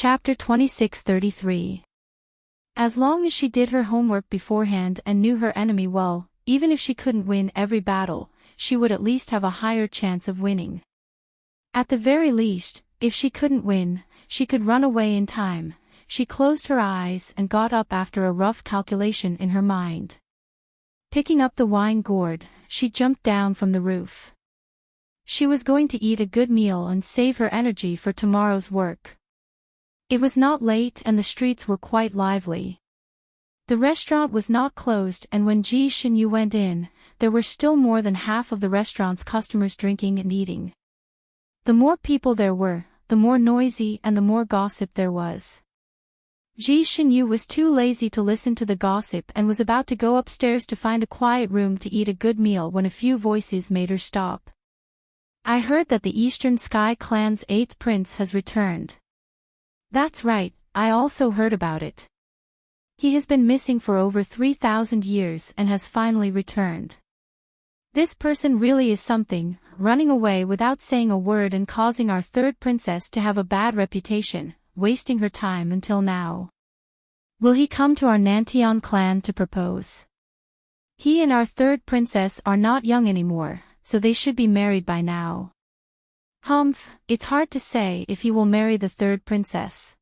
Chapter 2633. As long as she did her homework beforehand and knew her enemy well, even if she couldn't win every battle, she would at least have a higher chance of winning. At the very least, if she couldn't win, she could run away in time. She closed her eyes and got up after a rough calculation in her mind. Picking up the wine gourd, she jumped down from the roof. She was going to eat a good meal and save her energy for tomorrow's work. It was not late and the streets were quite lively. The restaurant was not closed, and when Ji Xinyu went in, there were still more than half of the restaurant's customers drinking and eating. The more people there were, the more noisy and the more gossip there was. Ji Xinyu was too lazy to listen to the gossip and was about to go upstairs to find a quiet room to eat a good meal when a few voices made her stop. "I heard that the Eastern Sky Clan's 8th prince has returned." "That's right, I also heard about it. He has been missing for over 3,000 years and has finally returned. This person really is something, running away without saying a word and causing our 3rd princess to have a bad reputation, wasting her time until now. Will he come to our Nantian clan to propose? He and our 3rd princess are not young anymore, so they should be married by now. Humph, it's hard to say if he will marry the 3rd princess.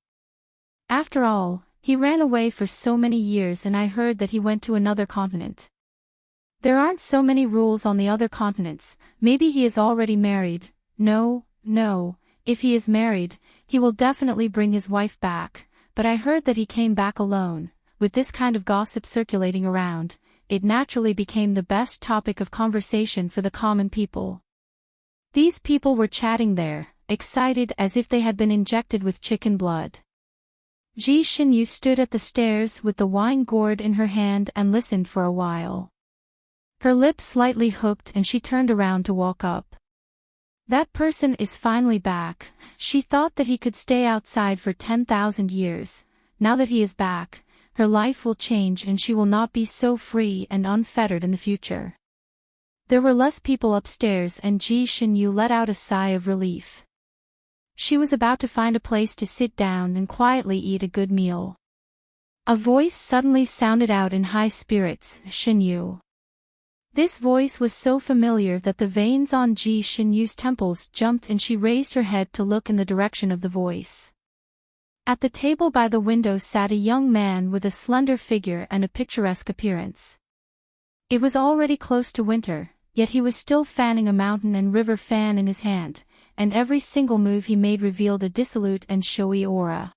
After all, he ran away for so many years and I heard that he went to another continent. There aren't so many rules on the other continents, maybe he is already married. No, if he is married, he will definitely bring his wife back, but I heard that he came back alone." With this kind of gossip circulating around, it naturally became the best topic of conversation for the common people. These people were chatting there, excited as if they had been injected with chicken blood. Ji Xinyu stood at the stairs with the wine gourd in her hand and listened for a while. Her lips slightly hooked and she turned around to walk up. That person is finally back. She thought that he could stay outside for 10,000 years. Now that he is back, her life will change and she will not be so free and unfettered in the future. There were less people upstairs and Ji Xinyu let out a sigh of relief. She was about to find a place to sit down and quietly eat a good meal. A voice suddenly sounded out in high spirits, "Xinyu." This voice was so familiar that the veins on Ji Xinyu's temples jumped and she raised her head to look in the direction of the voice. At the table by the window sat a young man with a slender figure and a picturesque appearance. It was already close to winter, yet he was still fanning a mountain and river fan in his hand, and every single move he made revealed a dissolute and showy aura.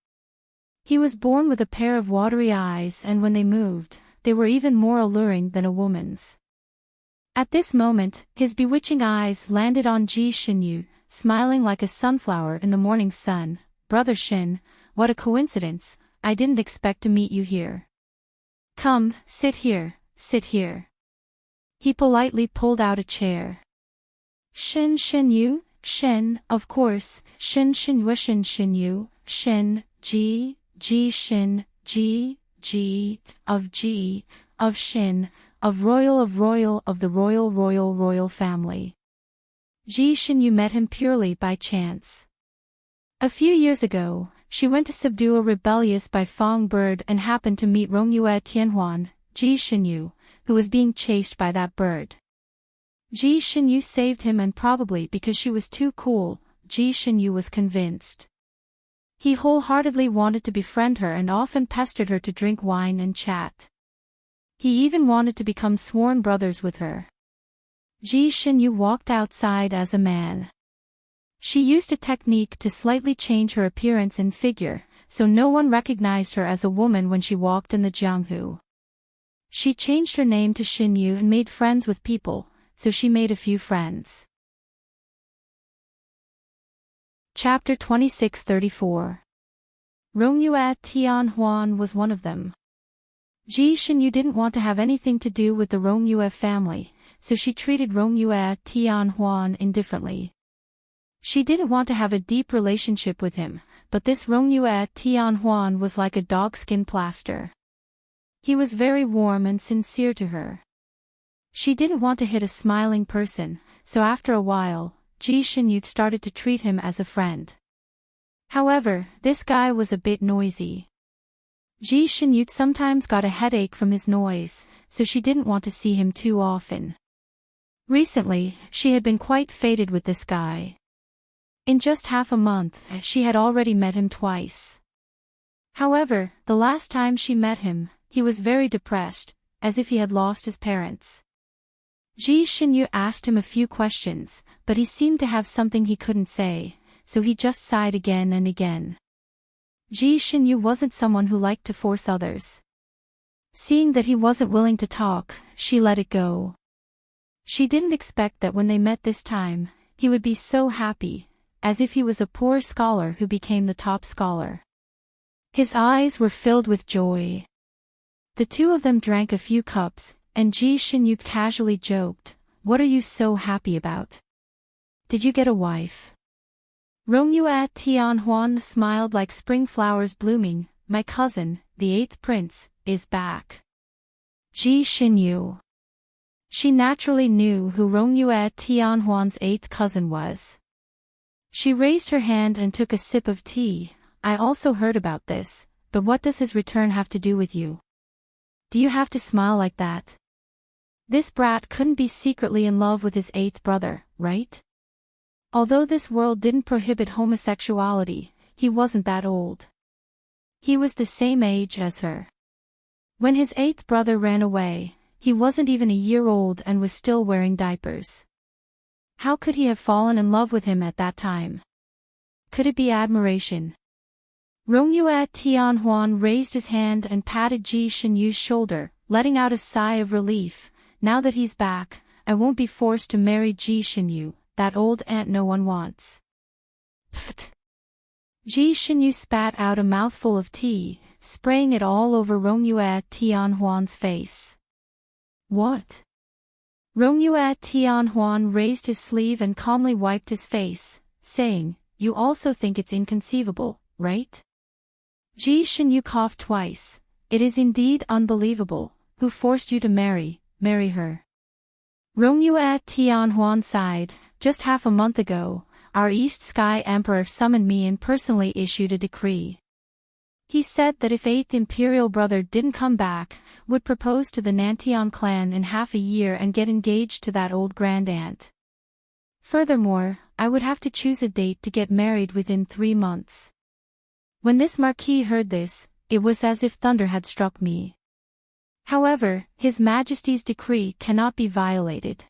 He was born with a pair of watery eyes and when they moved, they were even more alluring than a woman's. At this moment, his bewitching eyes landed on Ji Xinyu, smiling like a sunflower in the morning sun. "Brother Xin, what a coincidence, I didn't expect to meet you here. Come, sit here, sit here." He politely pulled out a chair. "Xin Xinyu, Xin, of course, Xin Xinyu Xin Xinyu, Xin, Ji Xin, Ji, of Xin, of royal of the royal family." Ji Xinyu met him purely by chance. A few years ago, she went to subdue a rebellious Baifeng bird and happened to meet Rongyue Tianhuan, Ji Xinyu, who was being chased by that bird. Ji Xinyu saved him and probably because she was too cool, Ji Xinyu was convinced. He wholeheartedly wanted to befriend her and often pestered her to drink wine and chat. He even wanted to become sworn brothers with her. Ji Xinyu walked outside as a man. She used a technique to slightly change her appearance and figure, so no one recognized her as a woman when she walked in the Jianghu. She changed her name to Xinyu and made friends with people, so she made a few friends. Chapter 2634. Rongyue Tianhuan was one of them. Ji Xinyu didn't want to have anything to do with the Rongyue family, so she treated Rongyue Tianhuan indifferently. She didn't want to have a deep relationship with him, but this Rongyue Tianhuan was like a dogskin plaster. He was very warm and sincere to her. She didn't want to hit a smiling person, so after a while, Ji Xinyu started to treat him as a friend. However, this guy was a bit noisy. Ji Shinyu sometimes got a headache from his noise, so she didn't want to see him too often. Recently, she had been quite faded with this guy. In just half a month, she had already met him twice. However, the last time she met him, he was very depressed, as if he had lost his parents. Ji Shinyu asked him a few questions, but he seemed to have something he couldn't say, so he just sighed again and again. Ji Shinyu wasn't someone who liked to force others. Seeing that he wasn't willing to talk, she let it go. She didn't expect that when they met this time, he would be so happy, as if he was a poor scholar who became the top scholar. His eyes were filled with joy. The two of them drank a few cups, and Ji Shinyu casually joked, "What are you so happy about? Did you get a wife?" Rongyue Tianhuan smiled like spring flowers blooming. "My cousin, the 8th prince, is back." Ji Shinyu. She naturally knew who Rongyue Tianhuan's 8th cousin was. She raised her hand and took a sip of tea. "I also heard about this, but what does his return have to do with you? Do you have to smile like that? This brat couldn't be secretly in love with his 8th brother, right? Although this world didn't prohibit homosexuality, he wasn't that old. He was the same age as her. When his 8th brother ran away, he wasn't even a year old and was still wearing diapers. How could he have fallen in love with him at that time? Could it be admiration?" Rongyue Tianhuan raised his hand and patted Ji Shinyu's shoulder, letting out a sigh of relief. "Now that he's back, I won't be forced to marry Ji Shinyu, that old aunt no one wants." Pfft. Ji Shinyu spat out a mouthful of tea, spraying it all over Rongyue Tianhuan's face. "What?" Rongyue Tianhuan raised his sleeve and calmly wiped his face, saying, "You also think it's inconceivable, right?" Ji Shinyu coughed twice. "It is indeed unbelievable. Who forced you to marry her?" Rongyue Tianhuan sighed. "Just half a month ago, our East Sky Emperor summoned me and personally issued a decree. He said that if 8th Imperial brother didn't come back, would propose to the Nantian clan in half a year and get engaged to that old grand aunt. Furthermore, I would have to choose a date to get married within 3 months. When this marquis heard this, it was as if thunder had struck me. However, His Majesty's decree cannot be violated.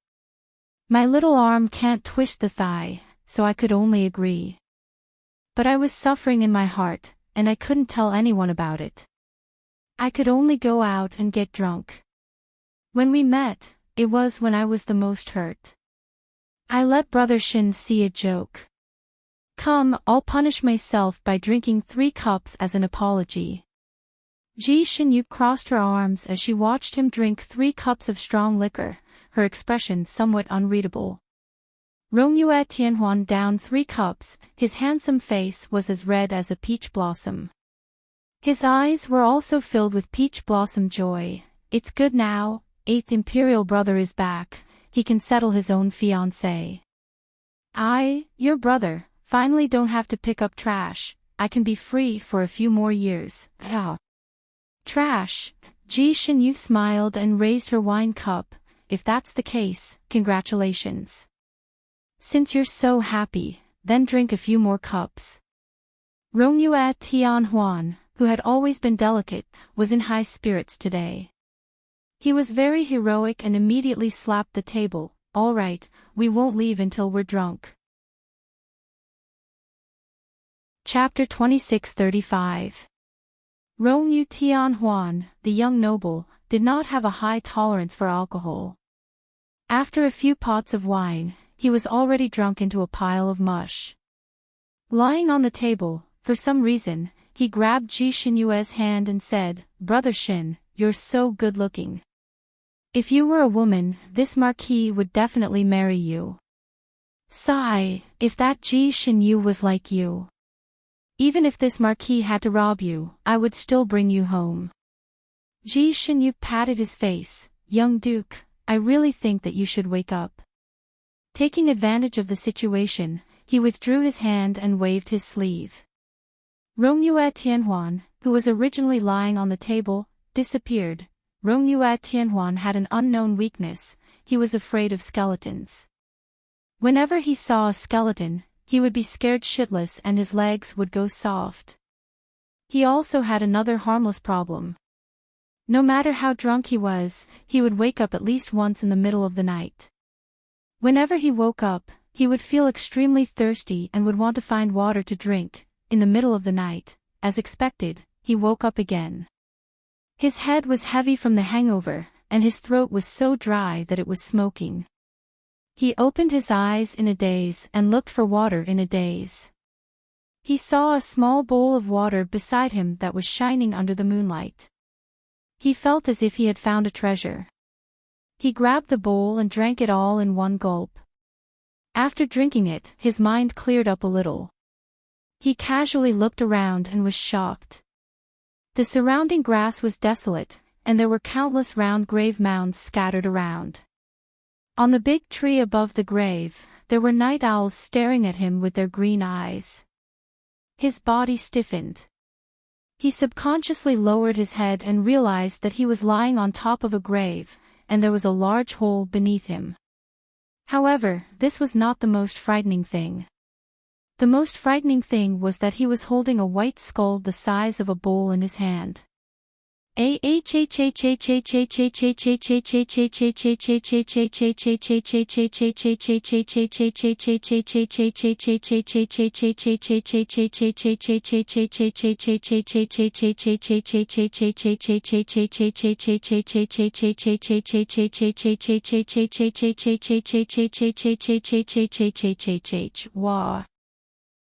My little arm can't twist the thigh, so I could only agree. But I was suffering in my heart, and I couldn't tell anyone about it. I could only go out and get drunk. When we met, it was when I was the most hurt. I let Brother Shin see a joke. Come, I'll punish myself by drinking 3 cups as an apology." Ji Shinyu crossed her arms as she watched him drink 3 cups of strong liquor, her expression somewhat unreadable. Rongyue Tianhuan downed 3 cups, his handsome face was as red as a peach blossom. His eyes were also filled with peach blossom joy. "It's good now, 8th Imperial brother is back, he can settle his own fiancée. I, your brother, finally don't have to pick up trash, I can be free for a few more years." Trash. Ji Shinyu smiled and raised her wine cup. "If that's the case, congratulations. Since you're so happy, then drink a few more cups." Rongyue Tianhuan, who had always been delicate, was in high spirits today. He was very heroic and immediately slapped the table. "All right, we won't leave until we're drunk." Chapter 2635. Rongyue Tianhuan, the young noble, did not have a high tolerance for alcohol. After a few pots of wine, he was already drunk into a pile of mush. Lying on the table, for some reason, he grabbed Ji Shinyue's hand and said, "Brother Shin, you're so good-looking. If you were a woman, this marquis would definitely marry you. Sigh, if that Ji Shinyu was like you. Even if this marquis had to rob you, I would still bring you home." Ji Shinyu patted his face. "Young duke, I really think that you should wake up." Taking advantage of the situation, he withdrew his hand and waved his sleeve. Rongyue Tianhuan, who was originally lying on the table, disappeared. Rongyue Tianhuan had an unknown weakness: he was afraid of skeletons. Whenever he saw a skeleton, he would be scared shitless and his legs would go soft. He also had another harmless problem. No matter how drunk he was, he would wake up at least once in the middle of the night. Whenever he woke up, he would feel extremely thirsty and would want to find water to drink. In the middle of the night, as expected, he woke up again. His head was heavy from the hangover, and his throat was so dry that it was smoking. He opened his eyes in a daze and looked for water in a daze. He saw a small bowl of water beside him that was shining under the moonlight. He felt as if he had found a treasure. He grabbed the bowl and drank it all in one gulp. After drinking it, his mind cleared up a little. He casually looked around and was shocked. The surrounding grass was desolate, and there were countless round grave mounds scattered around. On the big tree above the grave, there were night owls staring at him with their green eyes. His body stiffened. He subconsciously lowered his head and realized that he was lying on top of a grave, and there was a large hole beneath him. However, this was not the most frightening thing. The most frightening thing was that he was holding a white skull the size of a bowl in his hand.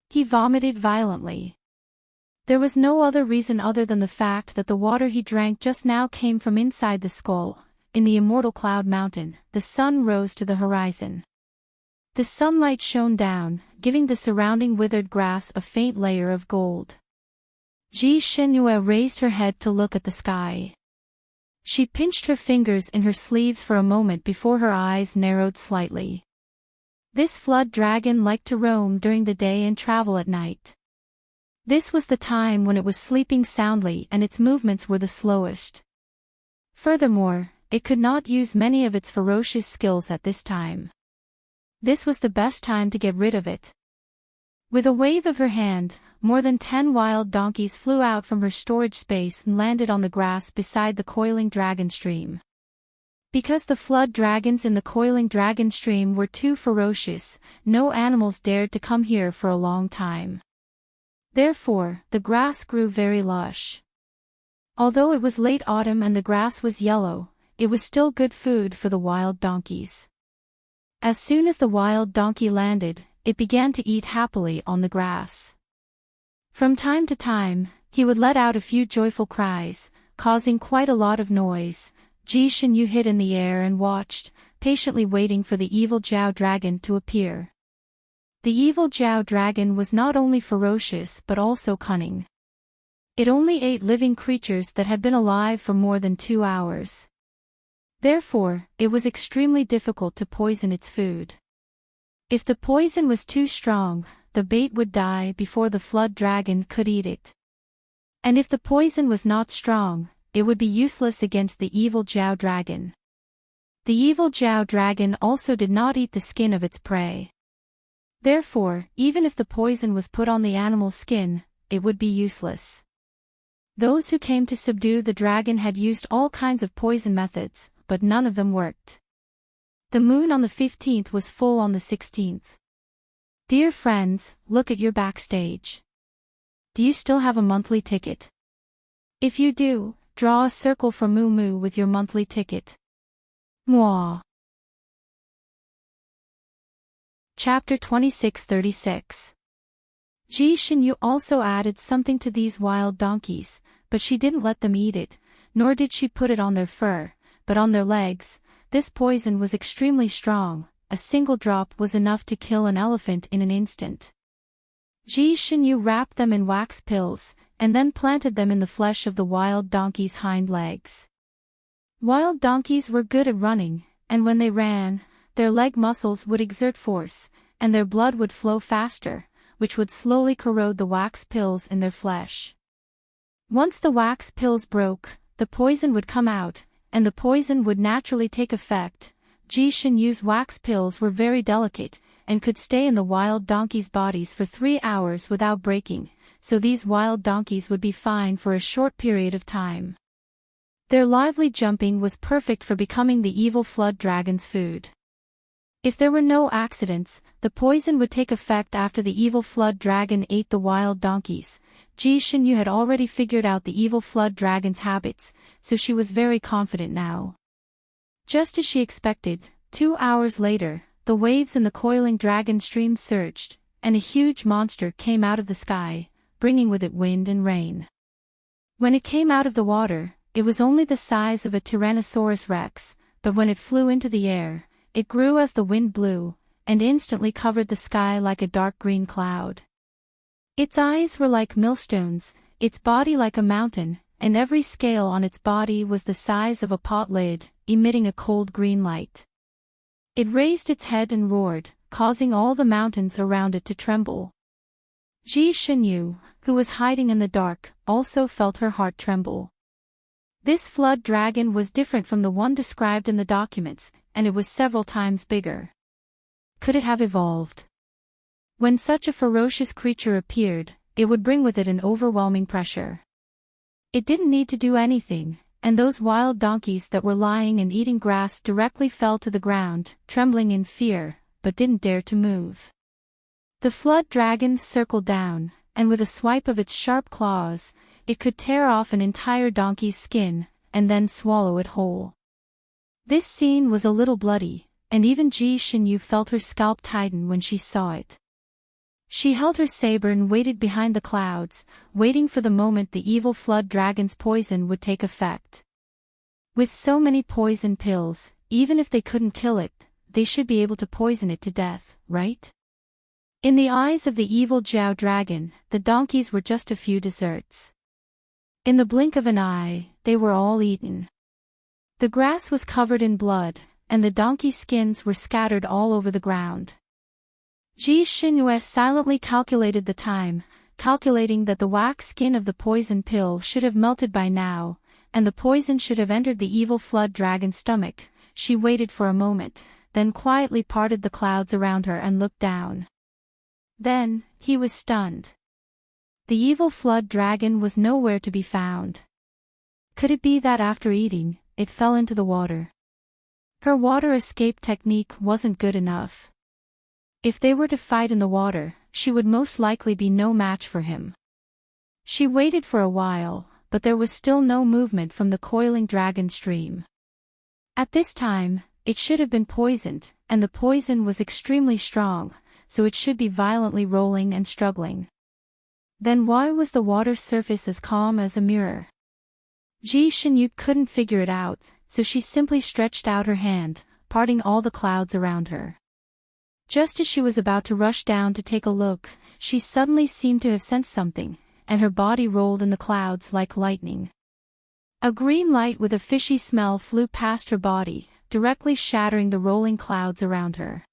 He vomited violently. There was no other reason other than the fact that the water he drank just now came from inside the skull. In the immortal Cloud Mountain, the sun rose to the horizon. The sunlight shone down, giving the surrounding withered grass a faint layer of gold. Ji Shenhue raised her head to look at the sky. She pinched her fingers in her sleeves for a moment before her eyes narrowed slightly. This flood dragon liked to roam during the day and travel at night. This was the time when it was sleeping soundly and its movements were the slowest. Furthermore, it could not use many of its ferocious skills at this time. This was the best time to get rid of it. With a wave of her hand, more than 10 wild donkeys flew out from her storage space and landed on the grass beside the coiling dragon stream. Because the flood dragons in the coiling dragon stream were too ferocious, no animals dared to come here for a long time. Therefore, the grass grew very lush. Although it was late autumn and the grass was yellow, it was still good food for the wild donkeys. As soon as the wild donkey landed, it began to eat happily on the grass. From time to time, he would let out a few joyful cries, causing quite a lot of noise. Ji Shenyu hid in the air and watched, patiently waiting for the evil Jiao dragon to appear. The evil Jiao dragon was not only ferocious but also cunning. It only ate living creatures that had been alive for more than 2 hours. Therefore, it was extremely difficult to poison its food. If the poison was too strong, the bait would die before the flood dragon could eat it. And if the poison was not strong, it would be useless against the evil Jiao dragon. The evil Jiao dragon also did not eat the skin of its prey. Therefore, even if the poison was put on the animal's skin, it would be useless. Those who came to subdue the dragon had used all kinds of poison methods, but none of them worked. The moon on the 15th was full on the 16th. Dear friends, look at your backstage. Do you still have a monthly ticket? If you do, draw a circle for Moo Moo with your monthly ticket. Mwah. Chapter 2636. Ji Shenyu also added something to these wild donkeys, but she didn't let them eat it, nor did she put it on their fur, but on their legs. This poison was extremely strong, a single drop was enough to kill an elephant in an instant. Ji Shenyu wrapped them in wax pills, and then planted them in the flesh of the wild donkey's hind legs. Wild donkeys were good at running, and when they ran, their leg muscles would exert force, and their blood would flow faster, which would slowly corrode the wax pills in their flesh. Once the wax pills broke, the poison would come out, and the poison would naturally take effect. Ji Xinyu's wax pills were very delicate, and could stay in the wild donkeys' bodies for 3 hours without breaking, so these wild donkeys would be fine for a short period of time. Their lively jumping was perfect for becoming the evil flood dragon's food. If there were no accidents, the poison would take effect after the evil flood dragon ate the wild donkeys. Ji Xinyu had already figured out the evil flood dragon's habits, so she was very confident now. Just as she expected, 2 hours later, the waves in the coiling dragon stream surged, and a huge monster came out of the sky, bringing with it wind and rain. When it came out of the water, it was only the size of a Tyrannosaurus rex, but when it flew into the air, it grew as the wind blew, and instantly covered the sky like a dark green cloud. Its eyes were like millstones, its body like a mountain, and every scale on its body was the size of a pot lid, emitting a cold green light. It raised its head and roared, causing all the mountains around it to tremble. Ji Xinyu, who was hiding in the dark, also felt her heart tremble. This flood dragon was different from the one described in the documents, and it was several times bigger. Could it have evolved? When such a ferocious creature appeared, it would bring with it an overwhelming pressure. It didn't need to do anything, and those wild donkeys that were lying and eating grass directly fell to the ground, trembling in fear, but didn't dare to move. The flood dragon circled down, and with a swipe of its sharp claws, it could tear off an entire donkey's skin, and then swallow it whole. This scene was a little bloody, and even Ji Xinyu felt her scalp tighten when she saw it. She held her saber and waited behind the clouds, waiting for the moment the evil flood dragon's poison would take effect. With so many poison pills, even if they couldn't kill it, they should be able to poison it to death, right? In the eyes of the evil Jiao dragon, the donkeys were just a few desserts. In the blink of an eye, they were all eaten. The grass was covered in blood, and the donkey skins were scattered all over the ground. Ji Xinyu silently calculated the time, calculating that the wax skin of the poison pill should have melted by now, and the poison should have entered the evil flood dragon's stomach. She waited for a moment, then quietly parted the clouds around her and looked down. Then, he was stunned. The evil flood dragon was nowhere to be found. Could it be that after eating, it fell into the water? Her water escape technique wasn't good enough. If they were to fight in the water, she would most likely be no match for him. She waited for a while, but there was still no movement from the coiling dragon stream. At this time, it should have been poisoned, and the poison was extremely strong, so it should be violently rolling and struggling. Then why was the water's surface as calm as a mirror? Ji Xinyu couldn't figure it out, so she simply stretched out her hand, parting all the clouds around her. Just as she was about to rush down to take a look, she suddenly seemed to have sensed something, and her body rolled in the clouds like lightning. A green light with a fishy smell flew past her body, directly shattering the rolling clouds around her.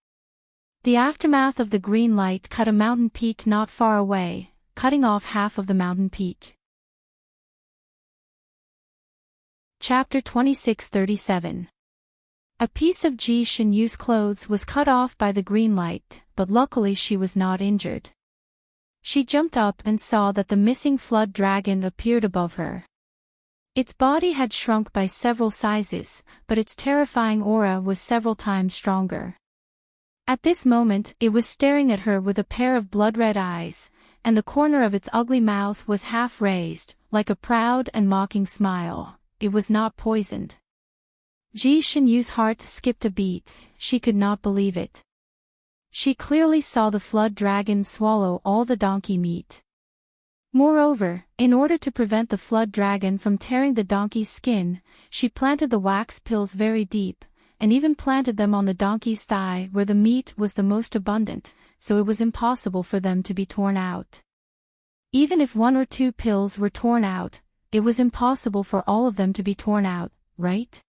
The aftermath of the green light cut a mountain peak not far away, cutting off half of the mountain peak. Chapter 2637. A piece of Ji Xinyu's clothes was cut off by the green light, but luckily she was not injured. She jumped up and saw that the missing flood dragon appeared above her. Its body had shrunk by several sizes, but its terrifying aura was several times stronger. At this moment, it was staring at her with a pair of blood-red eyes, and the corner of its ugly mouth was half raised, like a proud and mocking smile. It was not poisoned. Ji Xinyu's heart skipped a beat, she could not believe it. She clearly saw the flood dragon swallow all the donkey meat. Moreover, in order to prevent the flood dragon from tearing the donkey's skin, she planted the wax pills very deep, and even planted them on the donkey's thigh where the meat was the most abundant, so it was impossible for them to be torn out. Even if 1 or 2 pills were torn out, it was impossible for all of them to be torn out, right?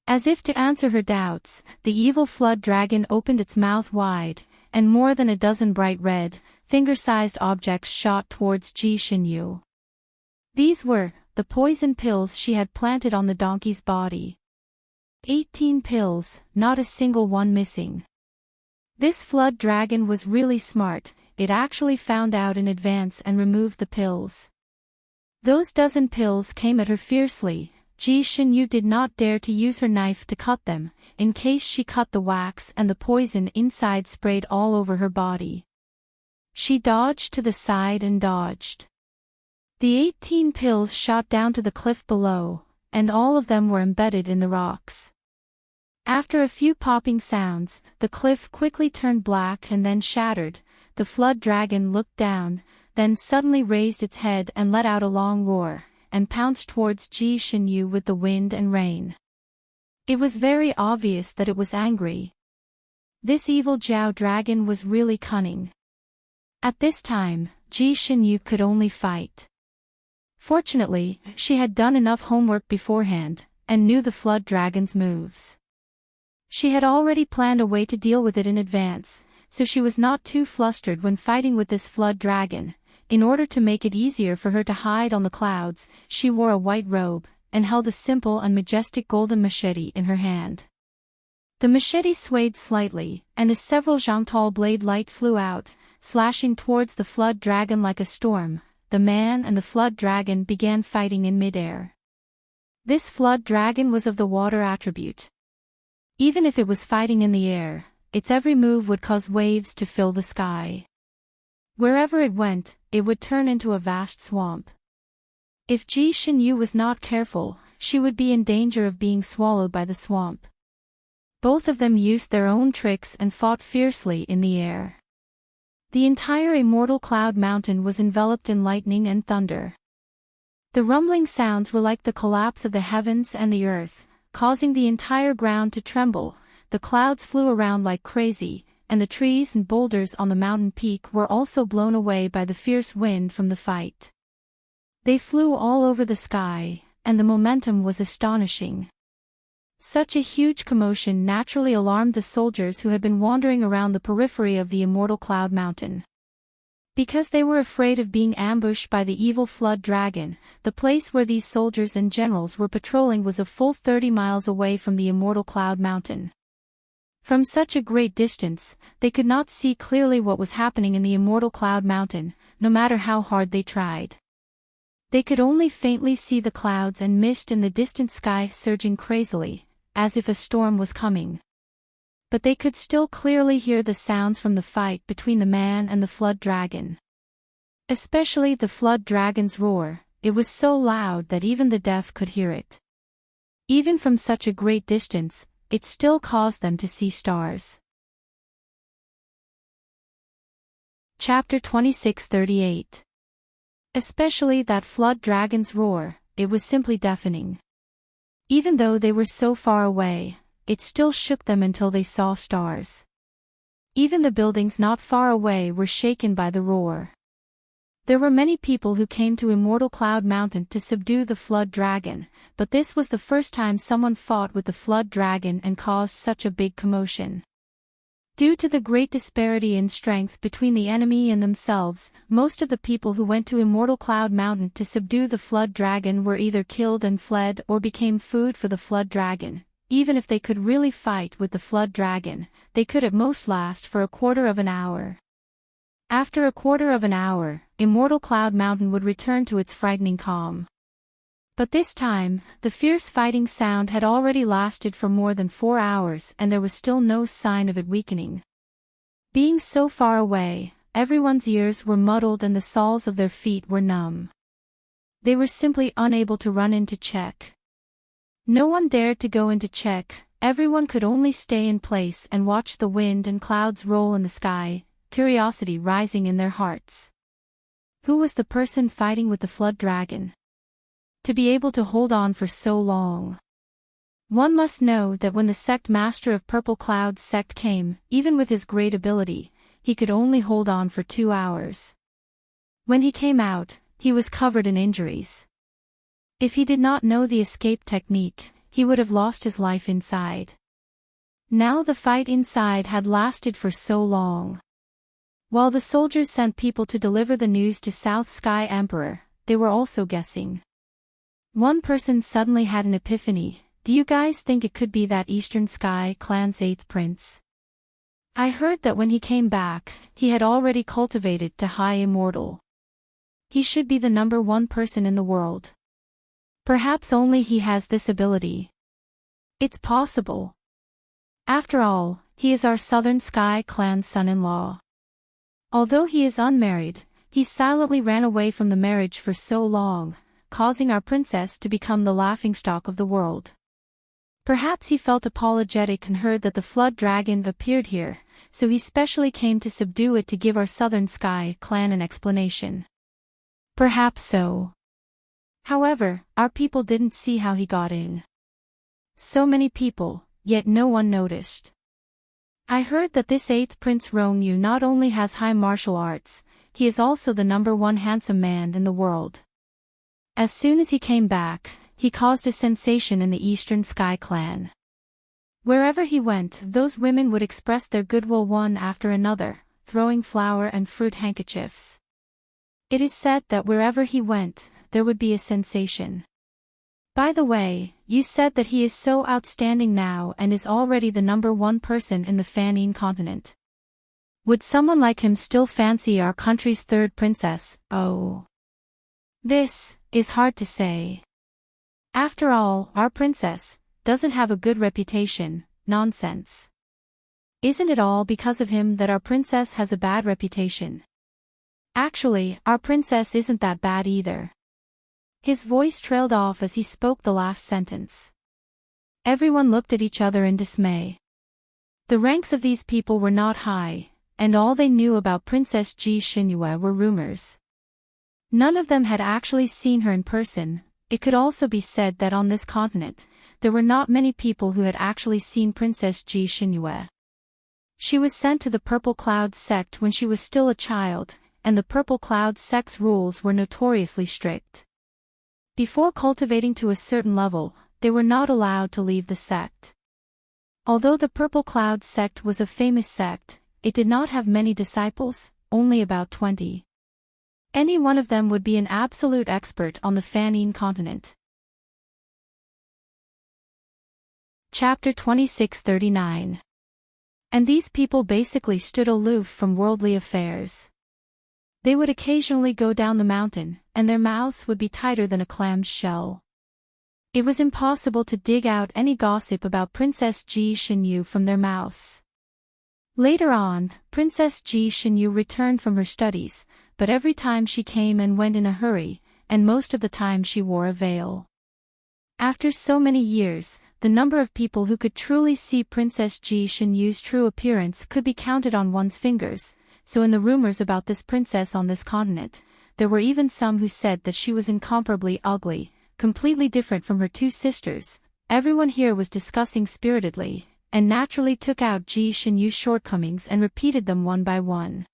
As if to answer her doubts, the evil flood dragon opened its mouth wide, and more than a dozen bright red, finger-sized objects shot towards Ji Xinyu. These were the poison pills she had planted on the donkey's body. 18 pills, not a single one missing. This flood dragon was really smart. It actually found out in advance and removed the pills. Those dozen pills came at her fiercely. Ji Xinyu did not dare to use her knife to cut them, in case she cut the wax and the poison inside sprayed all over her body. She dodged to the side and dodged. The 18 pills shot down to the cliff below, and all of them were embedded in the rocks. After a few popping sounds, the cliff quickly turned black and then shattered. The flood dragon looked down, then suddenly raised its head and let out a long roar, and pounced towards Ji Xinyu with the wind and rain. It was very obvious that it was angry. This evil Jiao dragon was really cunning. At this time, Ji Xinyu could only fight. Fortunately, she had done enough homework beforehand, and knew the flood dragon's moves. She had already planned a way to deal with it in advance, so she was not too flustered when fighting with this flood dragon. In order to make it easier for her to hide on the clouds, she wore a white robe, and held a simple and majestic golden machete in her hand. The machete swayed slightly, and as several zhangtao blade light flew out, slashing towards the flood dragon like a storm, the man and the flood dragon began fighting in midair. This flood dragon was of the water attribute. Even if it was fighting in the air, its every move would cause waves to fill the sky. Wherever it went, it would turn into a vast swamp. If Ji Xinyu was not careful, she would be in danger of being swallowed by the swamp. Both of them used their own tricks and fought fiercely in the air. The entire immortal cloud mountain was enveloped in lightning and thunder. The rumbling sounds were like the collapse of the heavens and the earth, causing the entire ground to tremble. The clouds flew around like crazy, and the trees and boulders on the mountain peak were also blown away by the fierce wind from the fight. They flew all over the sky, and the momentum was astonishing. Such a huge commotion naturally alarmed the soldiers who had been wandering around the periphery of the immortal cloud mountain. Because they were afraid of being ambushed by the evil flood dragon, the place where these soldiers and generals were patrolling was a full 30 miles away from the immortal cloud mountain. From such a great distance, they could not see clearly what was happening in the immortal cloud mountain, no matter how hard they tried. They could only faintly see the clouds and mist in the distant sky surging crazily, as if a storm was coming. But they could still clearly hear the sounds from the fight between the man and the flood dragon. Especially the flood dragon's roar, it was so loud that even the deaf could hear it. Even from such a great distance, it still caused them to see stars. Chapter 26:38. Especially that flood dragon's roar, it was simply deafening. Even though they were so far away, it still shook them until they saw stars. Even the buildings not far away were shaken by the roar. There were many people who came to Immortal Cloud Mountain to subdue the flood dragon, but this was the first time someone fought with the flood dragon and caused such a big commotion. Due to the great disparity in strength between the enemy and themselves, most of the people who went to Immortal Cloud Mountain to subdue the flood dragon were either killed and fled or became food for the flood dragon. Even if they could really fight with the flood dragon, they could at most last for a quarter of an hour. After a quarter of an hour, Immortal Cloud Mountain would return to its frightening calm. But this time, the fierce fighting sound had already lasted for more than 4 hours and there was still no sign of it weakening. Being so far away, everyone's ears were muddled and the soles of their feet were numb. They were simply unable to run in to check. No one dared to go in to check, everyone could only stay in place and watch the wind and clouds roll in the sky, curiosity rising in their hearts. Who was the person fighting with the flood dragon? To be able to hold on for so long. One must know that when the sect master of Purple Cloud's sect came, even with his great ability, he could only hold on for 2 hours. When he came out, he was covered in injuries. If he did not know the escape technique, he would have lost his life inside. Now the fight inside had lasted for so long. While the soldiers sent people to deliver the news to South Sky Emperor, they were also guessing. One person suddenly had an epiphany. Do you guys think it could be that Eastern Sky clan's 8th prince? I heard that when he came back, he had already cultivated to high immortal. He should be the number 1 person in the world. Perhaps only he has this ability. It's possible. After all, he is our Southern Sky clan's son-in-law. Although he is unmarried, he silently ran away from the marriage for so long, causing our princess to become the laughingstock of the world. Perhaps he felt apologetic and heard that the flood dragon appeared here, so he specially came to subdue it to give our Southern Sky clan an explanation. Perhaps so. However, our people didn't see how he got in. So many people, yet no one noticed. I heard that this 8th Prince Rongyu not only has high martial arts, he is also the number 1 handsome man in the world. As soon as he came back, he caused a sensation in the Eastern Sky clan. Wherever he went, those women would express their goodwill one after another, throwing flower and fruit handkerchiefs. It is said that wherever he went, there would be a sensation. By the way, you said that he is so outstanding now and is already the number 1 person in the Fanine continent. Would someone like him still fancy our country's 3rd princess? Oh. This is hard to say. After all, our princess doesn't have a good reputation. Nonsense. Isn't it all because of him that our princess has a bad reputation? Actually, our princess isn't that bad either. His voice trailed off as he spoke the last sentence. Everyone looked at each other in dismay. The ranks of these people were not high, and all they knew about Princess Ji Xinyue were rumors. None of them had actually seen her in person. It could also be said that on this continent, there were not many people who had actually seen Princess Ji Xinyue. She was sent to the Purple Cloud sect when she was still a child, and the Purple Cloud sect's rules were notoriously strict. Before cultivating to a certain level, they were not allowed to leave the sect. Although the Purple Cloud sect was a famous sect, it did not have many disciples, only about 20. Any one of them would be an absolute expert on the Fanine continent. Chapter 2639. And these people basically stood aloof from worldly affairs. They would occasionally go down the mountain, and their mouths would be tighter than a clam's shell. It was impossible to dig out any gossip about Princess Ji Xinyue from their mouths. Later on, Princess Ji Xinyue returned from her studies, but every time she came and went in a hurry, and most of the time she wore a veil. After so many years, the number of people who could truly see Princess Ji Xinyue's true appearance could be counted on one's fingers, so in the rumors about this princess on this continent, there were even some who said that she was incomparably ugly, completely different from her 2 sisters. Everyone here was discussing spiritedly, and naturally took out Ji Xinyue's shortcomings and repeated them one by one.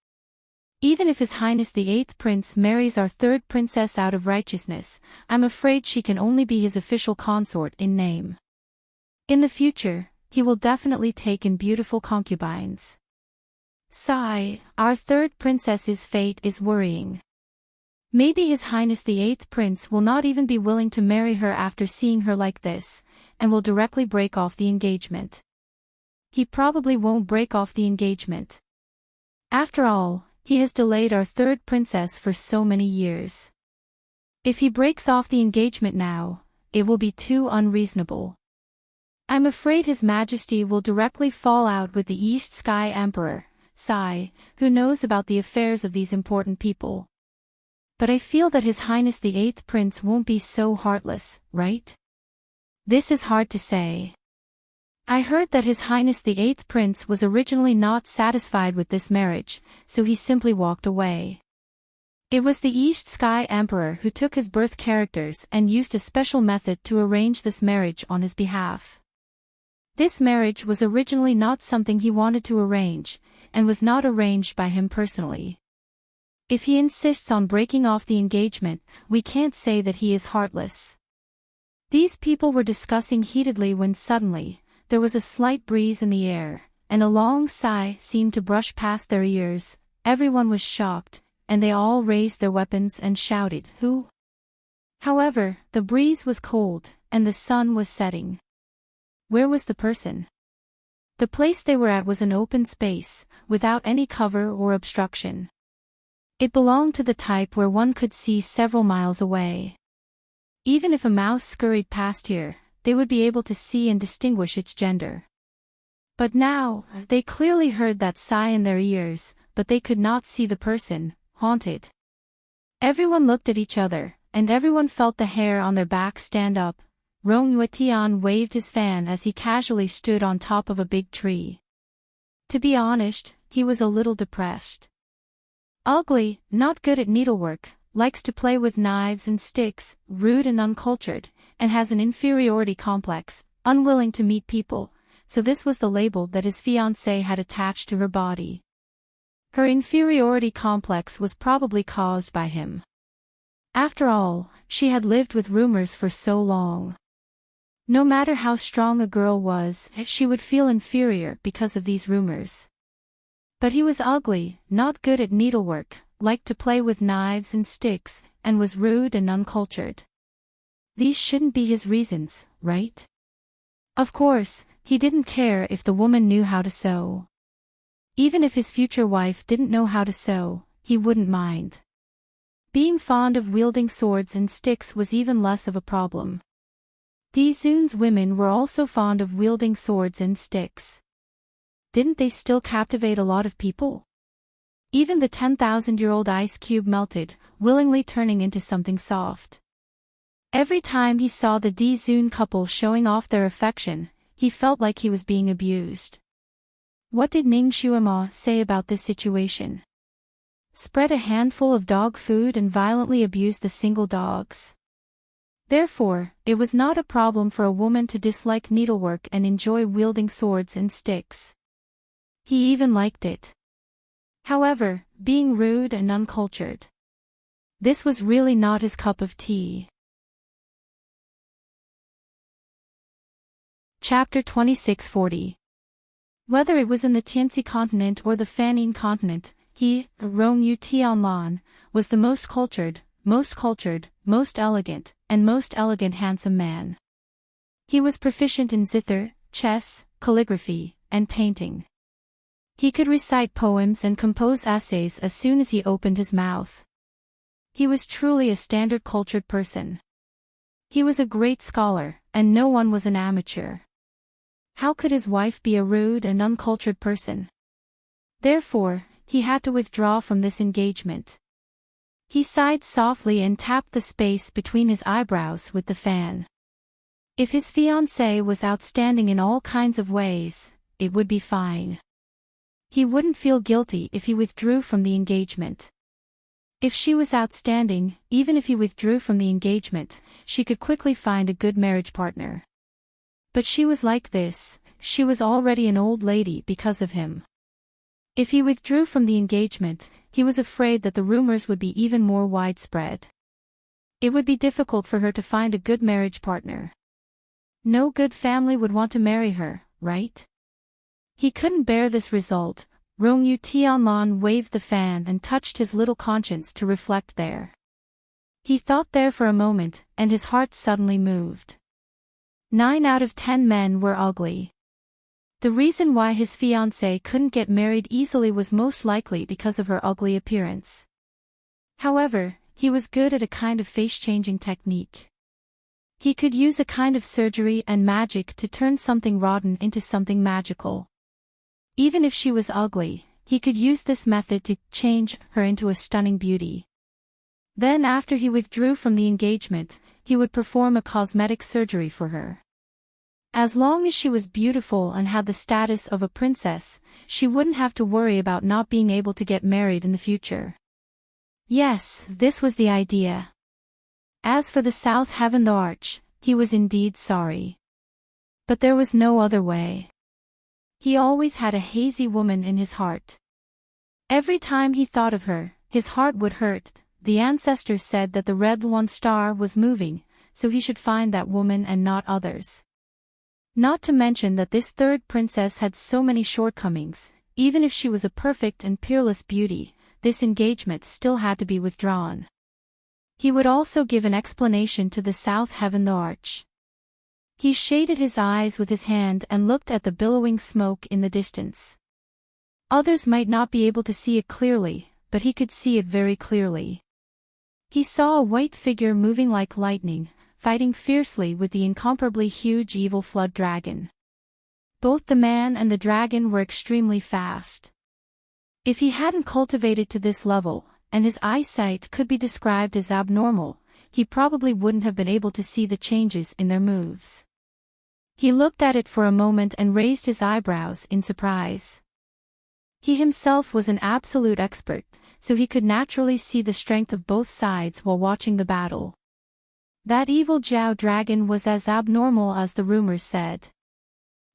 Even if His Highness the 8th Prince marries our 3rd princess out of righteousness, I'm afraid she can only be his official consort in name. In the future, he will definitely take in beautiful concubines. Sigh, our 3rd princess's fate is worrying. Maybe His Highness the 8th Prince will not even be willing to marry her after seeing her like this, and will directly break off the engagement. He probably won't break off the engagement. After all, he has delayed our 3rd princess for so many years. If he breaks off the engagement now, it will be too unreasonable. I'm afraid His Majesty will directly fall out with the East Sky Emperor, Sigh, who knows about the affairs of these important people. But I feel that His Highness the 8th Prince won't be so heartless, right? This is hard to say. I heard that His Highness the 8th Prince was originally not satisfied with this marriage, so he simply walked away. It was the East Sky Emperor who took his birth characters and used a special method to arrange this marriage on his behalf. This marriage was originally not something he wanted to arrange, and was not arranged by him personally. If he insists on breaking off the engagement, we can't say that he is heartless. These people were discussing heatedly when suddenly, there was a slight breeze in the air, and a long sigh seemed to brush past their ears. everyone was shocked, and they all raised their weapons and shouted, "Who?" However, the breeze was cold, and the sun was setting. Where was the person? The place they were at was an open space, without any cover or obstruction. It belonged to the type where one could see several miles away. Even if a mouse scurried past here, they would be able to see and distinguish its gender. But now, they clearly heard that sigh in their ears, but they could not see the person, haunted. Everyone looked at each other, and everyone felt the hair on their back stand up. Rong Yuetian waved his fan as he casually stood on top of a big tree. To be honest, he was a little depressed. Ugly, not good at needlework, likes to play with knives and sticks, rude and uncultured, and has an inferiority complex, unwilling to meet people, so this was the label that his fiancée had attached to her body. Her inferiority complex was probably caused by him. After all, she had lived with rumors for so long. No matter how strong a girl was, she would feel inferior because of these rumors. But he was ugly, not good at needlework, liked to play with knives and sticks, and was rude and uncultured. These shouldn't be his reasons, right? Of course, he didn't care if the woman knew how to sew. Even if his future wife didn't know how to sew, he wouldn't mind. Being fond of wielding swords and sticks was even less of a problem. Dizun's women were also fond of wielding swords and sticks. Didn't they still captivate a lot of people? Even the 10,000-year-old ice cube melted, willingly turning into something soft. Every time he saw the Dizun couple showing off their affection, he felt like he was being abused. What did Ning Xuema say about this situation? Spread a handful of dog food and violently abuse the single dogs. Therefore, it was not a problem for a woman to dislike needlework and enjoy wielding swords and sticks. He even liked it. However, being rude and uncultured. This was really not his cup of tea. Chapter 2640. Whether it was in the Tianxi continent or the Fanning continent, he, Rong Yu Tianlan, was the most cultured, most elegant, and most elegant handsome man. He was proficient in zither, chess, calligraphy, and painting. He could recite poems and compose essays as soon as he opened his mouth. He was truly a standard cultured person. He was a great scholar, and no one was an amateur. How could his wife be a rude and uncultured person? Therefore, he had to withdraw from this engagement. He sighed softly and tapped the space between his eyebrows with the fan. If his fiancée was outstanding in all kinds of ways, it would be fine. He wouldn't feel guilty if he withdrew from the engagement. If she was outstanding, even if he withdrew from the engagement, she could quickly find a good marriage partner. But she was like this, she was already an old lady because of him. If he withdrew from the engagement, he was afraid that the rumors would be even more widespread. It would be difficult for her to find a good marriage partner. No good family would want to marry her, right? He couldn't bear this result. Rong Yu Tianlan waved the fan and touched his little conscience to reflect there. He thought there for a moment, and his heart suddenly moved. 9 out of 10 men were ugly. The reason why his fiancée couldn't get married easily was most likely because of her ugly appearance. However, he was good at a kind of face-changing technique. He could use a kind of surgery and magic to turn something rotten into something magical. Even if she was ugly, he could use this method to change her into a stunning beauty. Then after he withdrew from the engagement, he would perform a cosmetic surgery for her. As long as she was beautiful and had the status of a princess, she wouldn't have to worry about not being able to get married in the future. Yes, this was the idea. As for the South Heaven Arch, he was indeed sorry. But there was no other way. He always had a hazy woman in his heart. Every time he thought of her, his heart would hurt. The ancestors said that the red Luan star was moving, so he should find that woman and not others. Not to mention that this third princess had so many shortcomings. Even if she was a perfect and peerless beauty, this engagement still had to be withdrawn. He would also give an explanation to the south heaven the arch. He shaded his eyes with his hand and looked at the billowing smoke in the distance. Others might not be able to see it clearly, but he could see it very clearly. He saw a white figure moving like lightning, fighting fiercely with the incomparably huge evil flood dragon. Both the man and the dragon were extremely fast. If he hadn't cultivated to this level, and his eyesight could be described as abnormal, he probably wouldn't have been able to see the changes in their moves. He looked at it for a moment and raised his eyebrows in surprise. He himself was an absolute expert, so he could naturally see the strength of both sides while watching the battle. That evil Jiao dragon was as abnormal as the rumors said.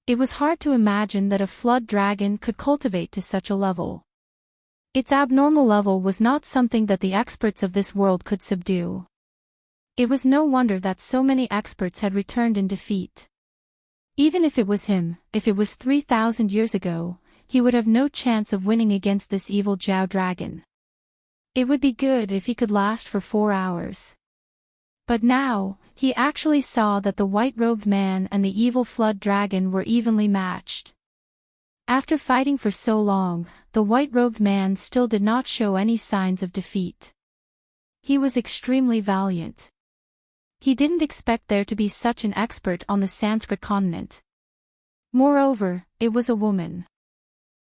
It was hard to imagine that a flood dragon could cultivate to such a level. Its abnormal level was not something that the experts of this world could subdue. It was no wonder that so many experts had returned in defeat. Even if it was him, if it was 3,000 years ago, he would have no chance of winning against this evil Jiao dragon. It would be good if he could last for 4 hours. But now, he actually saw that the white-robed man and the evil flood dragon were evenly matched. After fighting for so long, the white-robed man still did not show any signs of defeat. He was extremely valiant. He didn't expect there to be such an expert on the Sanskrit continent. Moreover, it was a woman.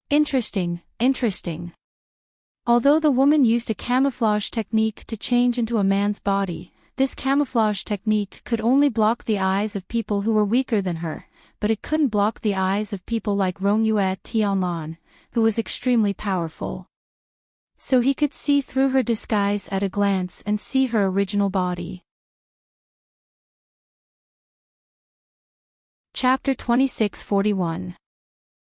Interesting. Although the woman used a camouflage technique to change into a man's body, this camouflage technique could only block the eyes of people who were weaker than her, but it couldn't block the eyes of people like Rongyue Tianlan, who was extremely powerful. So he could see through her disguise at a glance and see her original body. Chapter 2641.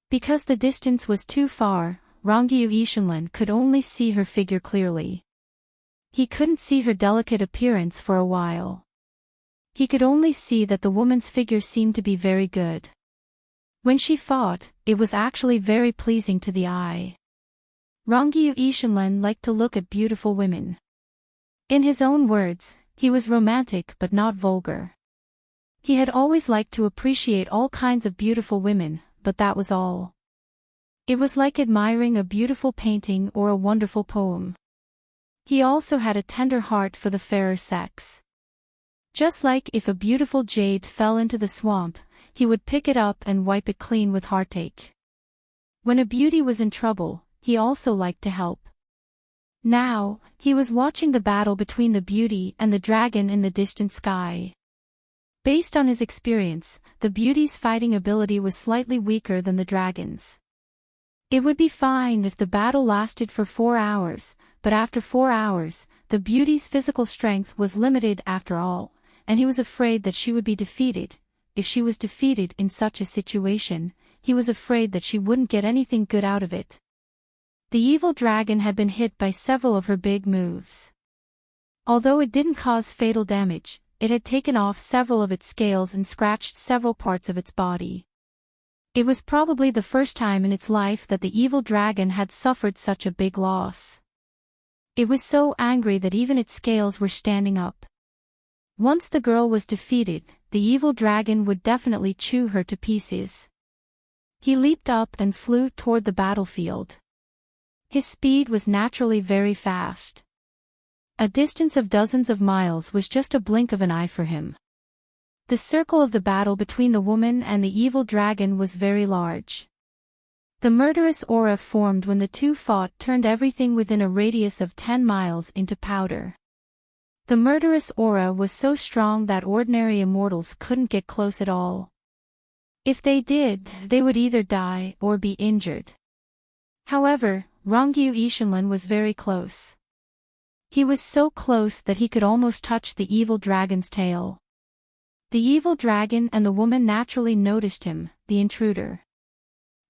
Because the distance was too far, Rongyue Ishanlan could only see her figure clearly. He couldn't see her delicate appearance for a while. He could only see that the woman's figure seemed to be very good. When she fought, it was actually very pleasing to the eye. Rongyue Ishanlan liked to look at beautiful women. In his own words, he was romantic but not vulgar. He had always liked to appreciate all kinds of beautiful women, but that was all. It was like admiring a beautiful painting or a wonderful poem. He also had a tender heart for the fairer sex. Just like if a beautiful jade fell into the swamp, he would pick it up and wipe it clean with heartache. When a beauty was in trouble, he also liked to help. Now, he was watching the battle between the beauty and the dragon in the distant sky. Based on his experience, the beauty's fighting ability was slightly weaker than the dragon's. It would be fine if the battle lasted for 4 hours, but after 4 hours, the beauty's physical strength was limited after all, and he was afraid that she would be defeated. If she was defeated in such a situation, he was afraid that she wouldn't get anything good out of it. The evil dragon had been hit by several of her big moves. Although it didn't cause fatal damage, it had taken off several of its scales and scratched several parts of its body. It was probably the first time in its life that the evil dragon had suffered such a big loss. It was so angry that even its scales were standing up. Once the girl was defeated, the evil dragon would definitely chew her to pieces. He leaped up and flew toward the battlefield. His speed was naturally very fast. A distance of dozens of miles was just a blink of an eye for him. The circle of the battle between the woman and the evil dragon was very large. The murderous aura formed when the two fought turned everything within a radius of 10 miles into powder. The murderous aura was so strong that ordinary immortals couldn't get close at all. If they did, they would either die or be injured. However, Rongyue Ishanlan was very close. He was so close that he could almost touch the evil dragon's tail. The evil dragon and the woman naturally noticed him, the intruder.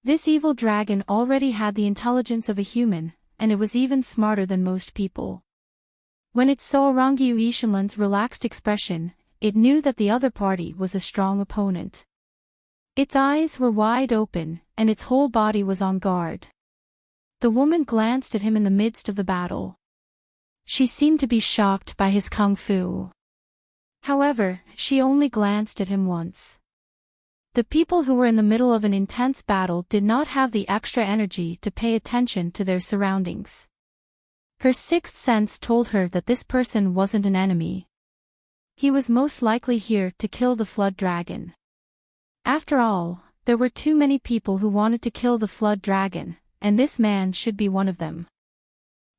This evil dragon already had the intelligence of a human, and it was even smarter than most people. When it saw Rongyue Ishanlan's relaxed expression, it knew that the other party was a strong opponent. Its eyes were wide open, and its whole body was on guard. The woman glanced at him in the midst of the battle. She seemed to be shocked by his kung fu. However, she only glanced at him once. The people who were in the middle of an intense battle did not have the extra energy to pay attention to their surroundings. Her sixth sense told her that this person wasn't an enemy. He was most likely here to kill the flood dragon. After all, there were too many people who wanted to kill the flood dragon, and this man should be one of them.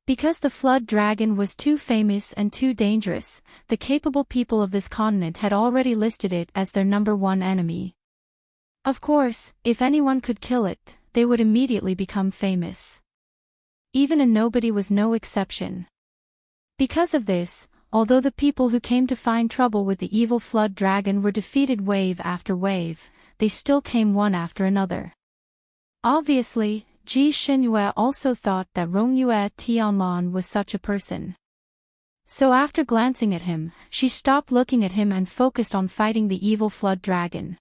Because the flood dragon was too famous and too dangerous, the capable people of this continent had already listed it as their #1 enemy. Of course, if anyone could kill it, they would immediately become famous. Even a nobody was no exception. Because of this, although the people who came to find trouble with the evil flood dragon were defeated wave after wave, they still came one after another. Obviously, Ji Xinyue also thought that Rongyue Tianlan was such a person. So after glancing at him, she stopped looking at him and focused on fighting the evil flood dragon.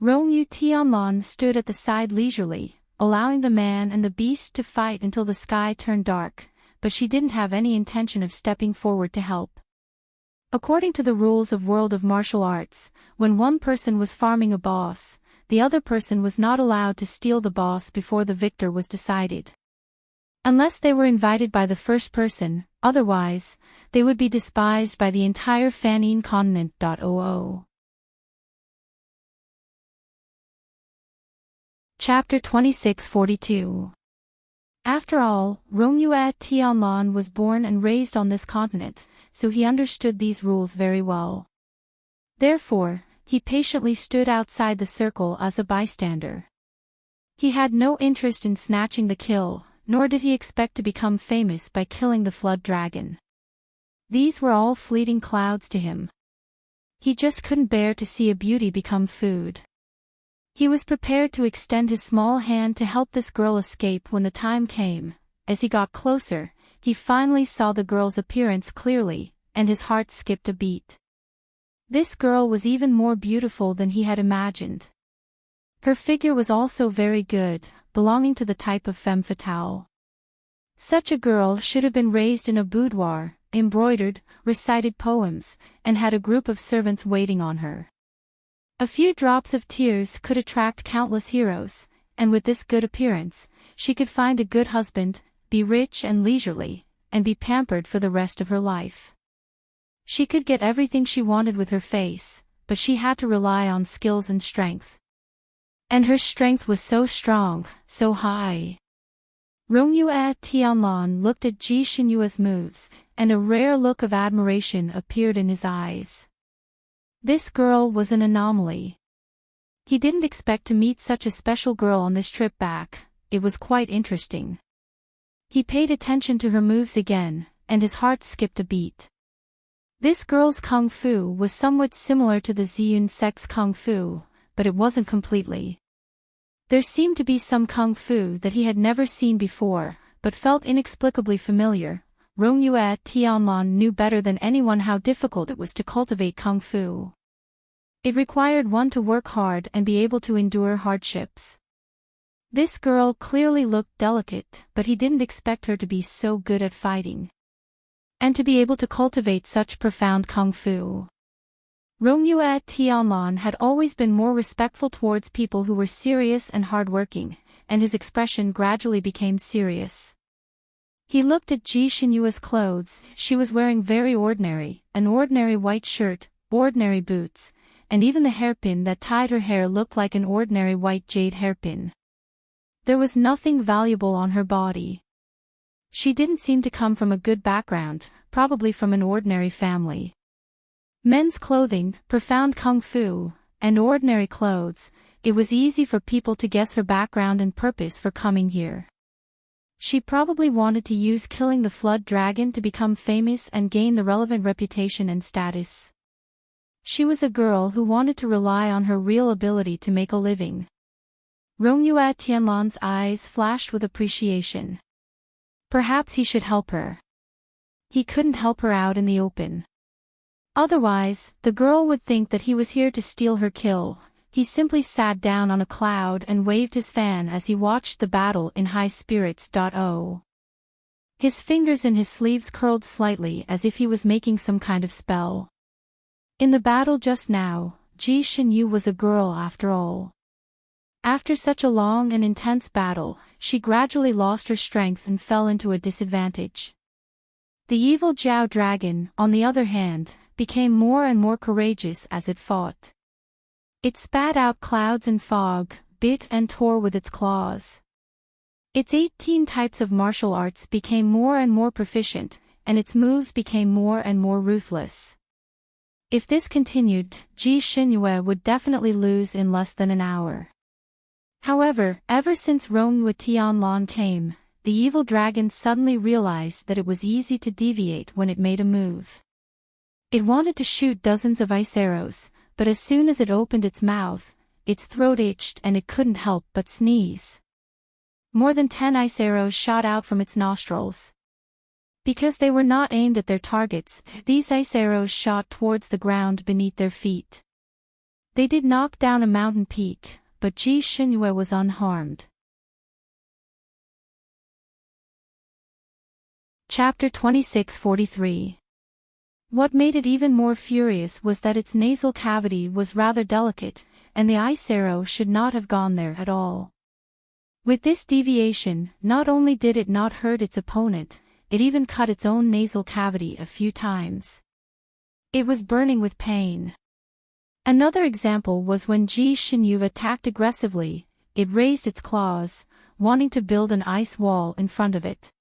Rongyue Tianlan stood at the side leisurely, allowing the man and the beast to fight until the sky turned dark, but she didn't have any intention of stepping forward to help. According to the rules of World of Martial Arts, when one person was farming a boss, the other person was not allowed to steal the boss before the victor was decided. Unless they were invited by the first person, otherwise, they would be despised by the entire Fanine continent. Chapter 2642. After all, Rongyue Tianlan was born and raised on this continent, so he understood these rules very well. Therefore, he patiently stood outside the circle as a bystander. He had no interest in snatching the kill, nor did he expect to become famous by killing the flood dragon. These were all fleeting clouds to him. He just couldn't bear to see a beauty become food. He was prepared to extend his small hand to help this girl escape when the time came. As he got closer, he finally saw the girl's appearance clearly, and his heart skipped a beat. This girl was even more beautiful than he had imagined. Her figure was also very good, belonging to the type of femme fatale. Such a girl should have been raised in a boudoir, embroidered, recited poems, and had a group of servants waiting on her. A few drops of tears could attract countless heroes, and with this good appearance, she could find a good husband, be rich and leisurely, and be pampered for the rest of her life. She could get everything she wanted with her face, but she had to rely on skills and strength. And her strength was so strong, so high. Rongyue Tianlan looked at Ji Xinyue's moves, and a rare look of admiration appeared in his eyes. This girl was an anomaly. He didn't expect to meet such a special girl on this trip back. It was quite interesting. He paid attention to her moves again, and his heart skipped a beat. This girl's kung fu was somewhat similar to the Ziyun sect's kung fu, but it wasn't completely. There seemed to be some kung fu that he had never seen before, but felt inexplicably familiar. Rongyue Tianlan knew better than anyone how difficult it was to cultivate kung fu. It required one to work hard and be able to endure hardships. This girl clearly looked delicate, but he didn't expect her to be so good at fighting. And to be able to cultivate such profound kung fu. Rongyue Tianlan had always been more respectful towards people who were serious and hardworking, and his expression gradually became serious. He looked at Ji Xinyue's clothes. She was wearing very ordinary, an ordinary white shirt, ordinary boots, and even the hairpin that tied her hair looked like an ordinary white jade hairpin. There was nothing valuable on her body. She didn't seem to come from a good background, probably from an ordinary family. Men's clothing, profound kung fu, and ordinary clothes, it was easy for people to guess her background and purpose for coming here. She probably wanted to use killing the flood dragon to become famous and gain the relevant reputation and status. She was a girl who wanted to rely on her real ability to make a living. Rongyue Tianlan's eyes flashed with appreciation. Perhaps he should help her. He couldn't help her out in the open. Otherwise, the girl would think that he was here to steal her kill. he simply sat down on a cloud and waved his fan as he watched the battle in high spirits. Oh. His fingers in his sleeves curled slightly as if he was making some kind of spell. In the battle just now, Ji Xinyu was a girl after all. After such a long and intense battle, she gradually lost her strength and fell into a disadvantage. The evil Jiao dragon, on the other hand, became more and more courageous as it fought. It spat out clouds and fog, bit and tore with its claws. Its 18 types of martial arts became more and more proficient, and its moves became more and more ruthless. If this continued, Ji Xinyu would definitely lose in less than an hour. However, ever since Rongyue Tianlan came, the evil dragon suddenly realized that it was easy to deviate when it made a move. It wanted to shoot dozens of ice arrows, but as soon as it opened its mouth, its throat itched and it couldn't help but sneeze. More than 10 ice arrows shot out from its nostrils. Because they were not aimed at their targets, these ice arrows shot towards the ground beneath their feet. They did knock down a mountain peak, but Ji Xinyu was unharmed. Chapter 2643. What made it even more furious was that its nasal cavity was rather delicate, and the ice arrow should not have gone there at all. With this deviation, not only did it not hurt its opponent, it even cut its own nasal cavity a few times. It was burning with pain. Another example was when Ji Xinyu attacked aggressively, it raised its claws, wanting to build an ice wall in front of it.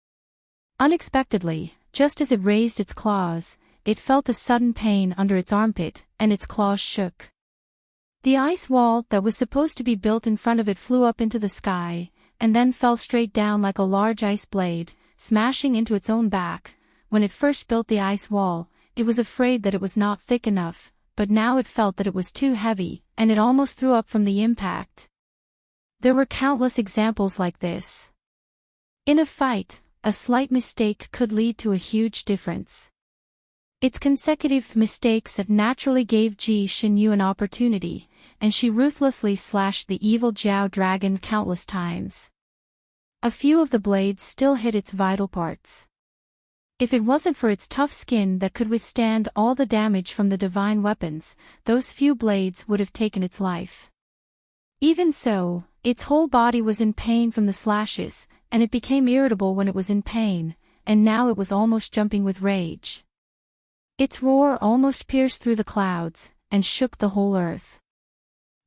Unexpectedly, just as it raised its claws, it felt a sudden pain under its armpit, and its claws shook. The ice wall that was supposed to be built in front of it flew up into the sky, and then fell straight down like a large ice blade, smashing into its own back. When it first built the ice wall, it was afraid that it was not thick enough, but now it felt that it was too heavy, and it almost threw up from the impact. There were countless examples like this. In a fight, a slight mistake could lead to a huge difference. Its consecutive mistakes naturally gave Ji Xinyu an opportunity, and she ruthlessly slashed the evil Jiao dragon countless times. A few of the blades still hit its vital parts. If it wasn't for its tough skin that could withstand all the damage from the divine weapons, those few blades would have taken its life. Even so, its whole body was in pain from the slashes, and it became irritable when it was in pain, and now it was almost jumping with rage. Its roar almost pierced through the clouds, and shook the whole earth.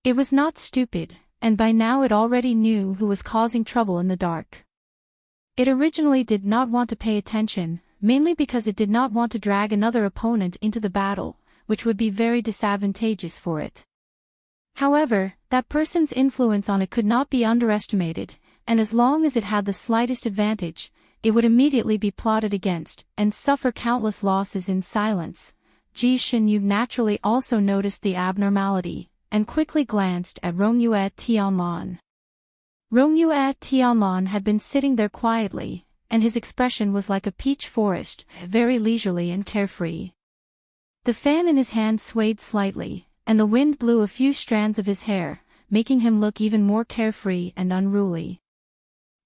It was not stupid, and by now it already knew who was causing trouble in the dark. It originally did not want to pay attention, mainly because it did not want to drag another opponent into the battle, which would be very disadvantageous for it. However, that person's influence on it could not be underestimated, and as long as it had the slightest advantage, it would immediately be plotted against, and suffer countless losses in silence. Ji Xinyu naturally also noticed the abnormality, and quickly glanced at Rongyue Tianlan. Rongyue Tianlan had been sitting there quietly, and his expression was like a peach forest, very leisurely and carefree. The fan in his hand swayed slightly, and the wind blew a few strands of his hair, making him look even more carefree and unruly.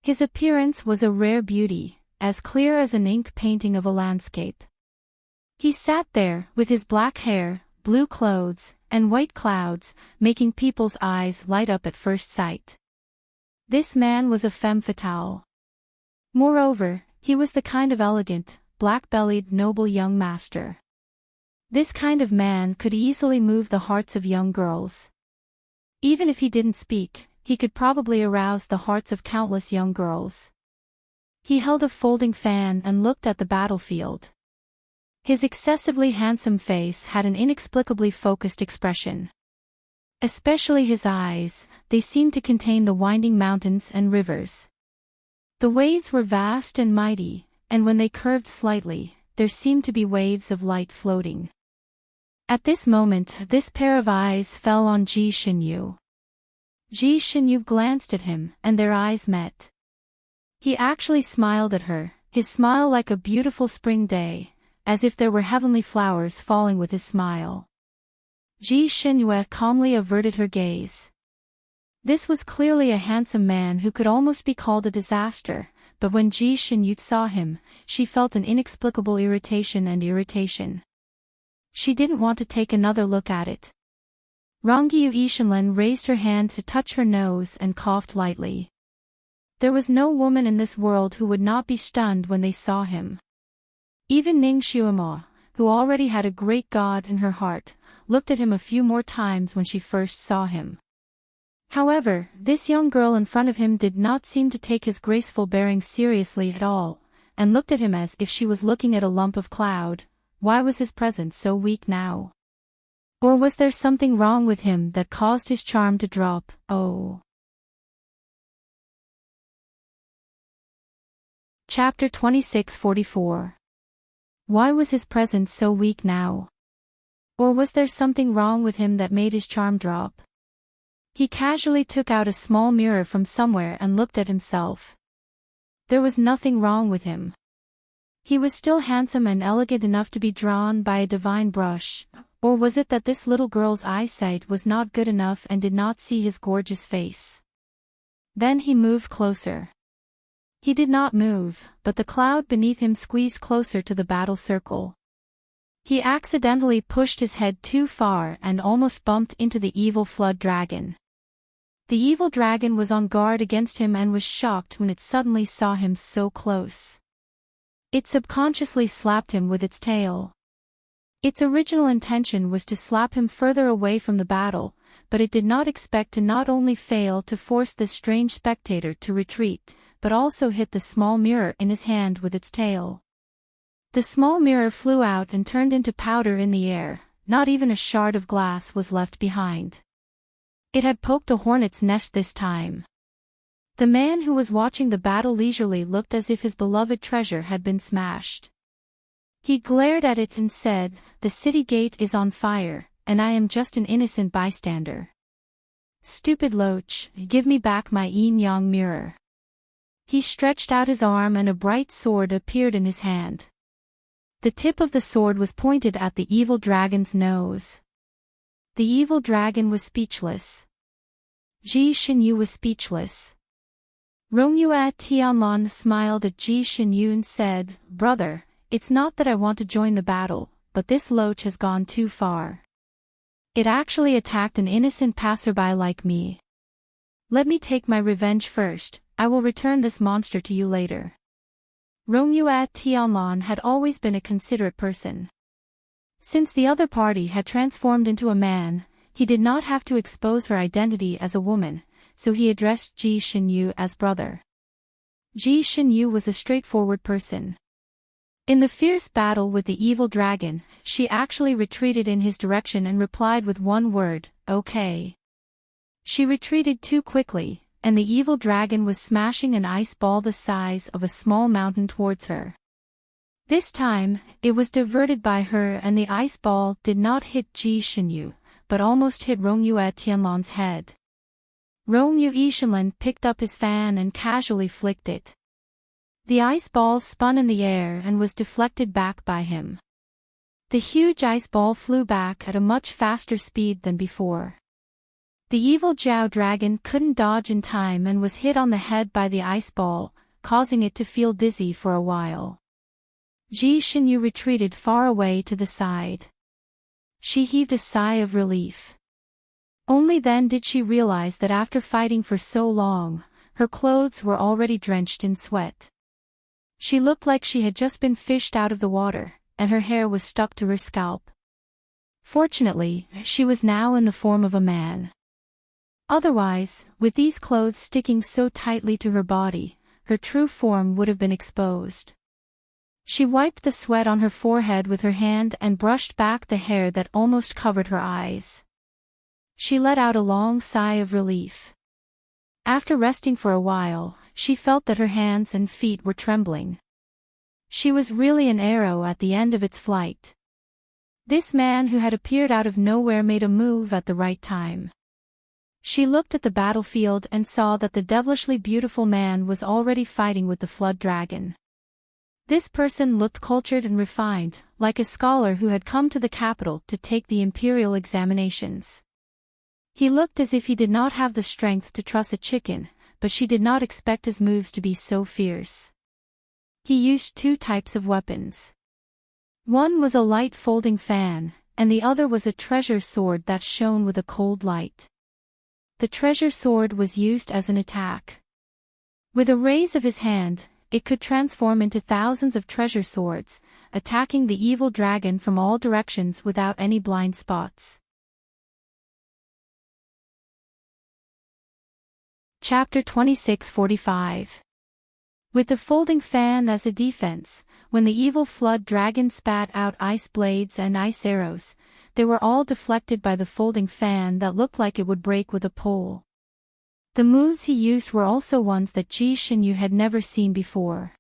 His appearance was a rare beauty, as clear as an ink painting of a landscape. He sat there, with his black hair, blue clothes, and white clouds, making people's eyes light up at first sight. This man was a femme fatale. Moreover, he was the kind of elegant, black-bellied noble young master. This kind of man could easily move the hearts of young girls. Even if he didn't speak, he could probably arouse the hearts of countless young girls. He held a folding fan and looked at the battlefield. His excessively handsome face had an inexplicably focused expression. Especially his eyes, they seemed to contain the winding mountains and rivers. The waves were vast and mighty, and when they curved slightly, there seemed to be waves of light floating. At this moment, this pair of eyes fell on Ji Xinyu. Ji Xinyu glanced at him, and their eyes met. He actually smiled at her, his smile like a beautiful spring day, as if there were heavenly flowers falling with his smile. Ji Xinyue calmly averted her gaze. This was clearly a handsome man who could almost be called a disaster, but when Ji Xinyue saw him, she felt an inexplicable irritation. She didn't want to take another look at it. Rongyu Yishanlen raised her hand to touch her nose and coughed lightly. There was no woman in this world who would not be stunned when they saw him. Even Ning Xuemo, who already had a great god in her heart, looked at him a few more times when she first saw him. However, this young girl in front of him did not seem to take his graceful bearing seriously at all, and looked at him as if she was looking at a lump of cloud. Why was his presence so weak now? Or was there something wrong with him that caused his charm to drop? Oh. Chapter 2644. Why was his presence so weak now? Or was there something wrong with him that made his charm drop? He casually took out a small mirror from somewhere and looked at himself. There was nothing wrong with him. He was still handsome and elegant enough to be drawn by a divine brush, or was it that this little girl's eyesight was not good enough and did not see his gorgeous face? Then he moved closer. He did not move, but the cloud beneath him squeezed closer to the battle circle. He accidentally pushed his head too far and almost bumped into the evil flood dragon. The evil dragon was on guard against him and was shocked when it suddenly saw him so close. It subconsciously slapped him with its tail. Its original intention was to slap him further away from the battle, but it did not expect to not only fail to force this strange spectator to retreat, but also hit the small mirror in his hand with its tail. The small mirror flew out and turned into powder in the air. Not even a shard of glass was left behind. It had poked a hornet's nest this time. The man who was watching the battle leisurely looked as if his beloved treasure had been smashed. He glared at it and said, "The city gate is on fire, and I am just an innocent bystander. Stupid loach, give me back my yin-yang mirror." He stretched out his arm and a bright sword appeared in his hand. The tip of the sword was pointed at the evil dragon's nose. The evil dragon was speechless. Ji Xinyue was speechless. Rongyue Tianlan smiled at Ji Xinyue and said, "Brother, it's not that I want to join the battle, but this loach has gone too far. It actually attacked an innocent passerby like me. Let me take my revenge first. I will return this monster to you later." Rongyue Tianlan had always been a considerate person. Since the other party had transformed into a man, he did not have to expose her identity as a woman, so he addressed Ji Xinyue as brother. Ji Xinyue was a straightforward person. In the fierce battle with the evil dragon, she actually retreated in his direction and replied with one word, "Okay." She retreated too quickly, and the evil dragon was smashing an ice ball the size of a small mountain towards her. This time, it was diverted by her and the ice ball did not hit Ji Xinyue, but almost hit Rongyue Tianlan's head. Rongyu Yishanlen picked up his fan and casually flicked it. The ice ball spun in the air and was deflected back by him. The huge ice ball flew back at a much faster speed than before. The evil Jiao dragon couldn't dodge in time and was hit on the head by the ice ball, causing it to feel dizzy for a while. Ji Xinyue retreated far away to the side. She heaved a sigh of relief. Only then did she realize that after fighting for so long, her clothes were already drenched in sweat. She looked like she had just been fished out of the water, and her hair was stuck to her scalp. Fortunately, she was now in the form of a man. Otherwise, with these clothes sticking so tightly to her body, her true form would have been exposed. She wiped the sweat on her forehead with her hand and brushed back the hair that almost covered her eyes. She let out a long sigh of relief. After resting for a while, she felt that her hands and feet were trembling. She was really an arrow at the end of its flight. This man who had appeared out of nowhere made a move at the right time. She looked at the battlefield and saw that the devilishly beautiful man was already fighting with the flood dragon. This person looked cultured and refined, like a scholar who had come to the capital to take the imperial examinations. He looked as if he did not have the strength to truss a chicken, but she did not expect his moves to be so fierce. He used two types of weapons. One was a light folding fan, and the other was a treasure sword that shone with a cold light. The treasure sword was used as an attack. With a raise of his hand, it could transform into thousands of treasure swords, attacking the evil dragon from all directions without any blind spots. Chapter 26:45. With the folding fan as a defense, when the evil flood dragon spat out ice blades and ice arrows, they were all deflected by the folding fan that looked like it would break with a pole. The moves he used were also ones that Ji Xinyu had never seen before.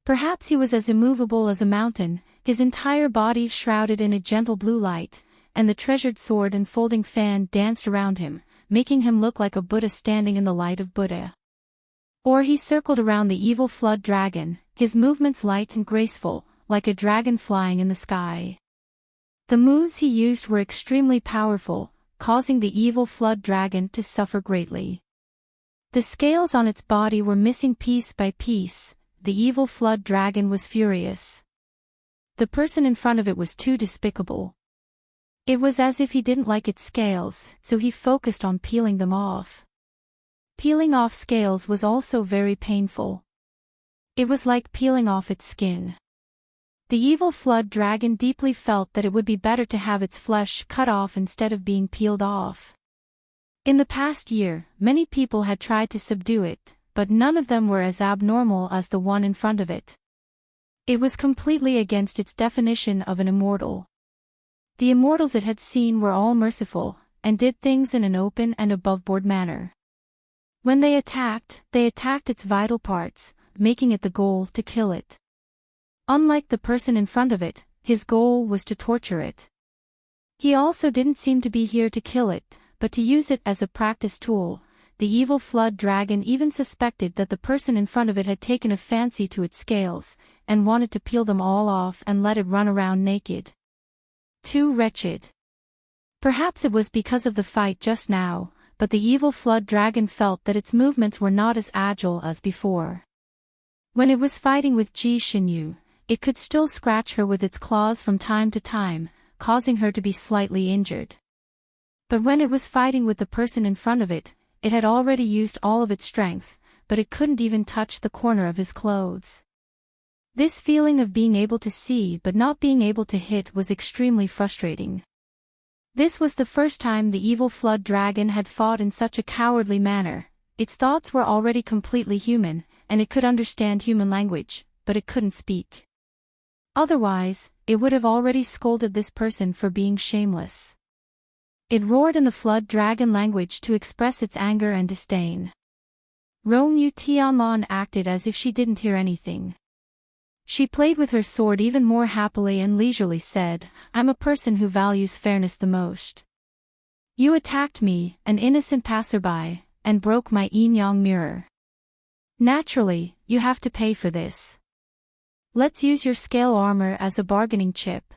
Perhaps he was as immovable as a mountain, his entire body shrouded in a gentle blue light, and the treasured sword and folding fan danced around him, making him look like a Buddha standing in the light of Buddha. Or he circled around the evil flood dragon, his movements light and graceful, like a dragon flying in the sky. The moves he used were extremely powerful, causing the evil flood dragon to suffer greatly. The scales on its body were missing piece by piece. The evil flood dragon was furious. The person in front of it was too despicable. It was as if he didn't like its scales, so he focused on peeling them off. Peeling off scales was also very painful. It was like peeling off its skin. The evil flood dragon deeply felt that it would be better to have its flesh cut off instead of being peeled off. In the past year, many people had tried to subdue it, but none of them were as abnormal as the one in front of it. It was completely against its definition of an immortal. The immortals it had seen were all merciful, and did things in an open and aboveboard manner. When they attacked its vital parts, making it the goal to kill it. Unlike the person in front of it, his goal was to torture it. He also didn't seem to be here to kill it, but to use it as a practice tool. The evil flood dragon even suspected that the person in front of it had taken a fancy to its scales, and wanted to peel them all off and let it run around naked. Too wretched. Perhaps it was because of the fight just now, but the evil flood dragon felt that its movements were not as agile as before. When it was fighting with Ji Xinyu, it could still scratch her with its claws from time to time, causing her to be slightly injured. But when it was fighting with the person in front of it, it had already used all of its strength, but it couldn't even touch the corner of his clothes. This feeling of being able to see but not being able to hit was extremely frustrating. This was the first time the evil flood dragon had fought in such a cowardly manner. Its thoughts were already completely human, and it could understand human language, but it couldn't speak. Otherwise, it would have already scolded this person for being shameless. It roared in the flood dragon language to express its anger and disdain. Romeu Tianlon acted as if she didn't hear anything. She played with her sword even more happily and leisurely said, "I'm a person who values fairness the most. You attacked me, an innocent passerby, and broke my yin-yang mirror. Naturally, you have to pay for this. Let's use your scale armor as a bargaining chip.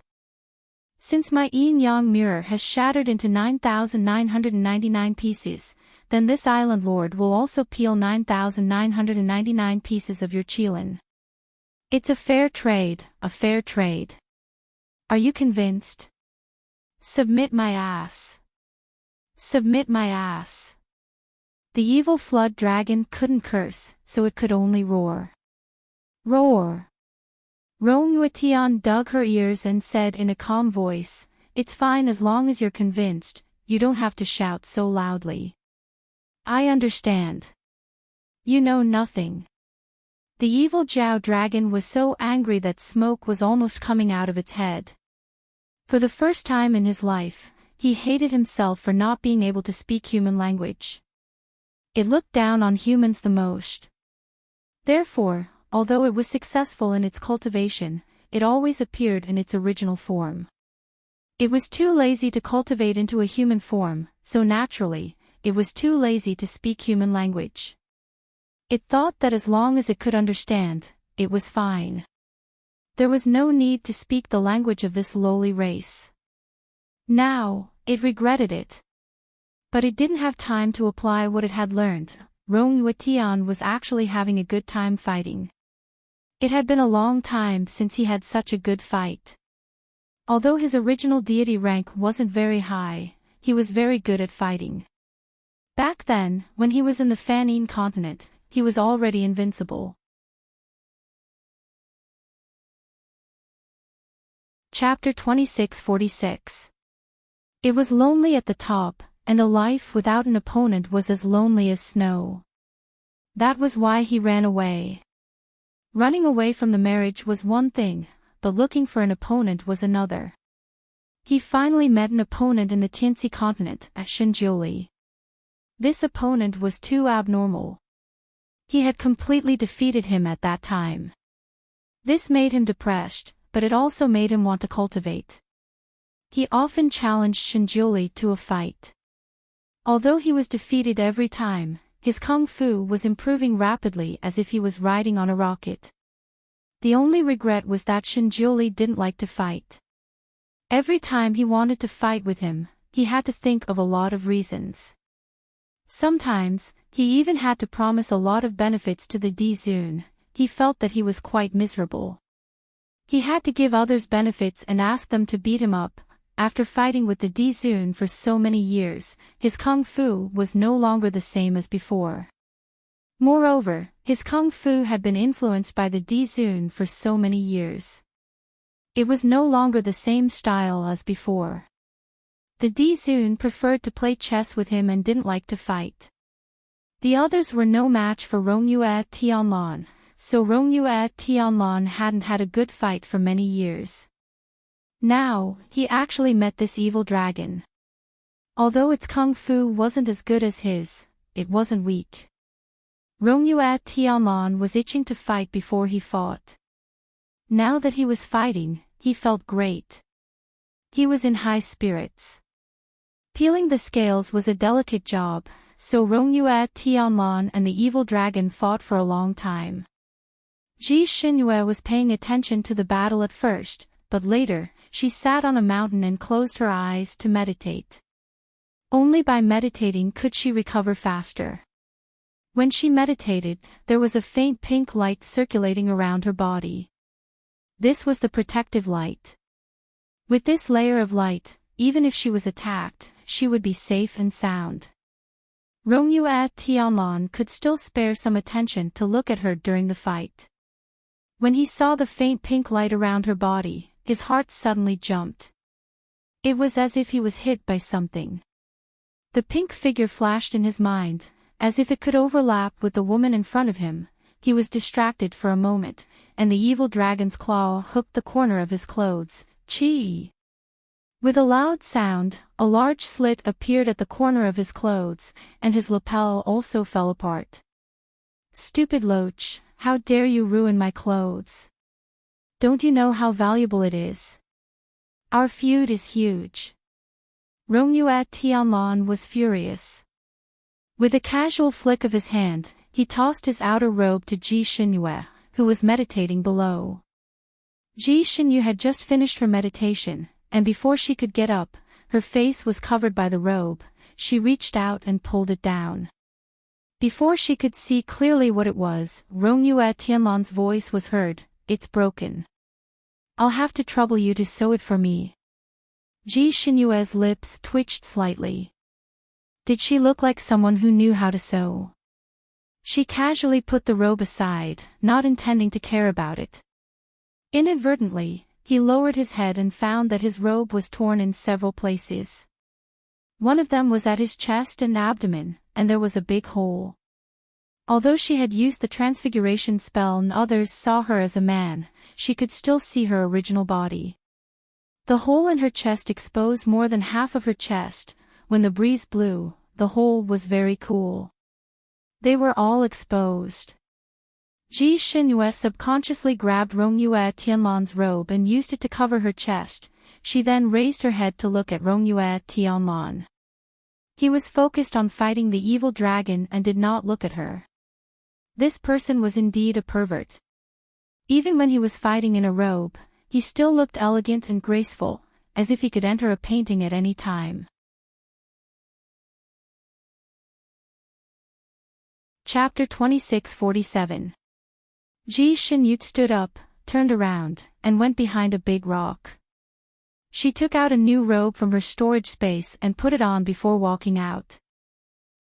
Since my yin-yang mirror has shattered into 9,999 pieces, then this island lord will also peel 9,999 pieces of your qilin. It's a fair trade, a fair trade. Are you convinced? Submit my ass. Submit my ass." The evil flood dragon couldn't curse, so it could only roar. Roar. Romeu dug her ears and said in a calm voice, "It's fine as long as you're convinced, you don't have to shout so loudly. I understand. You know nothing." The evil Jiao dragon was so angry that smoke was almost coming out of its head. For the first time in his life, he hated himself for not being able to speak human language. It looked down on humans the most. Therefore, although it was successful in its cultivation, it always appeared in its original form. It was too lazy to cultivate into a human form, so naturally, it was too lazy to speak human language. It thought that as long as it could understand, it was fine. There was no need to speak the language of this lowly race. Now, it regretted it. But it didn't have time to apply what it had learned. Rong Yuetian was actually having a good time fighting. It had been a long time since he had such a good fight. Although his original deity rank wasn't very high, he was very good at fighting. Back then, when he was in the Fanine continent, he was already invincible. Chapter 2646. It was lonely at the top, and a life without an opponent was as lonely as snow. That was why he ran away. Running away from the marriage was one thing, but looking for an opponent was another. He finally met an opponent in the Tianxi continent, at Shinjiuli. This opponent was too abnormal. He had completely defeated him at that time. This made him depressed, but it also made him want to cultivate. He often challenged Shinjiuli to a fight. Although he was defeated every time, his kung fu was improving rapidly as if he was riding on a rocket. The only regret was that Shinjiuli didn't like to fight. Every time he wanted to fight with him, he had to think of a lot of reasons. Sometimes, he even had to promise a lot of benefits to the Dizun. He felt that he was quite miserable. He had to give others benefits and ask them to beat him up. After fighting with the Dizun for so many years, his kung fu was no longer the same as before. Moreover, his kung fu had been influenced by the Dizun for so many years. It was no longer the same style as before. The Dizun preferred to play chess with him and didn't like to fight. The others were no match for Rongyue Tianlan, so Rongyue Tianlan hadn't had a good fight for many years. Now, he actually met this evil dragon. Although its kung fu wasn't as good as his, it wasn't weak. Rongyue Tianlan was itching to fight before he fought. Now that he was fighting, he felt great. He was in high spirits. Peeling the scales was a delicate job, so Rongyue Tianlan and the evil dragon fought for a long time. Ji Xinyue was paying attention to the battle at first, but later, she sat on a mountain and closed her eyes to meditate. Only by meditating could she recover faster. When she meditated, there was a faint pink light circulating around her body. This was the protective light. With this layer of light, even if she was attacked, she would be safe and sound. Rongyue Tianlan could still spare some attention to look at her during the fight. When he saw the faint pink light around her body, his heart suddenly jumped. It was as if he was hit by something. The pink figure flashed in his mind, as if it could overlap with the woman in front of him. He was distracted for a moment, and the evil dragon's claw hooked the corner of his clothes. Chee! With a loud sound, a large slit appeared at the corner of his clothes, and his lapel also fell apart. Stupid loach, how dare you ruin my clothes? Don't you know how valuable it is? Our feud is huge. Rongyue Tianlan was furious. With a casual flick of his hand, he tossed his outer robe to Ji Xinyue, who was meditating below. Ji Xinyue had just finished her meditation, and before she could get up, her face was covered by the robe. She reached out and pulled it down. Before she could see clearly what it was, Rongyue Tianlan's voice was heard. It's broken. I'll have to trouble you to sew it for me. Ji Xinyue's lips twitched slightly. Did she look like someone who knew how to sew? She casually put the robe aside, not intending to care about it. Inadvertently, he lowered his head and found that his robe was torn in several places. One of them was at his chest and abdomen, and there was a big hole. Although she had used the transfiguration spell and others saw her as a man, she could still see her original body. The hole in her chest exposed more than half of her chest. When the breeze blew, the hole was very cool. They were all exposed. Ji Xinyue subconsciously grabbed Rongyue Tianlan's robe and used it to cover her chest. She then raised her head to look at Rongyue Tianlan. He was focused on fighting the evil dragon and did not look at her. This person was indeed a pervert. Even when he was fighting in a robe, he still looked elegant and graceful, as if he could enter a painting at any time. Chapter 2647. Ji Shinyu stood up, turned around, and went behind a big rock. She took out a new robe from her storage space and put it on before walking out.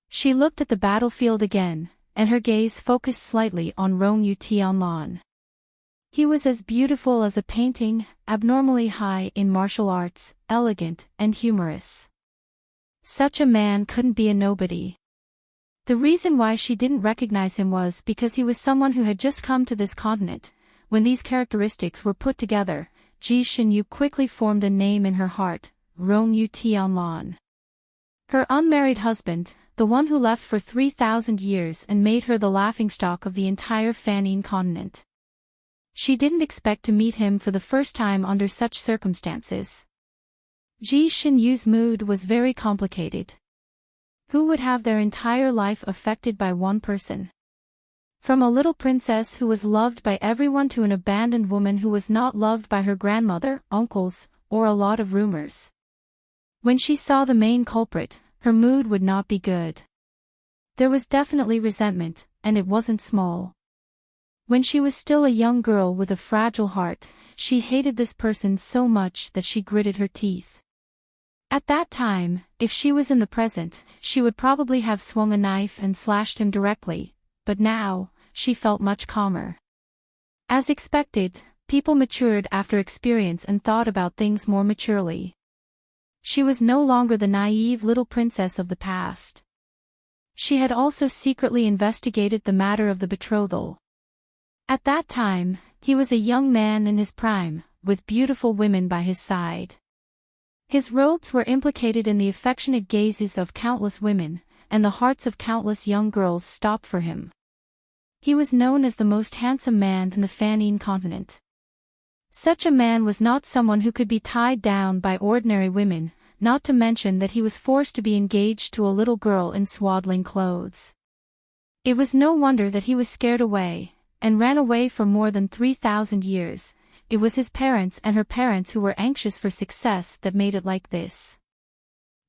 She looked at the battlefield again, and her gaze focused slightly on Rong Tianlan. He was as beautiful as a painting, abnormally high in martial arts, elegant and humorous. Such a man couldn't be a nobody. The reason why she didn't recognize him was because he was someone who had just come to this continent. When these characteristics were put together, Ji Shinyu quickly formed a name in her heart, Rong Tianlan. Her unmarried husband, the one who left for 3,000 years and made her the laughingstock of the entire Fanine continent. She didn't expect to meet him for the first time under such circumstances. Ji Shinyu's mood was very complicated. Who would have their entire life affected by one person? From a little princess who was loved by everyone to an abandoned woman who was not loved by her grandmother, uncles, or a lot of rumors. When she saw the main culprit, her mood would not be good. There was definitely resentment, and it wasn't small. When she was still a young girl with a fragile heart, she hated this person so much that she gritted her teeth. At that time, if she was in the present, she would probably have swung a knife and slashed him directly, but now, she felt much calmer. As expected, people matured after experience and thought about things more maturely. She was no longer the naive little princess of the past. She had also secretly investigated the matter of the betrothal. At that time, he was a young man in his prime, with beautiful women by his side. His robes were implicated in the affectionate gazes of countless women, and the hearts of countless young girls stopped for him. He was known as the most handsome man in the Fanine continent. Such a man was not someone who could be tied down by ordinary women, not to mention that he was forced to be engaged to a little girl in swaddling clothes. It was no wonder that he was scared away, and ran away for more than 3,000 years. It was his parents and her parents who were anxious for success that made it like this.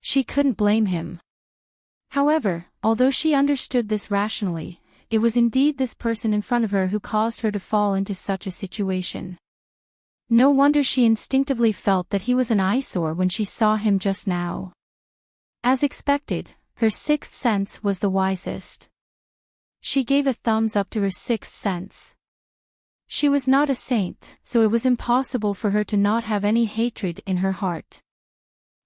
She couldn't blame him. However, although she understood this rationally, it was indeed this person in front of her who caused her to fall into such a situation. No wonder she instinctively felt that he was an eyesore when she saw him just now. As expected, her sixth sense was the wisest. She gave a thumbs up to her sixth sense. She was not a saint, so it was impossible for her to not have any hatred in her heart.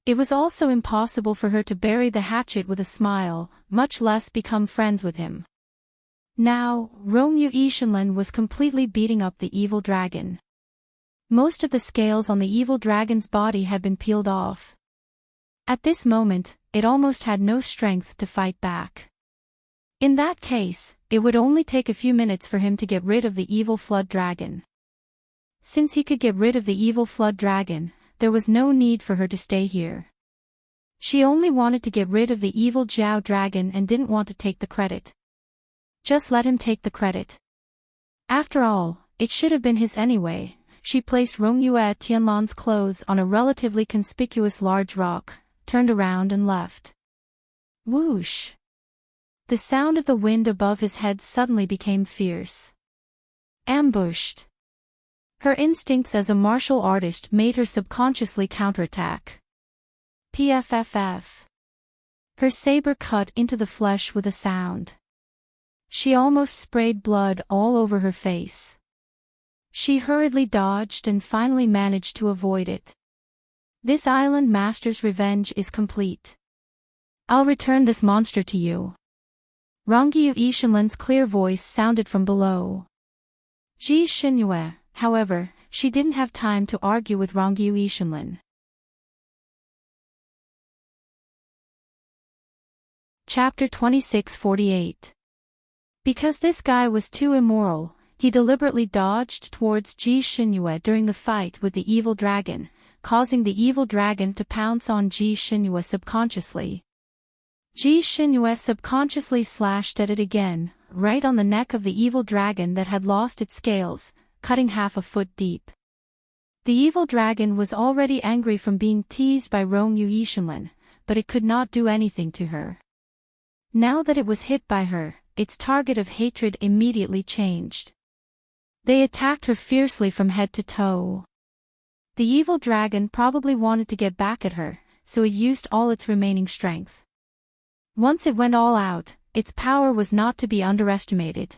It was also impossible for her to bury the hatchet with a smile, much less become friends with him. Now, Rong Yuishenlin was completely beating up the evil dragon. Most of the scales on the evil dragon's body had been peeled off. At this moment, it almost had no strength to fight back. In that case, it would only take a few minutes for him to get rid of the evil flood dragon. Since he could get rid of the evil flood dragon, there was no need for her to stay here. She only wanted to get rid of the evil Jiao dragon and didn't want to take the credit. Just let him take the credit. After all, it should have been his anyway. She placed Rong Yue Tianlan's clothes on a relatively conspicuous large rock, turned around and left. Whoosh! The sound of the wind above his head suddenly became fierce. Ambushed. Her instincts as a martial artist made her subconsciously counterattack. PFFF. Her saber cut into the flesh with a sound. She almost sprayed blood all over her face. She hurriedly dodged and finally managed to avoid it. This island master's revenge is complete. I'll return this monster to you. Rongyu Ishinlin's clear voice sounded from below. Ji Xinyue, however, she didn't have time to argue with Rongyu Ishinlin. Chapter 2648. Because this guy was too immoral, he deliberately dodged towards Ji Xinyue during the fight with the evil dragon, causing the evil dragon to pounce on Ji Xinyue subconsciously. Ji Xinyue subconsciously slashed at it again, right on the neck of the evil dragon that had lost its scales, cutting half a foot deep. The evil dragon was already angry from being teased by Rongyu Yishinlin, but it could not do anything to her. Now that it was hit by her, its target of hatred immediately changed. They attacked her fiercely from head to toe. The evil dragon probably wanted to get back at her, so it used all its remaining strength. Once it went all out, its power was not to be underestimated.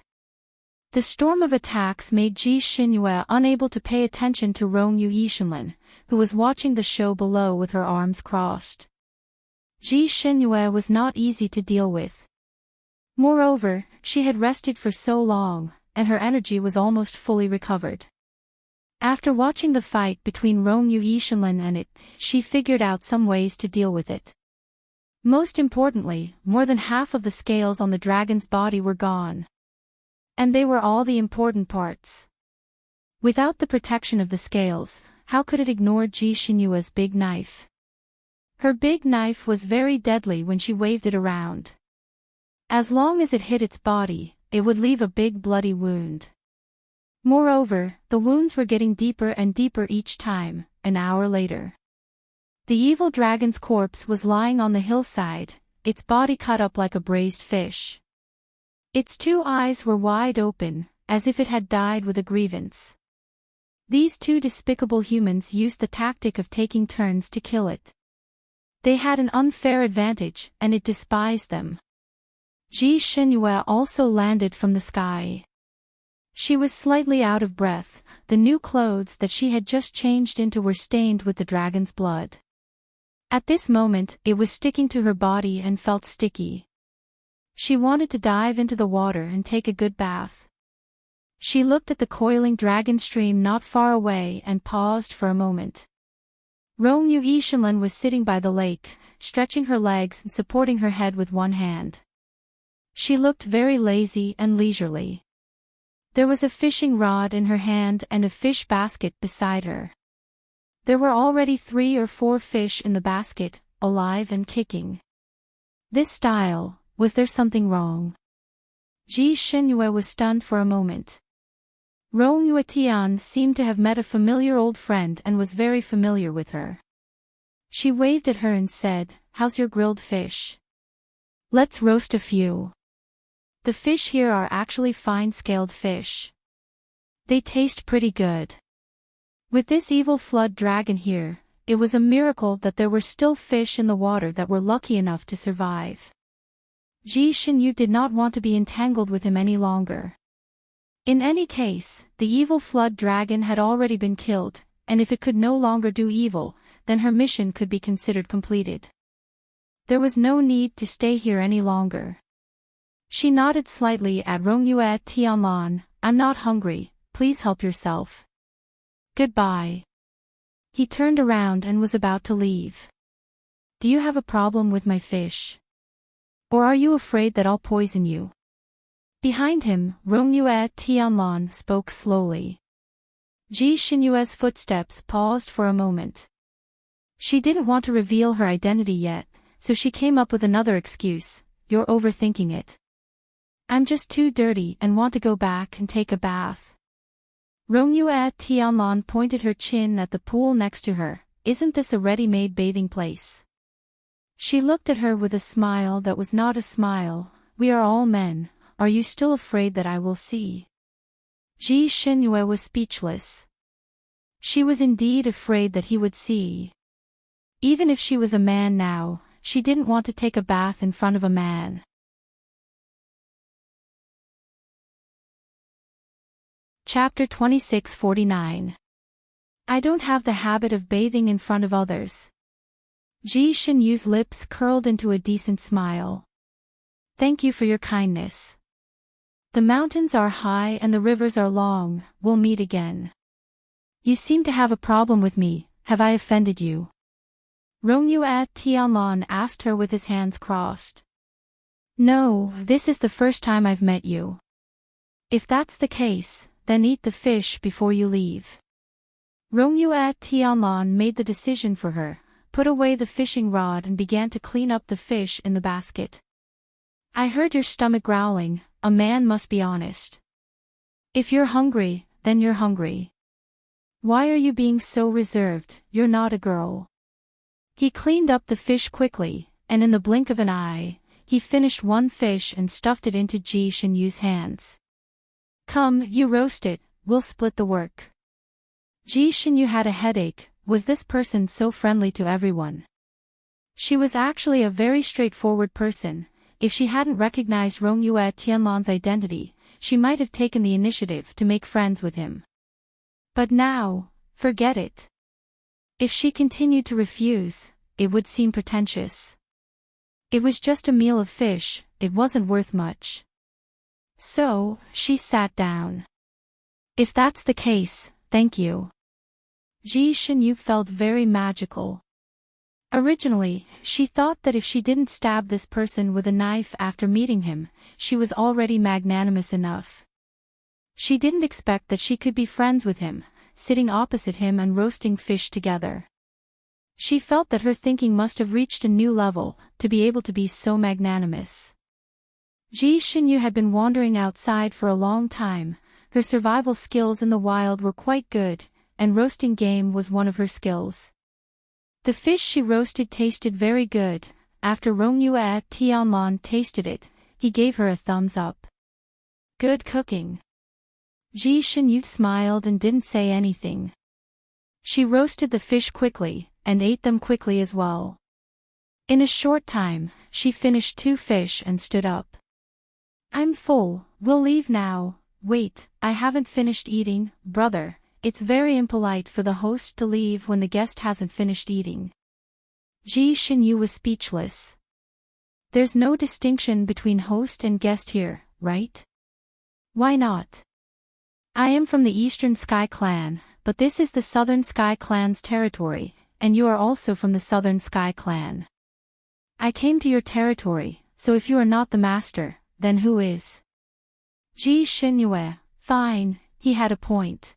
The storm of attacks made Ji Xinyue unable to pay attention to Rongyu Yishinlin, who was watching the show below with her arms crossed. Ji Xinyue was not easy to deal with. Moreover, she had rested for so long, and her energy was almost fully recovered. After watching the fight between Rongyu Yishinlin and it, she figured out some ways to deal with it. Most importantly, more than half of the scales on the dragon's body were gone. And they were all the important parts. Without the protection of the scales, how could it ignore Ji Xinyue's big knife? Her big knife was very deadly when she waved it around. As long as it hit its body, it would leave a big bloody wound. Moreover, the wounds were getting deeper and deeper each time. An hour later, the evil dragon's corpse was lying on the hillside, its body cut up like a braised fish. Its two eyes were wide open, as if it had died with a grievance. These two despicable humans used the tactic of taking turns to kill it. They had an unfair advantage, and it despised them. Ji Xinyue also landed from the sky. She was slightly out of breath. The new clothes that she had just changed into were stained with the dragon's blood. At this moment, it was sticking to her body and felt sticky. She wanted to dive into the water and take a good bath. She looked at the coiling dragon stream not far away and paused for a moment. Rongyu Yishinlin was sitting by the lake, stretching her legs and supporting her head with one hand. She looked very lazy and leisurely. There was a fishing rod in her hand and a fish basket beside her. There were already 3 or 4 fish in the basket, alive and kicking. This style, was there something wrong? Ji Xinyue was stunned for a moment. Rongyu Tian seemed to have met a familiar old friend and was very familiar with her. She waved at her and said, "How's your grilled fish? Let's roast a few. The fish here are actually fine-scaled fish. They taste pretty good." With this evil flood dragon here, it was a miracle that there were still fish in the water that were lucky enough to survive. Ji Xinyue did not want to be entangled with him any longer. In any case, the evil flood dragon had already been killed, and if it could no longer do evil, then her mission could be considered completed. There was no need to stay here any longer. She nodded slightly at Rongyu Tianlan. "I'm not hungry, please help yourself. Goodbye." He turned around and was about to leave. "Do you have a problem with my fish? Or are you afraid that I'll poison you?" Behind him, Rongyu Tianlan spoke slowly. Ji Xinyue's footsteps paused for a moment. She didn't want to reveal her identity yet, so she came up with another excuse. "You're overthinking it. I'm just too dirty and want to go back and take a bath." Rongyu Tianlan pointed her chin at the pool next to her. "Isn't this a ready-made bathing place?" She looked at her with a smile that was not a smile. "We are all men. Are you still afraid that I will see?" Ji Xinyue was speechless. She was indeed afraid that he would see. Even if she was a man now, she didn't want to take a bath in front of a man. Chapter 2649. I don't have the habit of bathing in front of others. Ji Xinyue's lips curled into a decent smile. "Thank you for your kindness. The mountains are high and the rivers are long. We'll meet again." "You seem to have a problem with me. Have I offended you?" Rongyu Tianlan asked her with his hands crossed. "No, this is the first time I've met you." "If that's the case, then eat the fish before you leave." Rongyu Tianlan made the decision for her, put away the fishing rod and began to clean up the fish in the basket. "I heard your stomach growling. A man must be honest. If you're hungry, then you're hungry. Why are you being so reserved? You're not a girl. He cleaned up the fish quickly, and in the blink of an eye, he finished one fish and stuffed it into Ji Xinyu's hands. Come, you roast it, we'll split the work. Ji Xinyu had a headache. Was this person so friendly to everyone? She was actually a very straightforward person. If she hadn't recognized Rongyue Tianlan's identity, she might have taken the initiative to make friends with him. But now, forget it. If she continued to refuse, it would seem pretentious. It was just a meal of fish, it wasn't worth much. So, she sat down. If that's the case, thank you. Ji Xinyu felt very magical. Originally, she thought that if she didn't stab this person with a knife after meeting him, she was already magnanimous enough. She didn't expect that she could be friends with him, sitting opposite him and roasting fish together. She felt that her thinking must have reached a new level, to be able to be so magnanimous. Ji Xinyu had been wandering outside for a long time. Her survival skills in the wild were quite good, and roasting game was one of her skills. The fish she roasted tasted very good. After Rongyue Tianlan tasted it, he gave her a thumbs up. Good cooking. Ji Xinyu smiled and didn't say anything. She roasted the fish quickly, and ate them quickly as well. In a short time, she finished 2 fish and stood up. I'm full, we'll leave now. Wait, I haven't finished eating, brother. It's very impolite for the host to leave when the guest hasn't finished eating. Ji Xinyu was speechless. There's no distinction between host and guest here, right? Why not? I am from the Eastern Sky Clan, but this is the Southern Sky Clan's territory, and you are also from the Southern Sky Clan. I came to your territory, so if you are not the master, then who is? Ji Xinyu. Fine, he had a point.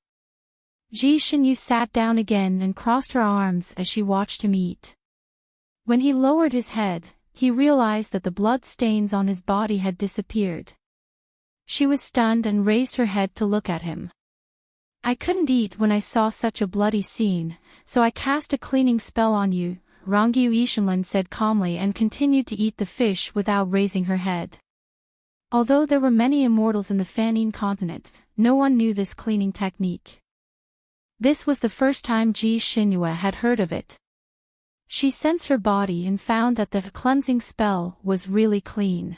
Ji Xinyu sat down again and crossed her arms as she watched him eat. When he lowered his head, he realized that the blood stains on his body had disappeared. She was stunned and raised her head to look at him. I couldn't eat when I saw such a bloody scene, so I cast a cleaning spell on you, Rongyu Yishanlan said calmly and continued to eat the fish without raising her head. Although there were many immortals in the Fanine continent, no one knew this cleaning technique. This was the first time Ji Xinyu had heard of it. She sensed her body and found that the cleansing spell was really clean.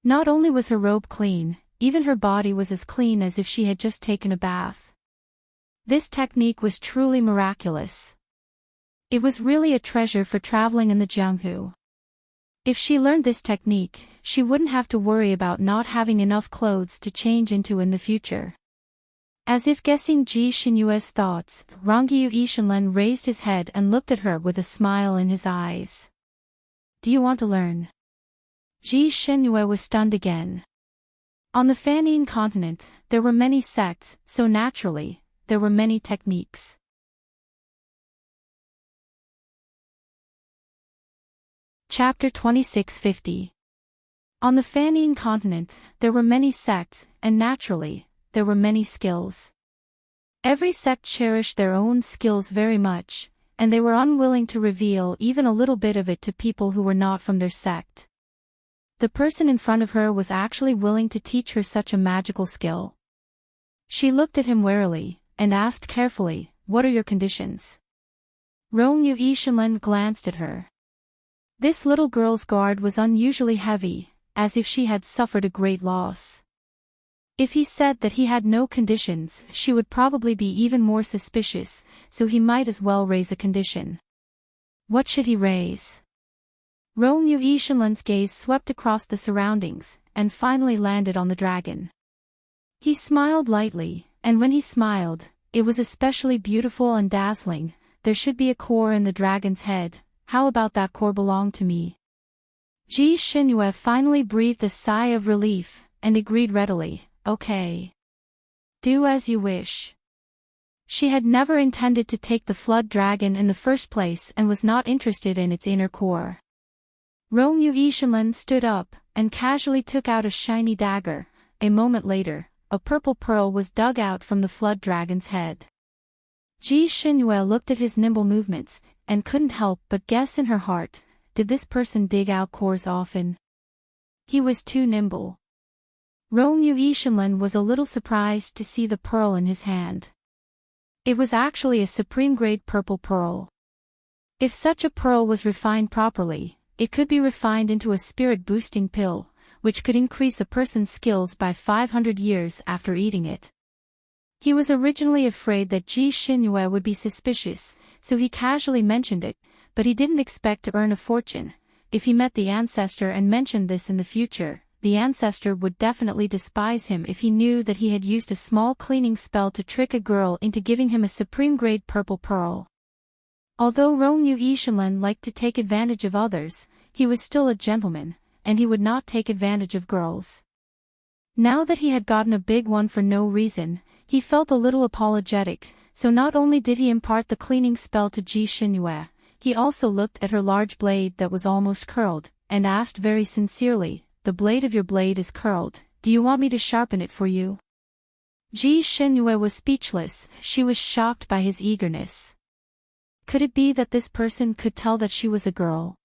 Not only was her robe clean, even her body was as clean as if she had just taken a bath. This technique was truly miraculous. It was really a treasure for traveling in the Jianghu. If she learned this technique, she wouldn't have to worry about not having enough clothes to change into in the future. As if guessing Ji Xinyu's thoughts, Rongyu Yishanlan raised his head and looked at her with a smile in his eyes. Do you want to learn? Ji Xinyu was stunned again. On the Fanine continent, there were many sects, so naturally, there were many techniques. Chapter 2650. On the Fanine continent, there were many sects, and naturally, there were many skills. Every sect cherished their own skills very much, and they were unwilling to reveal even a little bit of it to people who were not from their sect. The person in front of her was actually willing to teach her such a magical skill. She looked at him warily, and asked carefully, "What are your conditions?" Rongyu Yishanlan glanced at her. This little girl's guard was unusually heavy, as if she had suffered a great loss. If he said that he had no conditions, she would probably be even more suspicious, so he might as well raise a condition. What should he raise? Rongyu Yishanlan's gaze swept across the surroundings, and finally landed on the dragon. He smiled lightly, and when he smiled, it was especially beautiful and dazzling. There should be a core in the dragon's head. How about that core belong to me? Ji Xinyu finally breathed a sigh of relief, and agreed readily, okay. Do as you wish. She had never intended to take the flood dragon in the first place and was not interested in its inner core. Rongyu Yishanlan stood up, and casually took out a shiny dagger. A moment later, a purple pearl was dug out from the flood dragon's head. Ji Xinhue looked at his nimble movements, and couldn't help but guess in her heart, did this person dig out cores often? He was too nimble. Romeu Yishenlin was a little surprised to see the pearl in his hand. It was actually a supreme-grade purple pearl. If such a pearl was refined properly, it could be refined into a spirit-boosting pill, which could increase a person's skills by 500 years after eating it. He was originally afraid that Ji Xinhue would be suspicious, so he casually mentioned it, but he didn't expect to earn a fortune. If he met the ancestor and mentioned this in the future, the ancestor would definitely despise him if he knew that he had used a small cleaning spell to trick a girl into giving him a supreme-grade purple pearl. Although Romeu Yishenlin liked to take advantage of others, he was still a gentleman, and he would not take advantage of girls. Now that he had gotten a big one for no reason, he felt a little apologetic, so not only did he impart the cleaning spell to Ji Xinhue, he also looked at her large blade that was almost curled, and asked very sincerely, "The blade of your blade is curled, do you want me to sharpen it for you?" Ji Xinhue was speechless, she was shocked by his eagerness. Could it be that this person could tell that she was a girl?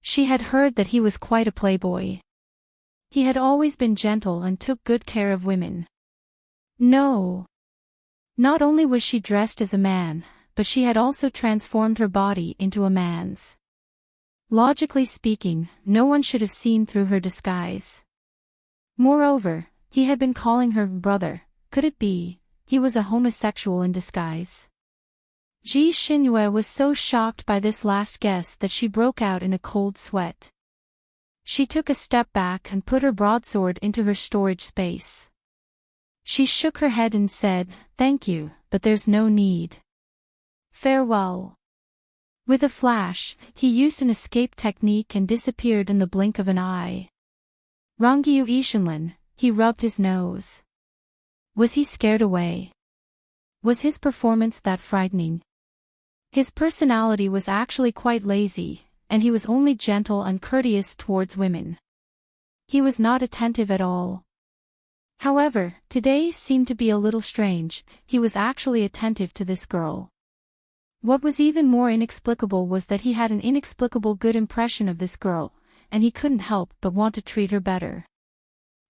She had heard that he was quite a playboy. He had always been gentle and took good care of women. No. Not only was she dressed as a man, but she had also transformed her body into a man's. Logically speaking, no one should have seen through her disguise. Moreover, he had been calling her brother. Could it be he was a homosexual in disguise? Ji Xinhue was so shocked by this last guess that she broke out in a cold sweat. She took a step back and put her broadsword into her storage space. She shook her head and said, "Thank you, but there's no need. Farewell." With a flash, he used an escape technique and disappeared in the blink of an eye. Romeu Yishenlin, he rubbed his nose. Was he scared away? Was his performance that frightening? His personality was actually quite lazy, and he was only gentle and courteous towards women. He was not attentive at all. However, today seemed to be a little strange, he was actually attentive to this girl. What was even more inexplicable was that he had an inexplicable good impression of this girl, and he couldn't help but want to treat her better.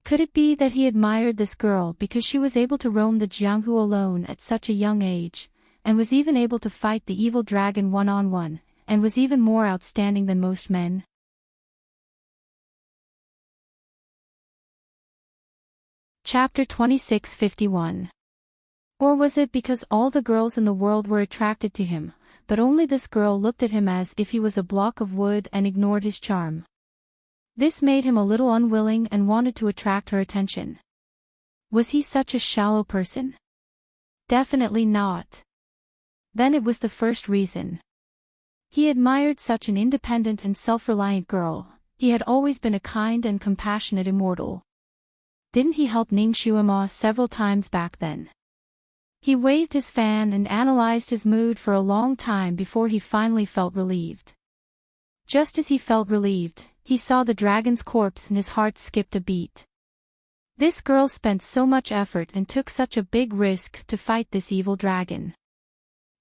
Could it be that he admired this girl because she was able to roam the Jianghu alone at such a young age, and was even able to fight the evil dragon one-on-one, and was even more outstanding than most men? Chapter 2651. Or was it because all the girls in the world were attracted to him, but only this girl looked at him as if he was a block of wood and ignored his charm? This made him a little unwilling and wanted to attract her attention. Was he such a shallow person? Definitely not. Then it was the first reason. He admired such an independent and self-reliant girl. He had always been a kind and compassionate immortal. Didn't he help Ning Xuema several times back then? He waved his fan and analyzed his mood for a long time before he finally felt relieved. Just as he felt relieved, he saw the dragon's corpse and his heart skipped a beat. This girl spent so much effort and took such a big risk to fight this evil dragon.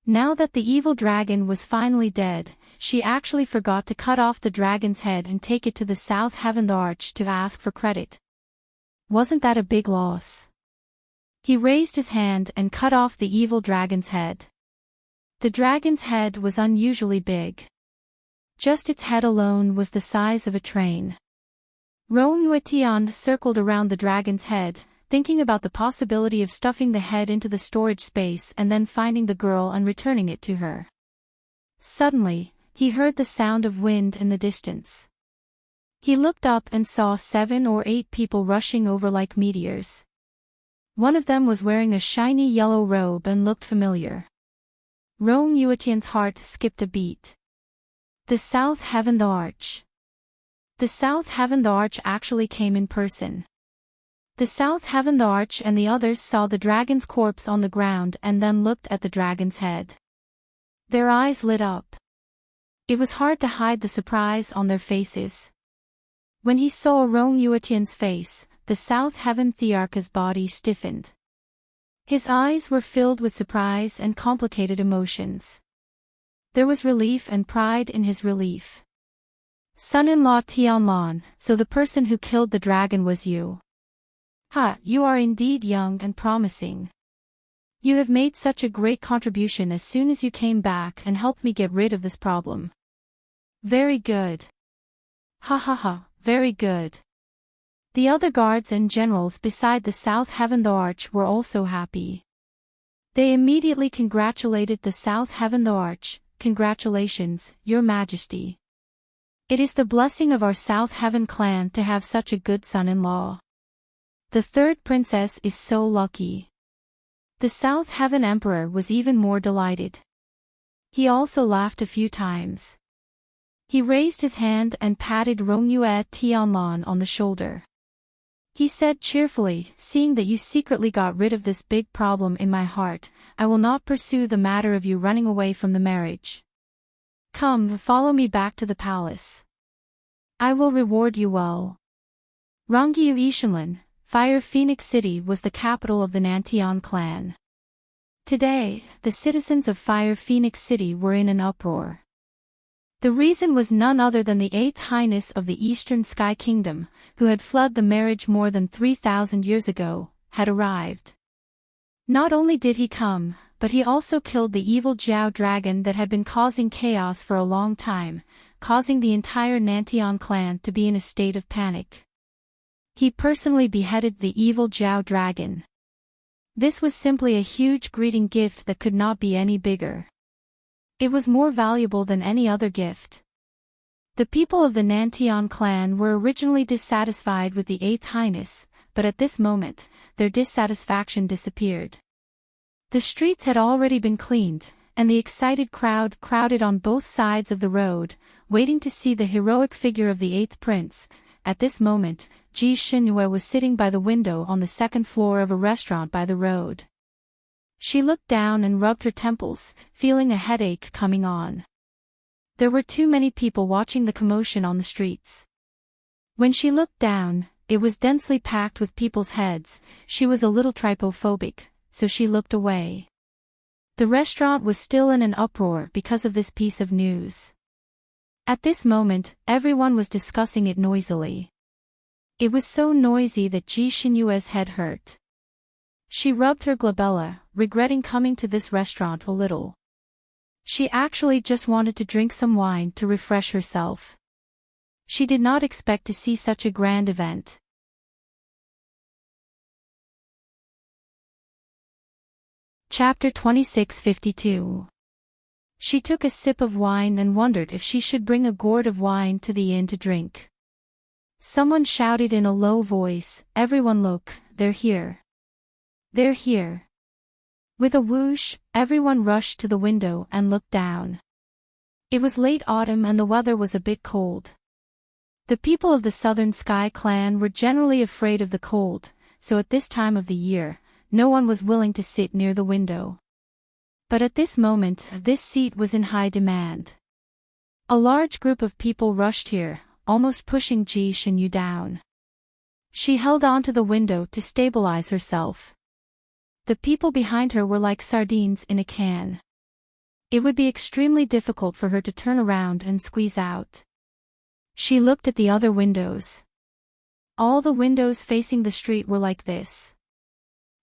Now that the evil dragon was finally dead, she actually forgot to cut off the dragon's head and take it to the South Heaven Arch to ask for credit. Wasn't that a big loss? He raised his hand and cut off the evil dragon's head. The dragon's head was unusually big. Just its head alone was the size of a train. Romeu Tian circled around the dragon's head, thinking about the possibility of stuffing the head into the storage space and then finding the girl and returning it to her. Suddenly, he heard the sound of wind in the distance. He looked up and saw 7 or 8 people rushing over like meteors. One of them was wearing a shiny yellow robe and looked familiar. Romeu Tian's heart skipped a beat. The South Heaven Arch. The South Heaven Arch actually came in person. The South Heaven Arch and the others saw the dragon's corpse on the ground and then looked at the dragon's head. Their eyes lit up. It was hard to hide the surprise on their faces. When he saw Romeu Tian's face, the South Heaven Thearcha's body stiffened. His eyes were filled with surprise and complicated emotions. There was relief and pride in his relief. Son-in-law Tianlan, so the person who killed the dragon was you. Ha, you are indeed young and promising. You have made such a great contribution as soon as you came back and helped me get rid of this problem. Very good. Ha ha ha, very good. The other guards and generals beside the South Heaven Thearch were also happy. They immediately congratulated the South Heaven Thearch. Congratulations, Your Majesty. It is the blessing of our South Heaven clan to have such a good son-in-law. The third princess is so lucky. The South Heaven Emperor was even more delighted. He also laughed a few times. He raised his hand and patted Rongyue Tianlan on the shoulder. He said cheerfully, seeing that you secretly got rid of this big problem in my heart, I will not pursue the matter of you running away from the marriage. Come, follow me back to the palace. I will reward you well. Rongyu Ishanlan, Fire Phoenix City was the capital of the Nantian clan. Today, the citizens of Fire Phoenix City were in an uproar. The reason was none other than the 8th Highness of the Eastern Sky Kingdom, who had fled the marriage more than 3,000 years ago, had arrived. Not only did he come, but he also killed the evil Jiao dragon that had been causing chaos for a long time, causing the entire Nantian clan to be in a state of panic. He personally beheaded the evil Jiao dragon. This was simply a huge greeting gift that could not be any bigger. It was more valuable than any other gift. The people of the Nantian clan were originally dissatisfied with the 8th Highness, but at this moment, their dissatisfaction disappeared. The streets had already been cleaned, and the excited crowd crowded on both sides of the road, waiting to see the heroic figure of the 8th prince. At this moment, Ji Xinhue was sitting by the window on the second floor of a restaurant by the road. She looked down and rubbed her temples, feeling a headache coming on. There were too many people watching the commotion on the streets. When she looked down, it was densely packed with people's heads. She was a little trypophobic, so she looked away. The restaurant was still in an uproar because of this piece of news. At this moment, everyone was discussing it noisily. It was so noisy that Ji Xinhue's head hurt. She rubbed her glabella, regretting coming to this restaurant a little. She actually just wanted to drink some wine to refresh herself. She did not expect to see such a grand event. Chapter 2652. She took a sip of wine and wondered if she should bring a gourd of wine to the inn to drink. Someone shouted in a low voice, "Everyone look, they're here. They're here." With a whoosh, everyone rushed to the window and looked down. It was late autumn and the weather was a bit cold. The people of the Southern Sky clan were generally afraid of the cold, so at this time of the year, no one was willing to sit near the window. But at this moment, this seat was in high demand. A large group of people rushed here, almost pushing Ji Xinyu down. She held on to the window to stabilize herself. The people behind her were like sardines in a can. It would be extremely difficult for her to turn around and squeeze out. She looked at the other windows. All the windows facing the street were like this.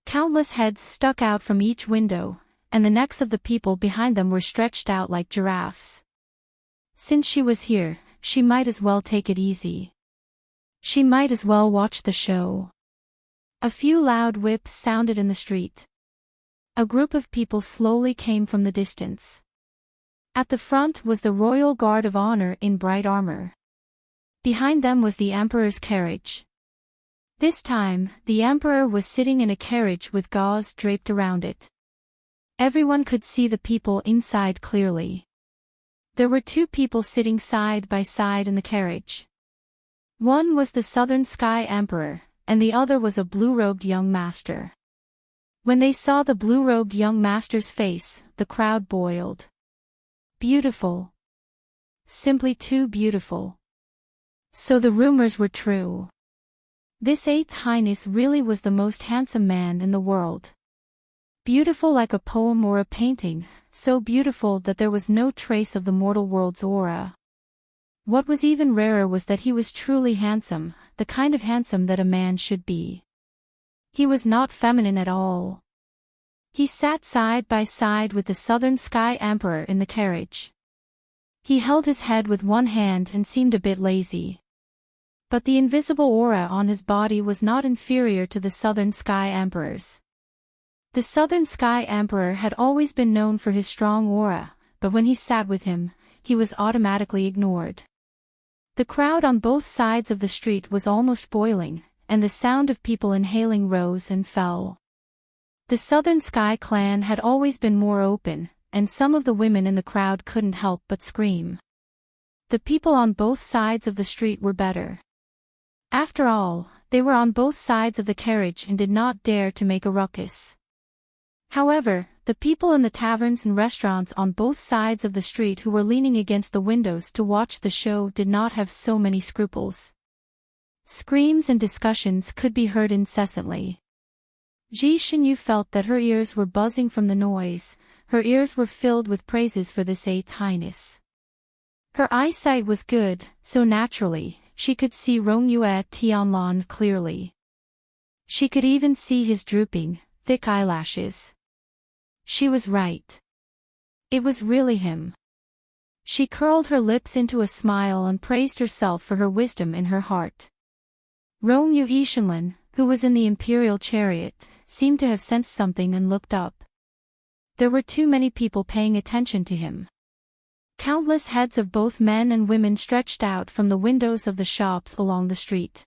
Countless heads stuck out from each window, and the necks of the people behind them were stretched out like giraffes. Since she was here, she might as well take it easy. She might as well watch the show. A few loud whips sounded in the street. A group of people slowly came from the distance. At the front was the Royal Guard of Honor in bright armor. Behind them was the Emperor's carriage. This time, the Emperor was sitting in a carriage with gauze draped around it. Everyone could see the people inside clearly. There were two people sitting side by side in the carriage. One was the Southern Sky Emperor, and the other was a blue-robed young master. When they saw the blue-robed young master's face, the crowd boiled. Beautiful. Simply too beautiful. So the rumors were true. This Eighth Highness really was the most handsome man in the world. Beautiful like a poem or a painting, so beautiful that there was no trace of the mortal world's aura. What was even rarer was that he was truly handsome, the kind of handsome that a man should be. He was not feminine at all. He sat side by side with the Southern Sky Emperor in the carriage. He held his head with one hand and seemed a bit lazy. But the invisible aura on his body was not inferior to the Southern Sky Emperor's. The Southern Sky Emperor had always been known for his strong aura, but when he sat with him, he was automatically ignored. The crowd on both sides of the street was almost boiling, and the sound of people inhaling rose and fell. The Southern Sky clan had always been more open, and some of the women in the crowd couldn't help but scream. The people on both sides of the street were better. After all, they were on both sides of the carriage and did not dare to make a ruckus. However, the people in the taverns and restaurants on both sides of the street who were leaning against the windows to watch the show did not have so many scruples. Screams and discussions could be heard incessantly. Ji Xinyu felt that her ears were buzzing from the noise, her ears were filled with praises for this Eighth Highness. Her eyesight was good, so naturally, she could see Rongyue Tianlan clearly. She could even see his drooping, thick eyelashes. She was right. It was really him. She curled her lips into a smile and praised herself for her wisdom in her heart. Rongyue Ishanlan, who was in the imperial chariot, seemed to have sensed something and looked up. There were too many people paying attention to him. Countless heads of both men and women stretched out from the windows of the shops along the street.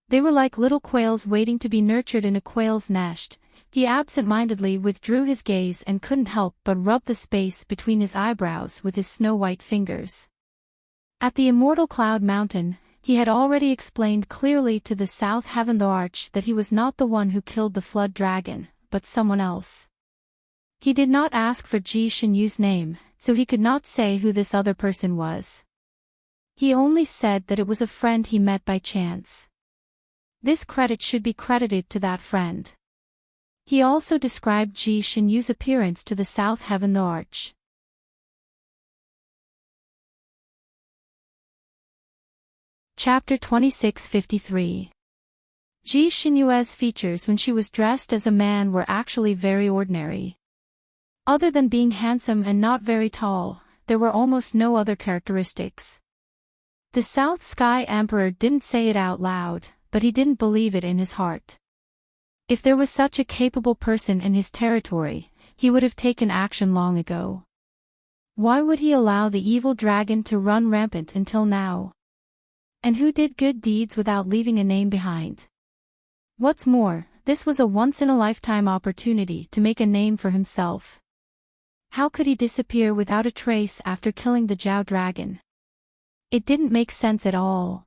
They were like little quails waiting to be nurtured in a quail's nest. He absent-mindedly withdrew his gaze and couldn't help but rub the space between his eyebrows with his snow-white fingers. At the immortal Cloud Mountain, he had already explained clearly to the South Heaven the Arch that he was not the one who killed the Flood Dragon, but someone else. He did not ask for Ji Xinyu's name, so he could not say who this other person was. He only said that it was a friend he met by chance. This credit should be credited to that friend. He also described Ji Xinyu's appearance to the South Heaven the Arch. Chapter 2653. Ji Xinyu's features when she was dressed as a man were actually very ordinary. Other than being handsome and not very tall, there were almost no other characteristics. The South Sky Emperor didn't say it out loud, but he didn't believe it in his heart. If there was such a capable person in his territory, he would have taken action long ago. Why would he allow the evil dragon to run rampant until now? And who did good deeds without leaving a name behind? What's more, this was a once-in-a-lifetime opportunity to make a name for himself. How could he disappear without a trace after killing the Zhao dragon? It didn't make sense at all.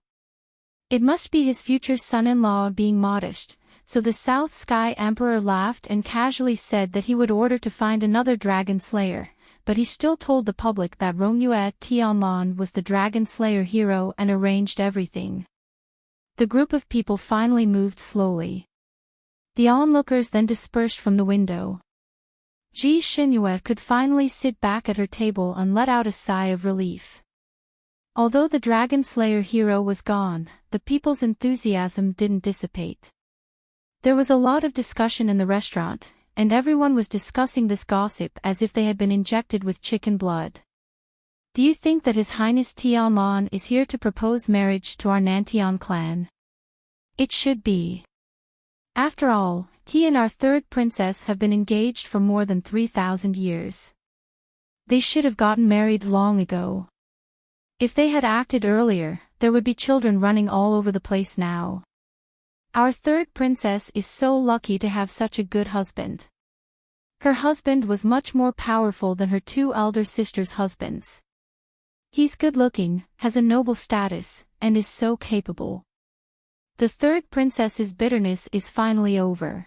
It must be his future son-in-law being modest, so the South Sky Emperor laughed and casually said that he would order to find another dragon slayer, but he still told the public that Rongyue Tianlan was the dragon slayer hero and arranged everything. The group of people finally moved slowly. The onlookers then dispersed from the window. Ji Xinyu could finally sit back at her table and let out a sigh of relief. Although the dragon slayer hero was gone, the people's enthusiasm didn't dissipate. There was a lot of discussion in the restaurant, and everyone was discussing this gossip as if they had been injected with chicken blood. Do you think that His Highness Tianlan is here to propose marriage to our Nantian clan? It should be. After all, he and our third princess have been engaged for more than 3,000 years. They should have gotten married long ago. If they had acted earlier, there would be children running all over the place now. Our third princess is so lucky to have such a good husband. Her husband was much more powerful than her two elder sisters' husbands. He's good-looking, has a noble status, and is so capable. The third princess's bitterness is finally over.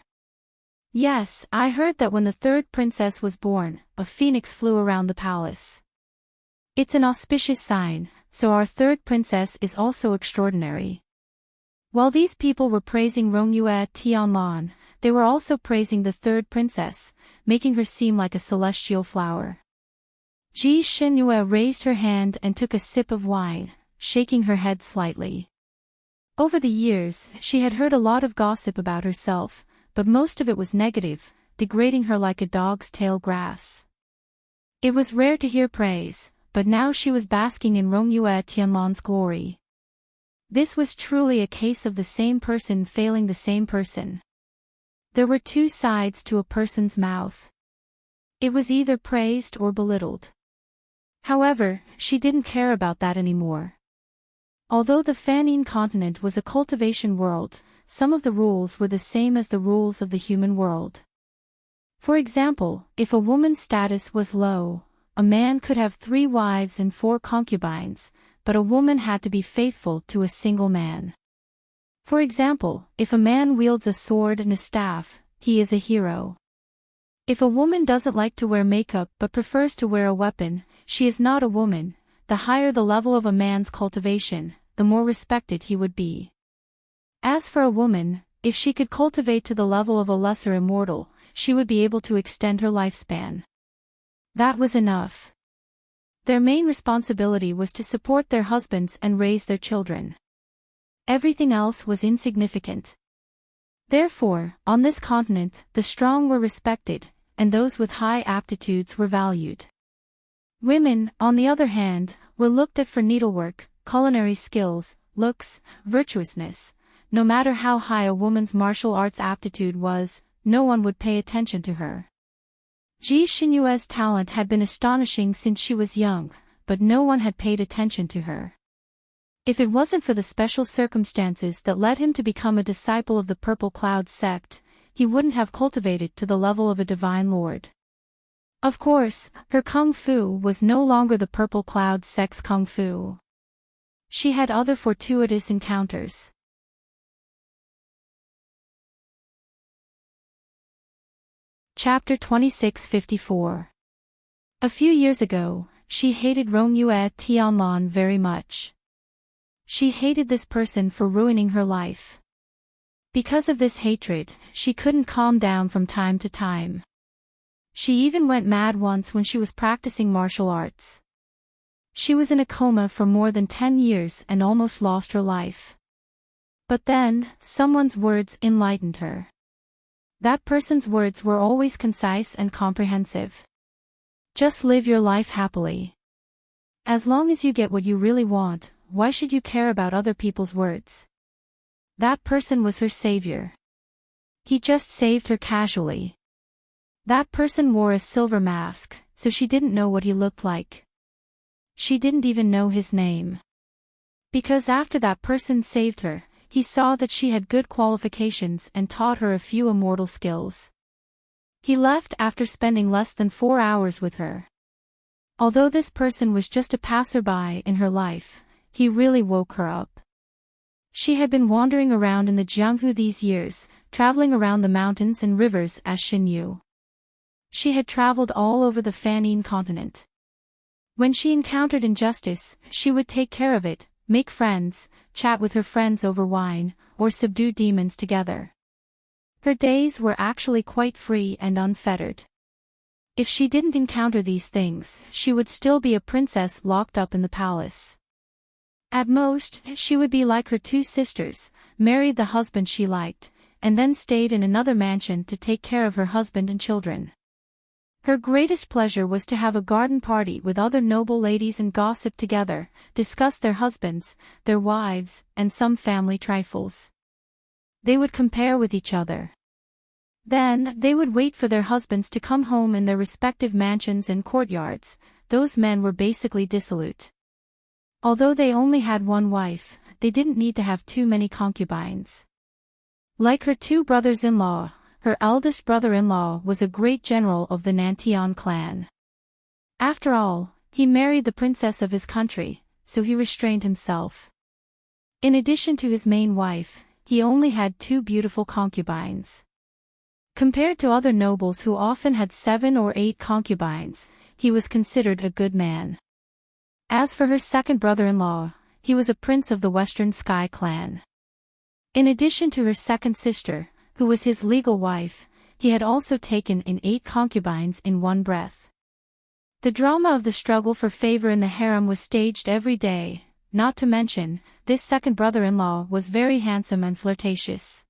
Yes, I heard that when the third princess was born, a phoenix flew around the palace. It's an auspicious sign, so our third princess is also extraordinary. While these people were praising Rongyue Tianlan, they were also praising the third princess, making her seem like a celestial flower. Ji Xinyue raised her hand and took a sip of wine, shaking her head slightly. Over the years, she had heard a lot of gossip about herself, but most of it was negative, degrading her like a dog's tail grass. It was rare to hear praise, but now she was basking in Rongyue Tianlan's glory. This was truly a case of the same person failing the same person. There were two sides to a person's mouth. It was either praised or belittled. However, she didn't care about that anymore. Although the Fanine continent was a cultivation world, some of the rules were the same as the rules of the human world. For example, if a woman's status was low, a man could have 3 wives and 4 concubines, but a woman had to be faithful to a single man. For example, if a man wields a sword and a staff, he is a hero. If a woman doesn't like to wear makeup but prefers to wear a weapon, she is not a woman. The higher the level of a man's cultivation, the more respected he would be. As for a woman, if she could cultivate to the level of a lesser immortal, she would be able to extend her lifespan. That was enough. Their main responsibility was to support their husbands and raise their children. Everything else was insignificant. Therefore, on this continent, the strong were respected, and those with high aptitudes were valued. Women, on the other hand, were looked at for needlework, culinary skills, looks, virtuousness. No matter how high a woman's martial arts aptitude was, no one would pay attention to her. Ji Xinyue's talent had been astonishing since she was young, but no one had paid attention to her. If it wasn't for the special circumstances that led him to become a disciple of the Purple Cloud sect, he wouldn't have cultivated to the level of a divine lord. Of course, her kung fu was no longer the Purple Cloud sect's kung fu. She had other fortuitous encounters. Chapter 2654. A few years ago, she hated Rongyue Tianlan very much. She hated this person for ruining her life. Because of this hatred, she couldn't calm down from time to time. She even went mad once when she was practicing martial arts. She was in a coma for more than 10 years and almost lost her life. But then, someone's words enlightened her. That person's words were always concise and comprehensive. Just live your life happily. As long as you get what you really want, why should you care about other people's words? That person was her savior. He just saved her casually. That person wore a silver mask, so she didn't know what he looked like. She didn't even know his name. Because after that person saved her, he saw that she had good qualifications and taught her a few immortal skills. He left after spending less than 4 hours with her. Although this person was just a passerby in her life, he really woke her up. She had been wandering around in the Jianghu these years, traveling around the mountains and rivers as Xinyu. She had traveled all over the Fanine continent. When she encountered injustice, she would take care of it, make friends, chat with her friends over wine, or subdue demons together. Her days were actually quite free and unfettered. If she didn't encounter these things, she would still be a princess locked up in the palace. At most, she would be like her 2 sisters, married the husband she liked, and then stayed in another mansion to take care of her husband and children. Her greatest pleasure was to have a garden party with other noble ladies and gossip together, discuss their husbands, their wives, and some family trifles. They would compare with each other. Then, they would wait for their husbands to come home in their respective mansions and courtyards. Those men were basically dissolute. Although they only had 1 wife, they didn't need to have too many concubines. Like her 2 brothers-in-law, her eldest brother-in-law was a great general of the Nantian clan. After all, he married the princess of his country, so he restrained himself. In addition to his main wife, he only had 2 beautiful concubines. Compared to other nobles who often had 7 or 8 concubines, he was considered a good man. As for her second brother-in-law, he was a prince of the Western Sky clan. In addition to her second sister, who was his legal wife, he had also taken in 8 concubines in one breath. The drama of the struggle for favor in the harem was staged every day, not to mention, this second brother-in-law was very handsome and flirtatious.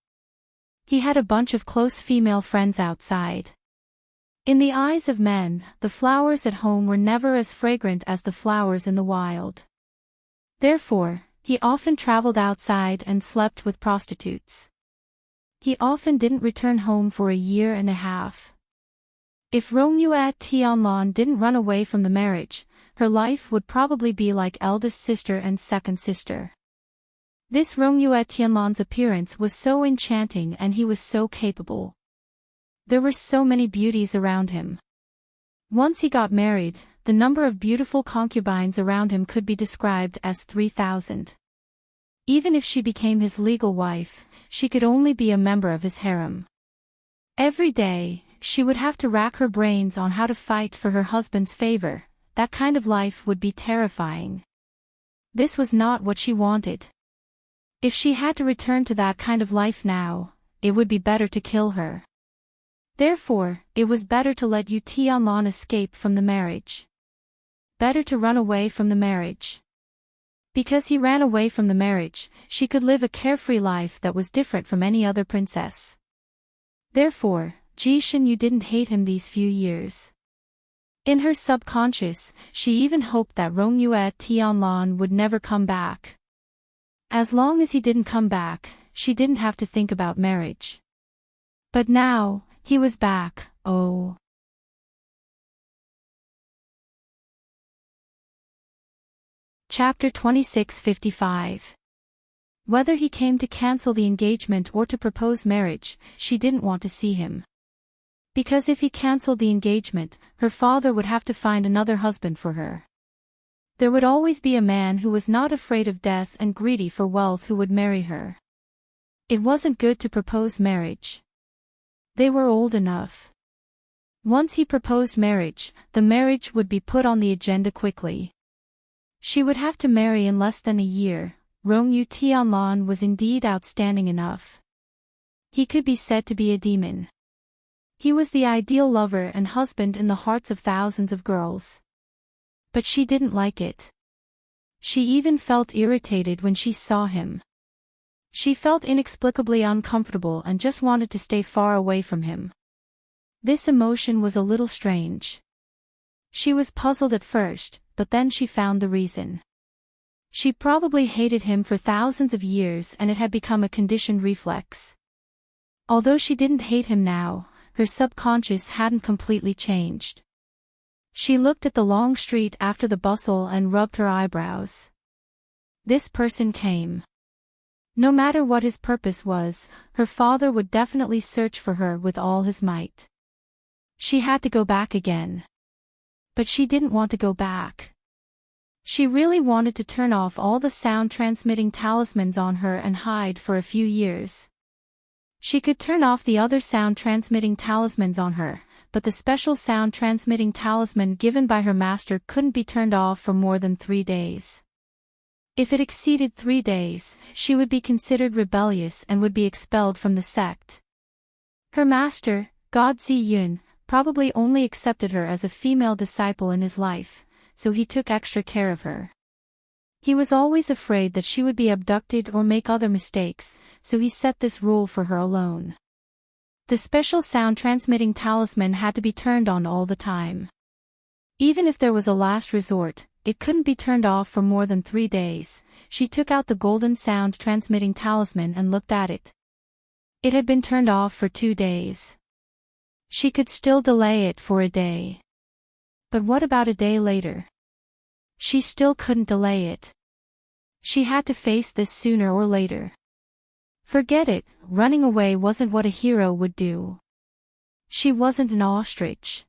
He had a bunch of close female friends outside. In the eyes of men, the flowers at home were never as fragrant as the flowers in the wild. Therefore, he often traveled outside and slept with prostitutes. He often didn't return home for a year and a half. If Rongnuat Tianlon didn't run away from the marriage, her life would probably be like eldest sister and second sister. This Rongnuat Tianlon's appearance was so enchanting and he was so capable. There were so many beauties around him. Once he got married, the number of beautiful concubines around him could be described as 3,000. Even if she became his legal wife, she could only be a member of his harem. Every day, she would have to rack her brains on how to fight for her husband's favor. That kind of life would be terrifying. This was not what she wanted. If she had to return to that kind of life now, it would be better to kill her. Therefore, it was better to let Yu Tianlon escape from the marriage. Better to run away from the marriage. Because he ran away from the marriage, she could live a carefree life that was different from any other princess. Therefore, Ji Shinyu didn't hate him these few years. In her subconscious, she even hoped that Rongnuat Tianlon would never come back. As long as he didn't come back, she didn't have to think about marriage. But now, he was back, oh. Chapter 2655. Whether he came to cancel the engagement or to propose marriage, she didn't want to see him. Because if he cancelled the engagement, her father would have to find another husband for her. There would always be a man who was not afraid of death and greedy for wealth who would marry her. It wasn't good to propose marriage. They were old enough. Once he proposed marriage, the marriage would be put on the agenda quickly. She would have to marry in less than a year. Rongyu Tianlon was indeed outstanding enough. He could be said to be a demon. He was the ideal lover and husband in the hearts of thousands of girls. But she didn't like it. She even felt irritated when she saw him. She felt inexplicably uncomfortable and just wanted to stay far away from him. This emotion was a little strange. She was puzzled at first, but then she found the reason. She probably hated him for thousands of years and it had become a conditioned reflex. Although she didn't hate him now, her subconscious hadn't completely changed. She looked at the long street after the bustle and rubbed her eyebrows. This person came. No matter what his purpose was, her father would definitely search for her with all his might. She had to go back again. But she didn't want to go back. She really wanted to turn off all the sound-transmitting talismans on her and hide for a few years. She could turn off the other sound-transmitting talismans on her, but the special sound-transmitting talisman given by her master couldn't be turned off for more than 3 days. If it exceeded 3 days, she would be considered rebellious and would be expelled from the sect. Her master, God Ziyun, probably only accepted her as a female disciple in his life, so he took extra care of her. He was always afraid that she would be abducted or make other mistakes, so he set this rule for her alone. The special sound-transmitting talisman had to be turned on all the time. Even if there was a last resort, it couldn't be turned off for more than 3 days. She took out the golden sound-transmitting talisman and looked at it. It had been turned off for 2 days. She could still delay it for a day. But what about a day later? She still couldn't delay it. She had to face this sooner or later. Forget it, running away wasn't what a hero would do. She wasn't an ostrich.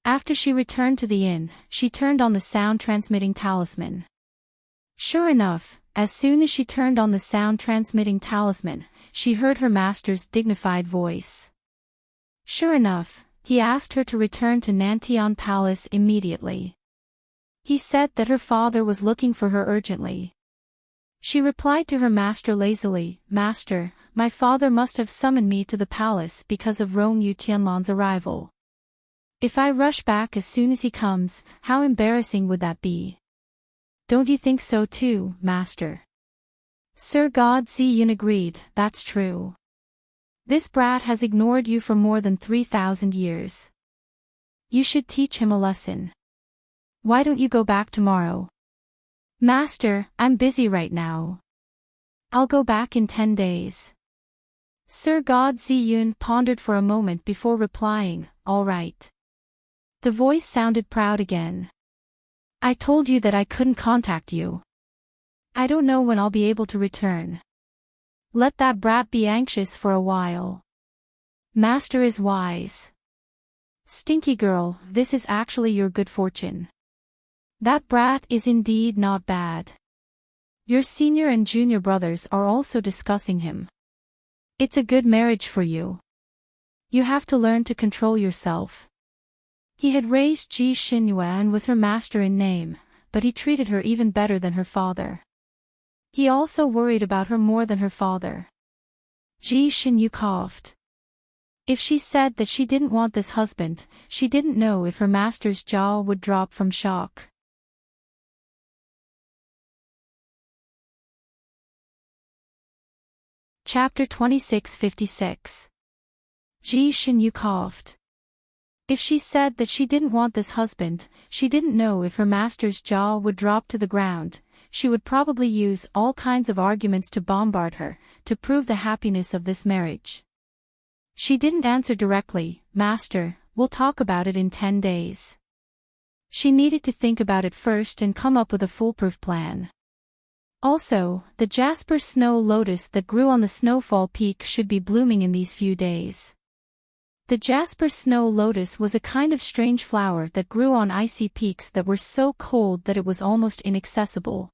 After she returned to the inn, she turned on the sound-transmitting talisman. Sure enough, as soon as she turned on the sound-transmitting talisman, she heard her master's dignified voice. Sure enough, he asked her to return to Nantian Palace immediately. He said that her father was looking for her urgently. She replied to her master lazily, "Master, my father must have summoned me to the palace because of Rong Yu Tianlan's arrival. If I rush back as soon as he comes, how embarrassing would that be? Don't you think so too, master?" Sir God Ziyun agreed, "That's true. This brat has ignored you for more than 3,000 years. You should teach him a lesson. Why don't you go back tomorrow?" "Master, I'm busy right now. I'll go back in 10 days. Sir God Ziyun pondered for a moment before replying, "All right." The voice sounded proud again. "I told you that I couldn't contact you. I don't know when I'll be able to return. Let that brat be anxious for a while. Master is wise. Stinky girl, this is actually your good fortune. That brat is indeed not bad. Your senior and junior brothers are also discussing him. It's a good marriage for you. You have to learn to control yourself." He had raised Ji Xinyue and was her master in name, but he treated her even better than her father. He also worried about her more than her father. Ji Xinyu coughed. If she said that she didn't want this husband, she didn't know if her master's jaw would drop from shock. Chapter 2656. Ji Xinyu coughed. If she said that she didn't want this husband, she didn't know if her master's jaw would drop to the ground. She would probably use all kinds of arguments to bombard her, to prove the happiness of this marriage. She didn't answer directly, "Master, we'll talk about it in 10 days. She needed to think about it first and come up with a foolproof plan. Also, the jasper snow lotus that grew on the snowfall peak should be blooming in these few days. The jasper snow lotus was a kind of strange flower that grew on icy peaks that were so cold that it was almost inaccessible.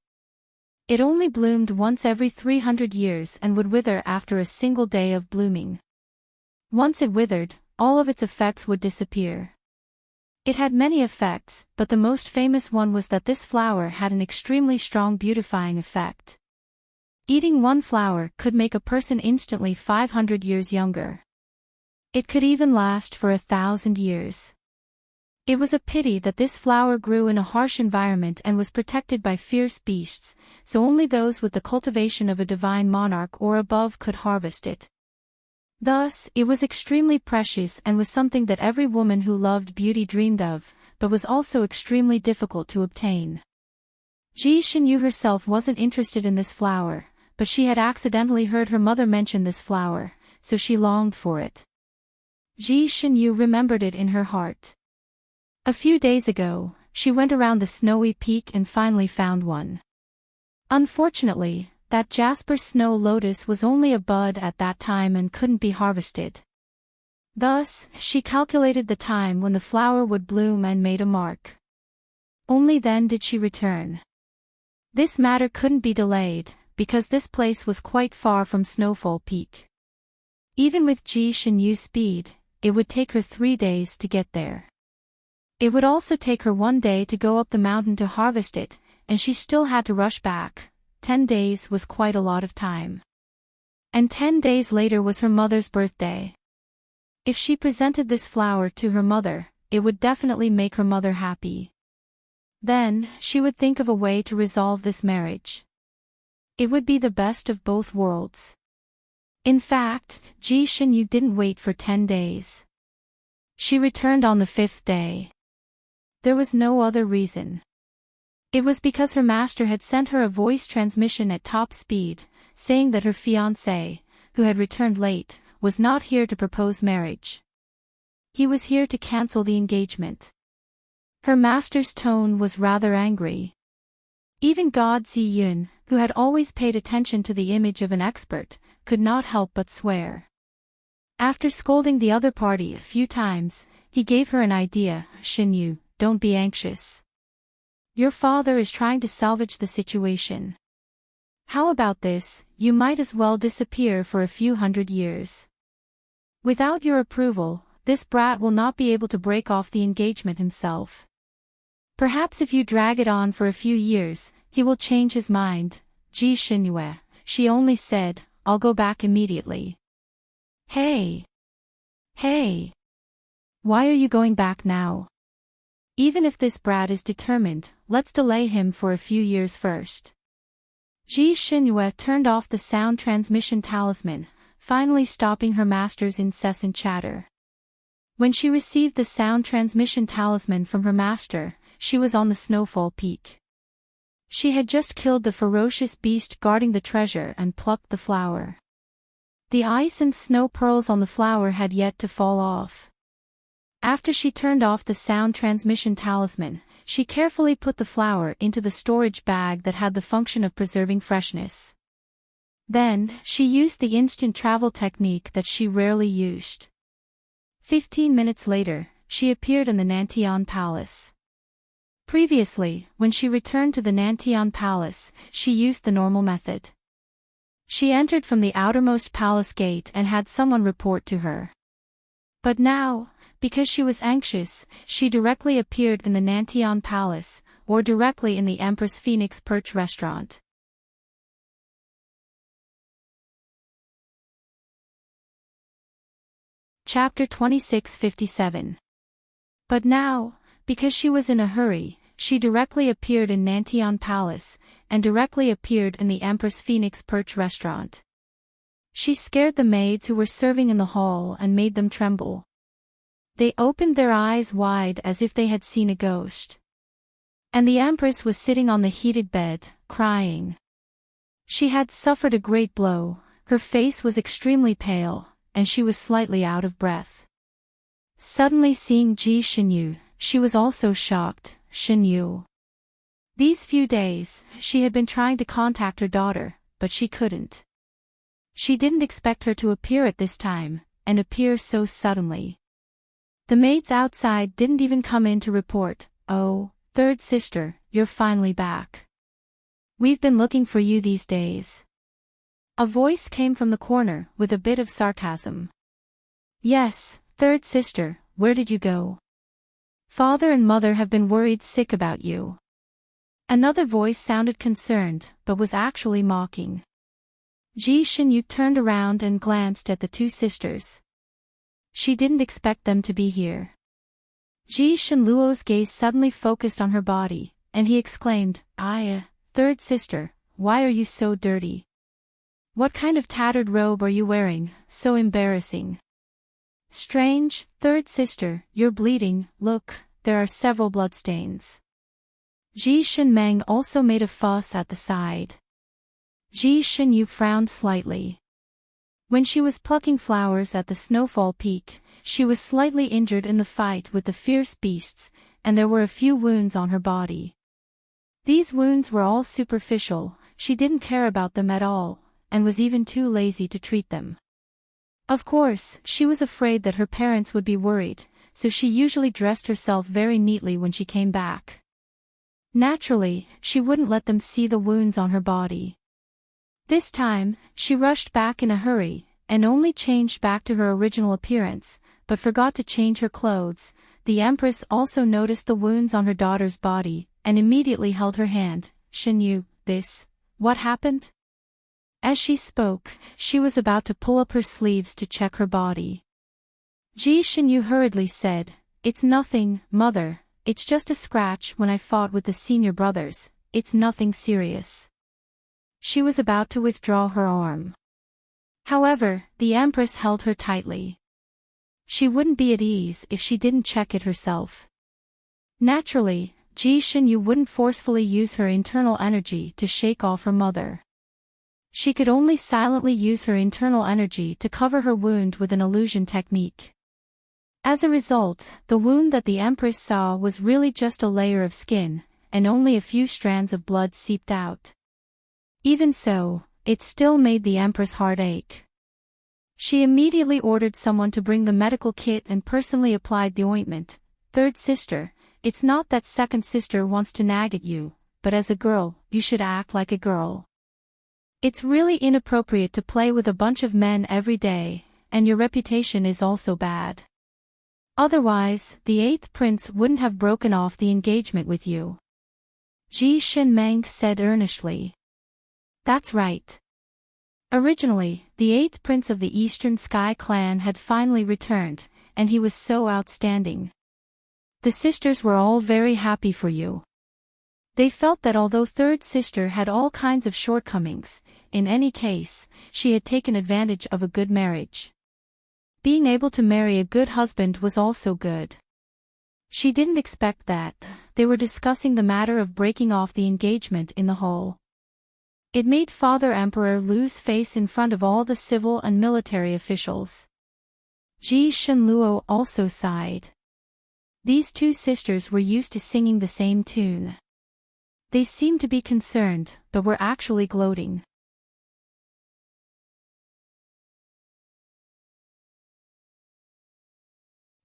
It only bloomed once every 300 years and would wither after a single day of blooming. Once it withered, all of its effects would disappear. It had many effects, but the most famous one was that this flower had an extremely strong beautifying effect. Eating one flower could make a person instantly 500 years younger. It could even last for 1,000 years. It was a pity that this flower grew in a harsh environment and was protected by fierce beasts, so only those with the cultivation of a divine monarch or above could harvest it. Thus, it was extremely precious and was something that every woman who loved beauty dreamed of, but was also extremely difficult to obtain. Ji Xinyu herself wasn't interested in this flower, but she had accidentally heard her mother mention this flower, so she longed for it. Ji Xinyu remembered it in her heart. A few days ago, she went around the snowy peak and finally found one. Unfortunately, that jasper snow lotus was only a bud at that time and couldn't be harvested. Thus, she calculated the time when the flower would bloom and made a mark. Only then did she return. This matter couldn't be delayed, because this place was quite far from Snowfall Peak. Even with Ji Xinyu's speed, it would take her 3 days to get there. It would also take her 1 day to go up the mountain to harvest it, and she still had to rush back. 10 days was quite a lot of time. And 10 days later was her mother's birthday. If she presented this flower to her mother, it would definitely make her mother happy. Then, she would think of a way to resolve this marriage. It would be the best of both worlds. In fact, Ji Xinyu didn't wait for 10 days. She returned on the 5th day. There was no other reason. It was because her master had sent her a voice transmission at top speed, saying that her fiancé, who had returned late, was not here to propose marriage. He was here to cancel the engagement. Her master's tone was rather angry. Even God Ziyun, who had always paid attention to the image of an expert, could not help but swear. After scolding the other party a few times, he gave her an idea. "Xinyu, don't be anxious. Your father is trying to salvage the situation. How about this? You might as well disappear for a few hundred years. Without your approval, this brat will not be able to break off the engagement himself. Perhaps if you drag it on for a few years, he will change his mind." Ji Xinyue, she only said, I'll go back immediately. Hey! Hey! Why are you going back now? Even if this brat is determined, let's delay him for a few years first. Ji Xinyue turned off the sound transmission talisman, finally stopping her master's incessant chatter. When she received the sound transmission talisman from her master, she was on the snowfall peak. She had just killed the ferocious beast guarding the treasure and plucked the flower. The ice and snow pearls on the flower had yet to fall off. After she turned off the sound transmission talisman, she carefully put the flower into the storage bag that had the function of preserving freshness. Then, she used the instant travel technique that she rarely used. 15 minutes later, she appeared in the Nantian Palace. Previously, when she returned to the Nantian Palace, she used the normal method. She entered from the outermost palace gate and had someone report to her. But now, because she was anxious, she directly appeared in the Nantian Palace, or directly in the Empress Phoenix Perch restaurant. Chapter 2657. But now, because she was in a hurry, she directly appeared in Nantian Palace, and directly appeared in the Empress Phoenix Perch restaurant. She scared the maids who were serving in the hall and made them tremble. They opened their eyes wide as if they had seen a ghost. And the Empress was sitting on the heated bed, crying. She had suffered a great blow, her face was extremely pale, and she was slightly out of breath. Suddenly seeing Ji Xinyue, she was also shocked. Xinyue. These few days, she had been trying to contact her daughter, but she couldn't. She didn't expect her to appear at this time, and appear so suddenly. The maids outside didn't even come in to report, "Oh, third sister, you're finally back. We've been looking for you these days." A voice came from the corner, with a bit of sarcasm. "Yes, third sister, where did you go? Father and mother have been worried sick about you." Another voice sounded concerned, but was actually mocking. Ji Xinyue turned around and glanced at the two sisters. She didn't expect them to be here. Ji Xinyue's gaze suddenly focused on her body, and he exclaimed, third sister, why are you so dirty? What kind of tattered robe are you wearing, so embarrassing? Strange, third sister, you're bleeding, look, there are several bloodstains. Ji Xinyue also made a fuss at the side. Ji Xinyue frowned slightly. When she was plucking flowers at the snowfall peak, she was slightly injured in the fight with the fierce beasts, and there were a few wounds on her body. These wounds were all superficial, she didn't care about them at all, and was even too lazy to treat them. Of course, she was afraid that her parents would be worried, so she usually dressed herself very neatly when she came back. Naturally, she wouldn't let them see the wounds on her body. This time, she rushed back in a hurry, and only changed back to her original appearance, but forgot to change her clothes. The Empress also noticed the wounds on her daughter's body, and immediately held her hand. "Xinyue, what happened?" As she spoke, she was about to pull up her sleeves to check her body. Ji Xinyue hurriedly said, "It's nothing, mother, it's just a scratch when I fought with the senior brothers, it's nothing serious." She was about to withdraw her arm. However, the Empress held her tightly. She wouldn't be at ease if she didn't check it herself. Naturally, Ji Xinyue wouldn't forcefully use her internal energy to shake off her mother. She could only silently use her internal energy to cover her wound with an illusion technique. As a result, the wound that the Empress saw was really just a layer of skin, and only a few strands of blood seeped out. Even so, it still made the Empress' heart ache. She immediately ordered someone to bring the medical kit and personally applied the ointment. "Third sister, it's not that second sister wants to nag at you, but as a girl, you should act like a girl. It's really inappropriate to play with a bunch of men every day, and your reputation is also bad. Otherwise, the 8th prince wouldn't have broken off the engagement with you," Ji Xinyue said earnestly. That's right. Originally, the 8th prince of the Eastern Sky clan had finally returned, and he was so outstanding. The sisters were all very happy for you. They felt that although third sister had all kinds of shortcomings, in any case, she had taken advantage of a good marriage. Being able to marry a good husband was also good. She didn't expect that. They were discussing the matter of breaking off the engagement in the hall. It made Father Emperor lose face in front of all the civil and military officials. Ji Shenluo also sighed. These two sisters were used to singing the same tune. They seemed to be concerned, but were actually gloating.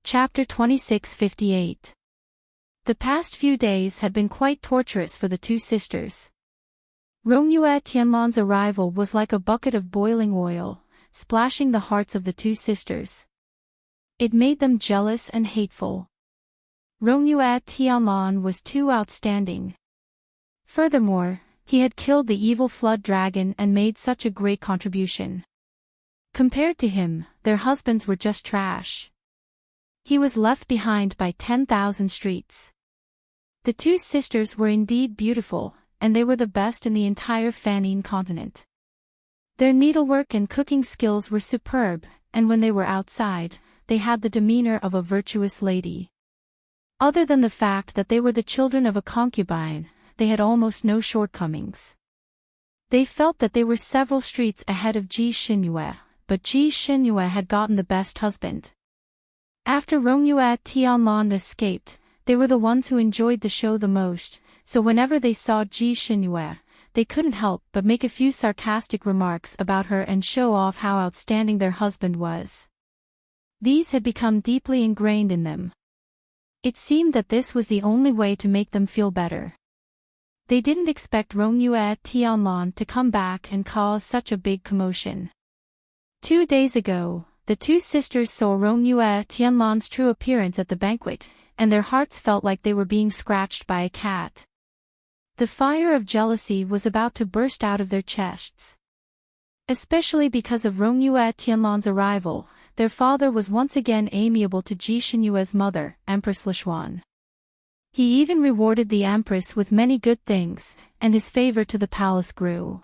Chapter 2658. The past few days had been quite torturous for the two sisters. Rongyue Tianlan's arrival was like a bucket of boiling oil, splashing the hearts of the two sisters. It made them jealous and hateful. Rongyue Tianlan was too outstanding. Furthermore, he had killed the evil flood dragon and made such a great contribution. Compared to him, their husbands were just trash. He was left behind by 10,000 streets. The two sisters were indeed beautiful, and they were the best in the entire Fanine continent. Their needlework and cooking skills were superb, and when they were outside, they had the demeanor of a virtuous lady. Other than the fact that they were the children of a concubine, they had almost no shortcomings. They felt that they were several streets ahead of Ji Xinyue, but Ji Xinyue had gotten the best husband. After Rongyue Tianlan escaped, they were the ones who enjoyed the show the most, so whenever they saw Ji Xinyue, they couldn't help but make a few sarcastic remarks about her and show off how outstanding their husband was. These had become deeply ingrained in them. It seemed that this was the only way to make them feel better. They didn't expect Rongyue Tianlan to come back and cause such a big commotion. 2 days ago, the two sisters saw Rongyue Tianlan's true appearance at the banquet, and their hearts felt like they were being scratched by a cat. The fire of jealousy was about to burst out of their chests. Especially because of Rongyue Tianlan's arrival, their father was once again amiable to Ji Xinyue's mother, Empress Lishuan. He even rewarded the Empress with many good things, and his favor to the palace grew.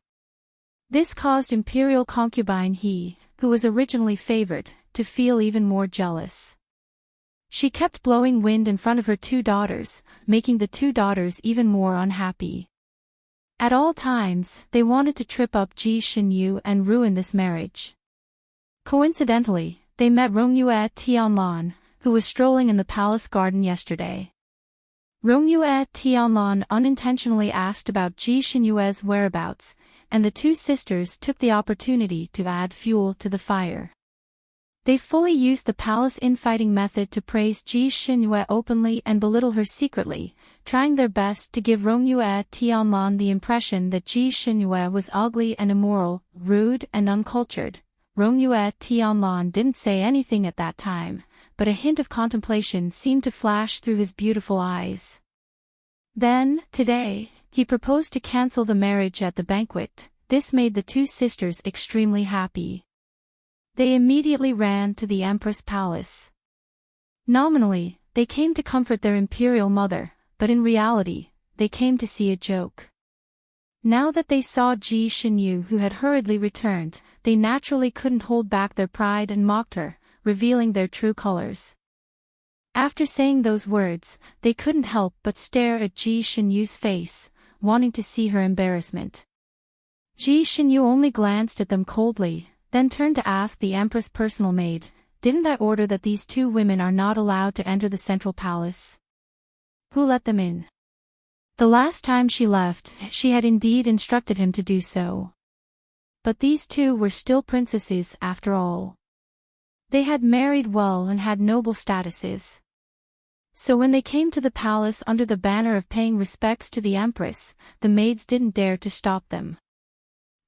This caused imperial concubine He, who was originally favored, to feel even more jealous. She kept blowing wind in front of her two daughters, making the two daughters even more unhappy. At all times, they wanted to trip up Ji Xinyu and ruin this marriage. Coincidentally, they met Rongyue Tianlan, who was strolling in the palace garden yesterday. Rongyue Tianlan unintentionally asked about Ji Xinyue's whereabouts, and the two sisters took the opportunity to add fuel to the fire. They fully used the palace infighting method to praise Ji Xinyue openly and belittle her secretly, trying their best to give Rongyue Tianlan the impression that Ji Xinyue was ugly and immoral, rude and uncultured. Rongyue Tianlan didn't say anything at that time, but a hint of contemplation seemed to flash through his beautiful eyes. Then, today, he proposed to cancel the marriage at the banquet. This made the two sisters extremely happy. They immediately ran to the Empress Palace. Nominally, they came to comfort their imperial mother, but in reality, they came to see a joke. Now that they saw Ji Xinyu who had hurriedly returned, they naturally couldn't hold back their pride and mocked her, revealing their true colors. After saying those words, they couldn't help but stare at Ji Xinyu's face, wanting to see her embarrassment. Ji Xinyu only glanced at them coldly, then turned to ask the Empress' personal maid, "Didn't I order that these two women are not allowed to enter the central palace? Who let them in?" The last time she left, she had indeed instructed him to do so. But these two were still princesses after all. They had married well and had noble statuses. So when they came to the palace under the banner of paying respects to the Empress, the maids didn't dare to stop them.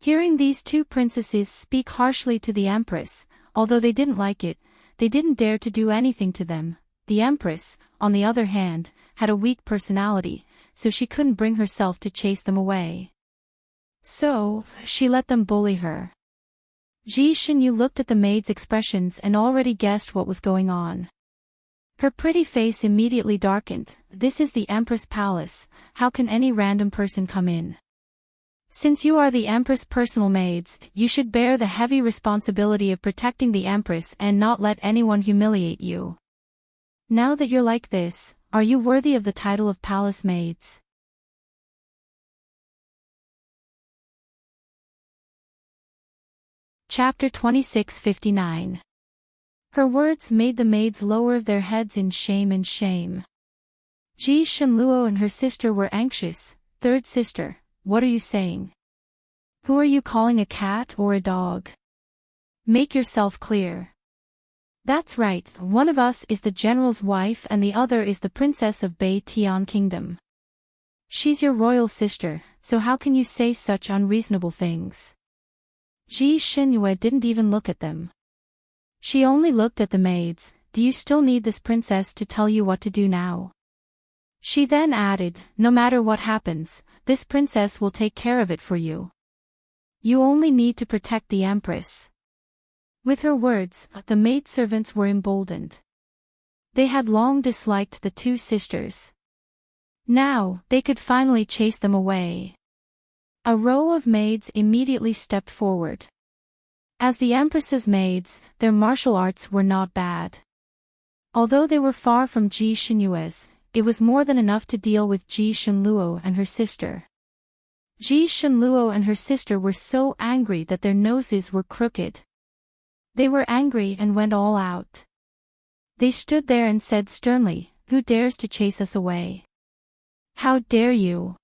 Hearing these two princesses speak harshly to the Empress, although they didn't like it, they didn't dare to do anything to them. The Empress, on the other hand, had a weak personality, so she couldn't bring herself to chase them away. So, she let them bully her. Ji Shinyu looked at the maid's expressions and already guessed what was going on. Her pretty face immediately darkened. This is the Empress Palace, how can any random person come in? Since you are the Empress' personal maids, you should bear the heavy responsibility of protecting the Empress and not let anyone humiliate you. Now that you're like this, are you worthy of the title of palace maids? Chapter 26:59. Her words made the maids lower their heads in shame and shame. Ji Shinluo and her sister were anxious. Third sister, what are you saying? Who are you calling a cat or a dog? Make yourself clear. That's right, one of us is the general's wife and the other is the princess of Bei Tian Kingdom. She's your royal sister, so how can you say such unreasonable things? Ji Shinyu didn't even look at them. She only looked at the maids. Do you still need this princess to tell you what to do now? She then added, no matter what happens, this princess will take care of it for you. You only need to protect the Empress. With her words, the maidservants were emboldened. They had long disliked the two sisters. Now, they could finally chase them away. A row of maids immediately stepped forward. As the Empress's maids, their martial arts were not bad. Although they were far from Ji Shinyue's, it was more than enough to deal with Ji Shinluo and her sister. Ji Shinluo and her sister were so angry that their noses were crooked. They were angry and went all out. They stood there and said sternly, "Who dares to chase us away? How dare you?"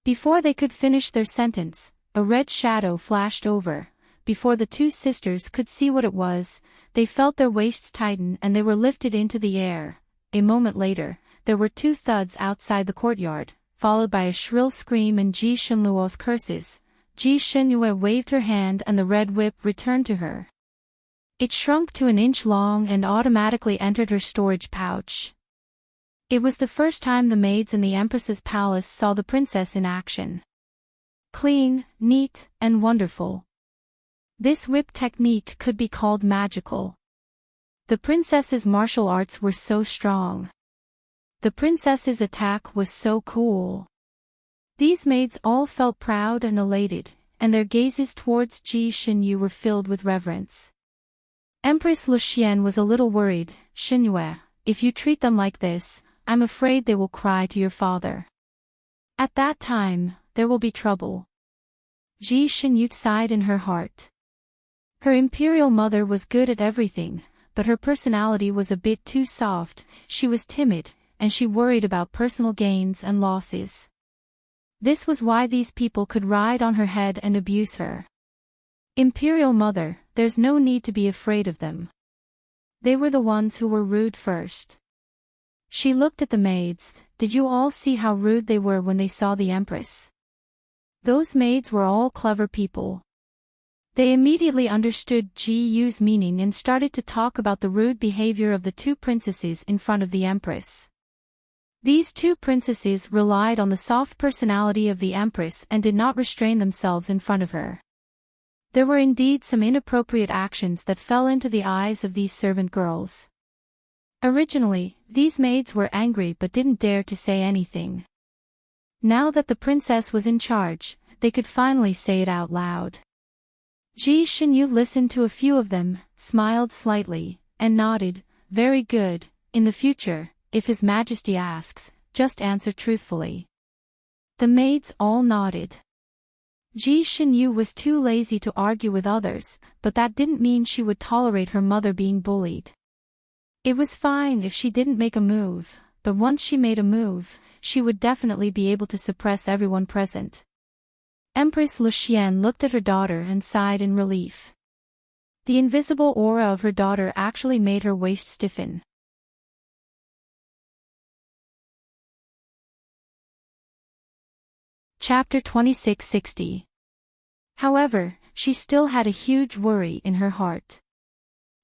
Before they could finish their sentence, a red shadow flashed over. Before the two sisters could see what it was, they felt their waists tighten and they were lifted into the air. A moment later, there were two thuds outside the courtyard, followed by a shrill scream and Ji Shinluo's curses. Ji Shinyu waved her hand and the red whip returned to her. It shrunk to an inch long and automatically entered her storage pouch. It was the first time the maids in the Empress's palace saw the princess in action. Clean, neat, and wonderful. This whip technique could be called magical. The princess's martial arts were so strong. The princess's attack was so cool. These maids all felt proud and elated, and their gazes towards Ji Shinyu were filled with reverence. Empress Luxian was a little worried. "Shinyu, if you treat them like this, I'm afraid they will cry to your father. At that time, there will be trouble." Ji Shinyu sighed in her heart. Her imperial mother was good at everything, but her personality was a bit too soft. She was timid, and she worried about personal gains and losses. This was why these people could ride on her head and abuse her. Imperial mother, there's no need to be afraid of them. They were the ones who were rude first. She looked at the maids. Did you all see how rude they were when they saw the Empress? Those maids were all clever people. They immediately understood Ji Yu's meaning and started to talk about the rude behavior of the two princesses in front of the Empress. These two princesses relied on the soft personality of the Empress and did not restrain themselves in front of her. There were indeed some inappropriate actions that fell into the eyes of these servant girls. Originally, these maids were angry but didn't dare to say anything. Now that the princess was in charge, they could finally say it out loud. Ji Shinyu listened to a few of them, smiled slightly, and nodded. "Very good. In the future, if His Majesty asks, just answer truthfully." The maids all nodded. Ji Shinyu was too lazy to argue with others, but that didn't mean she would tolerate her mother being bullied. It was fine if she didn't make a move, but once she made a move, she would definitely be able to suppress everyone present. Empress Luxian looked at her daughter and sighed in relief. The invisible aura of her daughter actually made her waist stiffen. Chapter 2660. However, she still had a huge worry in her heart.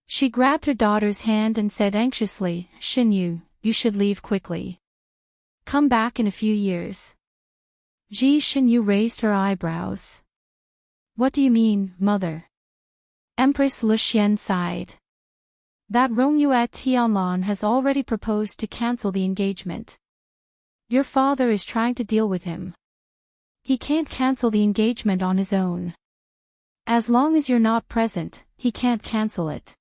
She grabbed her daughter's hand and said anxiously, "Shinyu, you should leave quickly. Come back in a few years. Ji Shinyu raised her eyebrows. What do you mean, mother? Empress Lu Xian sighed. That Rongyue Tianlan has already proposed to cancel the engagement. Your father is trying to deal with him. He can't cancel the engagement on his own. As long as you're not present, he can't cancel it.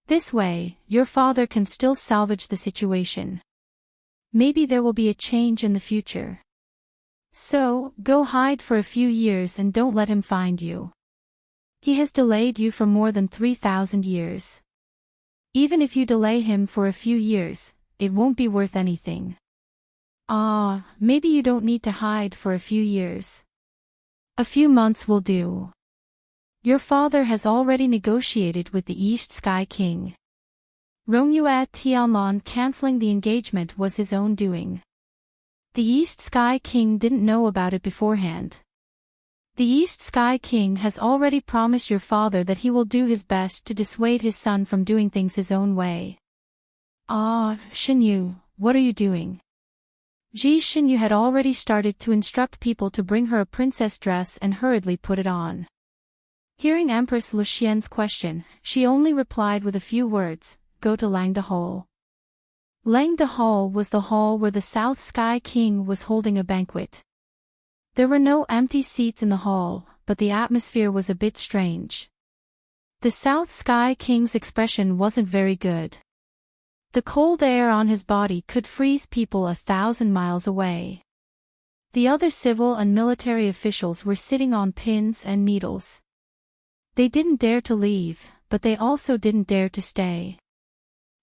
This way, your father can still salvage the situation. Maybe there will be a change in the future. So, go hide for a few years and don't let him find you. He has delayed you for more than 3,000 years. Even if you delay him for a few years, it won't be worth anything. Maybe you don't need to hide for a few years. A few months will do. Your father has already negotiated with the East Sky King. Rongyue Tianlan canceling the engagement was his own doing. The East Sky King didn't know about it beforehand. The East Sky King has already promised your father that he will do his best to dissuade his son from doing things his own way. Shinyu, what are you doing? Ji Shinyu had already started to instruct people to bring her a princess dress and hurriedly put it on. Hearing Empress Lu Xian's question, she only replied with a few words, go to Langde Hall. Langde Hall was the hall where the South Sky King was holding a banquet. There were no empty seats in the hall, but the atmosphere was a bit strange. The South Sky King's expression wasn't very good. The cold air on his body could freeze people 1,000 miles away. The other civil and military officials were sitting on pins and needles. They didn't dare to leave, but they also didn't dare to stay.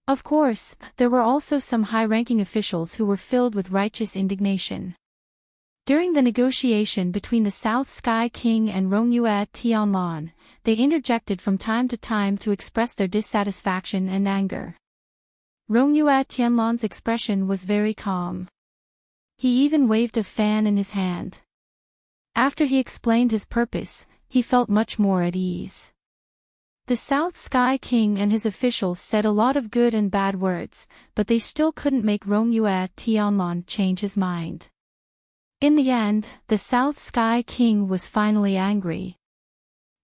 Of course, there were also some high-ranking officials who were filled with righteous indignation. During the negotiation between the South Sky King and Rongyue Tianlan, they interjected from time to time to express their dissatisfaction and anger. Rongyue Tianlan's expression was very calm. He even waved a fan in his hand. After he explained his purpose, he felt much more at ease. The South Sky King and his officials said a lot of good and bad words, but they still couldn't make Rongyue Tianlan change his mind. In the end, the South Sky King was finally angry.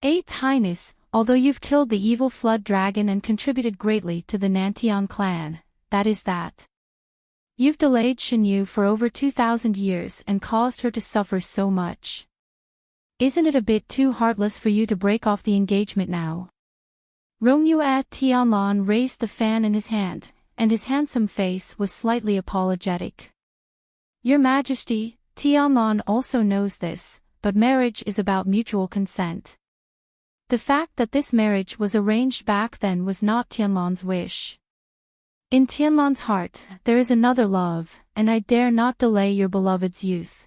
Eighth Highness, although you've killed the evil flood dragon and contributed greatly to the Nantian clan, that is that. You've delayed Shinyu for over 2,000 years and caused her to suffer so much. Isn't it a bit too heartless for you to break off the engagement now? Rongyue Tianlan raised the fan in his hand, and his handsome face was slightly apologetic. Your Majesty, Tianlan also knows this, but marriage is about mutual consent. The fact that this marriage was arranged back then was not Tianlan's wish. In Tianlan's heart, there is another love, and I dare not delay your beloved's youth.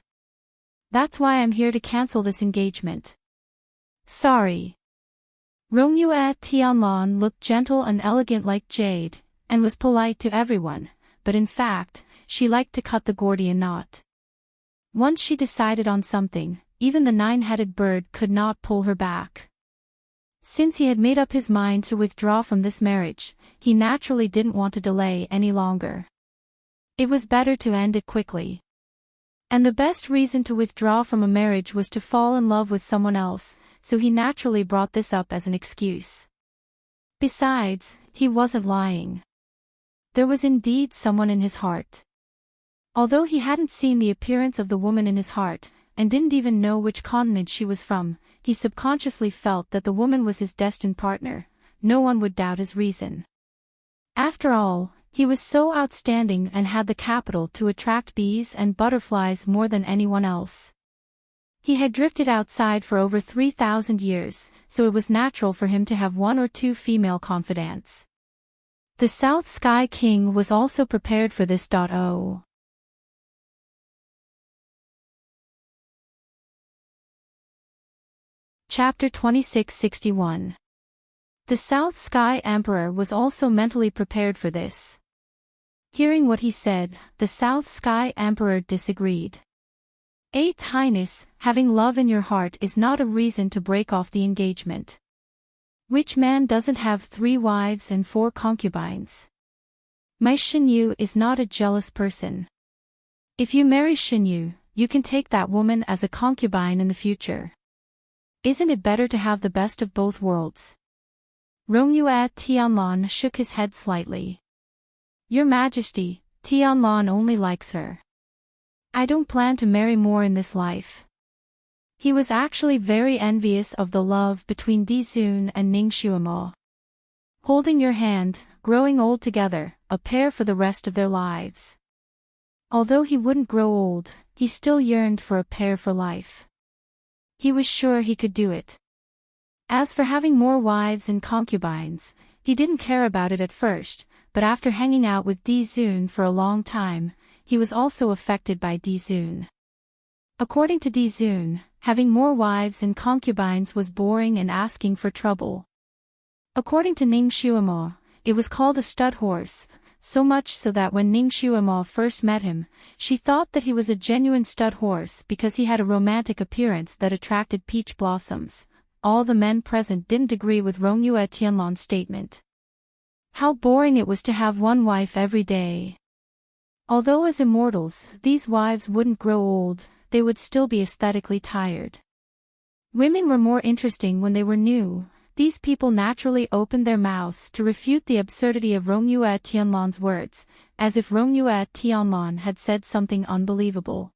That's why I'm here to cancel this engagement. Sorry. Rongyue Tianlan looked gentle and elegant like jade, and was polite to everyone, but in fact, she liked to cut the Gordian knot. Once she decided on something, even the nine-headed bird could not pull her back. Since he had made up his mind to withdraw from this marriage, he naturally didn't want to delay any longer. It was better to end it quickly. And the best reason to withdraw from a marriage was to fall in love with someone else, so he naturally brought this up as an excuse. Besides, he wasn't lying. There was indeed someone in his heart. Although he hadn't seen the appearance of the woman in his heart, and didn't even know which continent she was from, he subconsciously felt that the woman was his destined partner. No one would doubt his reason. After all, he was so outstanding and had the capital to attract bees and butterflies more than anyone else. He had drifted outside for over 3,000 years, so it was natural for him to have one or two female confidants. The South Sky King was also prepared for this. Chapter 2661. The South Sky Emperor was also mentally prepared for this. Hearing what he said, the South Sky Emperor disagreed. Eighth Highness, having love in your heart is not a reason to break off the engagement. Which man doesn't have 3 wives and 4 concubines? My Shinyu is not a jealous person. If you marry Shinyu, you can take that woman as a concubine in the future. Isn't it better to have the best of both worlds? Rongyue Tianlan shook his head slightly. Your Majesty, Tianlan only likes her. I don't plan to marry more in this life. He was actually very envious of the love between Dizun and Ning Xuemo. Holding your hand, growing old together, a pair for the rest of their lives. Although he wouldn't grow old, he still yearned for a pair for life. He was sure he could do it. As for having more wives and concubines, he didn't care about it at first, but after hanging out with Dizun for a long time, he was also affected by Dizun. According to Dizun, having more wives and concubines was boring and asking for trouble. According to Ning Xuemo, it was called a stud horse, so much so that when Ning Xuemo first met him, she thought that he was a genuine stud horse because he had a romantic appearance that attracted peach blossoms. All the men present didn't agree with Rongyue Tianlan's statement. How boring it was to have one wife every day. Although as immortals, these wives wouldn't grow old, they would still be aesthetically tired. Women were more interesting when they were new. These people naturally opened their mouths to refute the absurdity of Rongyue Tianlan's words, as if Rongyue Tianlan had said something unbelievable.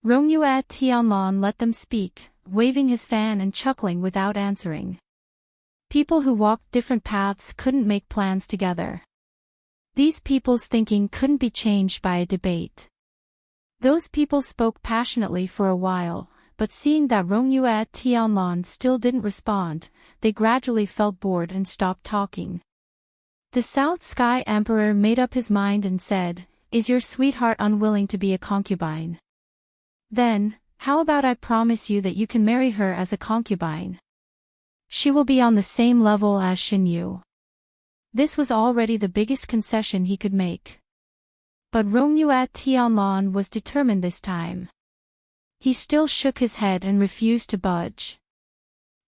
Rongyue Tianlan let them speak, waving his fan and chuckling without answering. People who walked different paths couldn't make plans together. These people's thinking couldn't be changed by a debate. Those people spoke passionately for a while, but seeing that Rongyue Tianlan still didn't respond, they gradually felt bored and stopped talking. The South Sky Emperor made up his mind and said, "Is your sweetheart unwilling to be a concubine? Then, how about I promise you that you can marry her as a concubine? She will be on the same level as Xinyu." This was already the biggest concession he could make. But Rongyue Tianlan was determined this time. He still shook his head and refused to budge.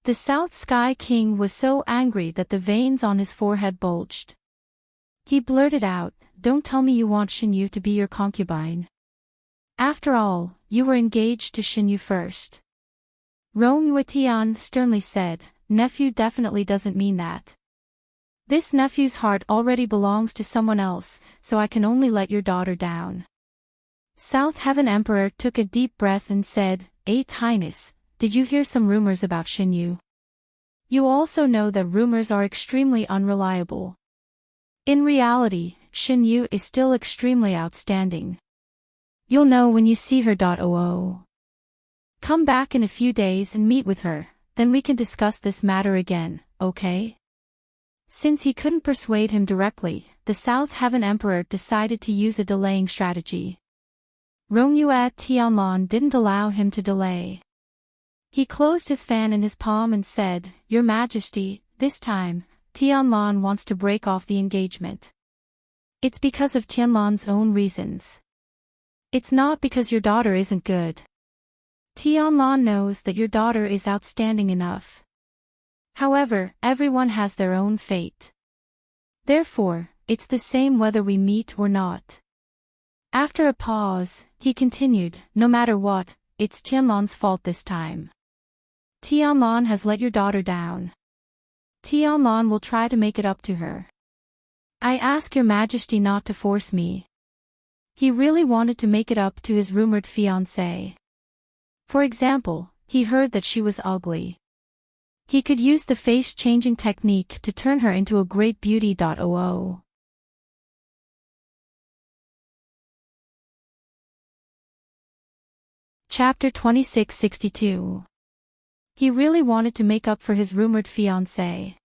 The South Sky King was so angry that the veins on his forehead bulged. He blurted out, "Don't tell me you want Xinyu to be your concubine. After all, you were engaged to Xinyu first." Rongyue Tian sternly said, "Nephew definitely doesn't mean that. This nephew's heart already belongs to someone else, so I can only let your daughter down." South Heaven Emperor took a deep breath and said, "Eighth Highness, did you hear some rumors about Xinyu? You also know that rumors are extremely unreliable. In reality, Xinyu is still extremely outstanding. You'll know when you see her. Come back in a few days and meet with her, then we can discuss this matter again, okay?" Since he couldn't persuade him directly, the South Heaven Emperor decided to use a delaying strategy. Rongyue Tianlan didn't allow him to delay. He closed his fan in his palm and said, "Your Majesty, this time, Tianlan wants to break off the engagement. It's because of Tianlan's own reasons. It's not because your daughter isn't good. Tianlan knows that your daughter is outstanding enough. However, everyone has their own fate. Therefore, it's the same whether we meet or not." After a pause, he continued, "No matter what, it's Tianlan's fault this time. Tianlan has let your daughter down. Tianlan will try to make it up to her. I ask your Majesty not to force me." He really wanted to make it up to his rumored fiancée. For example, he heard that she was ugly. He could use the face-changing technique to turn her into a great beauty. Chapter 2662. He really wanted to make up for his rumored fiancée.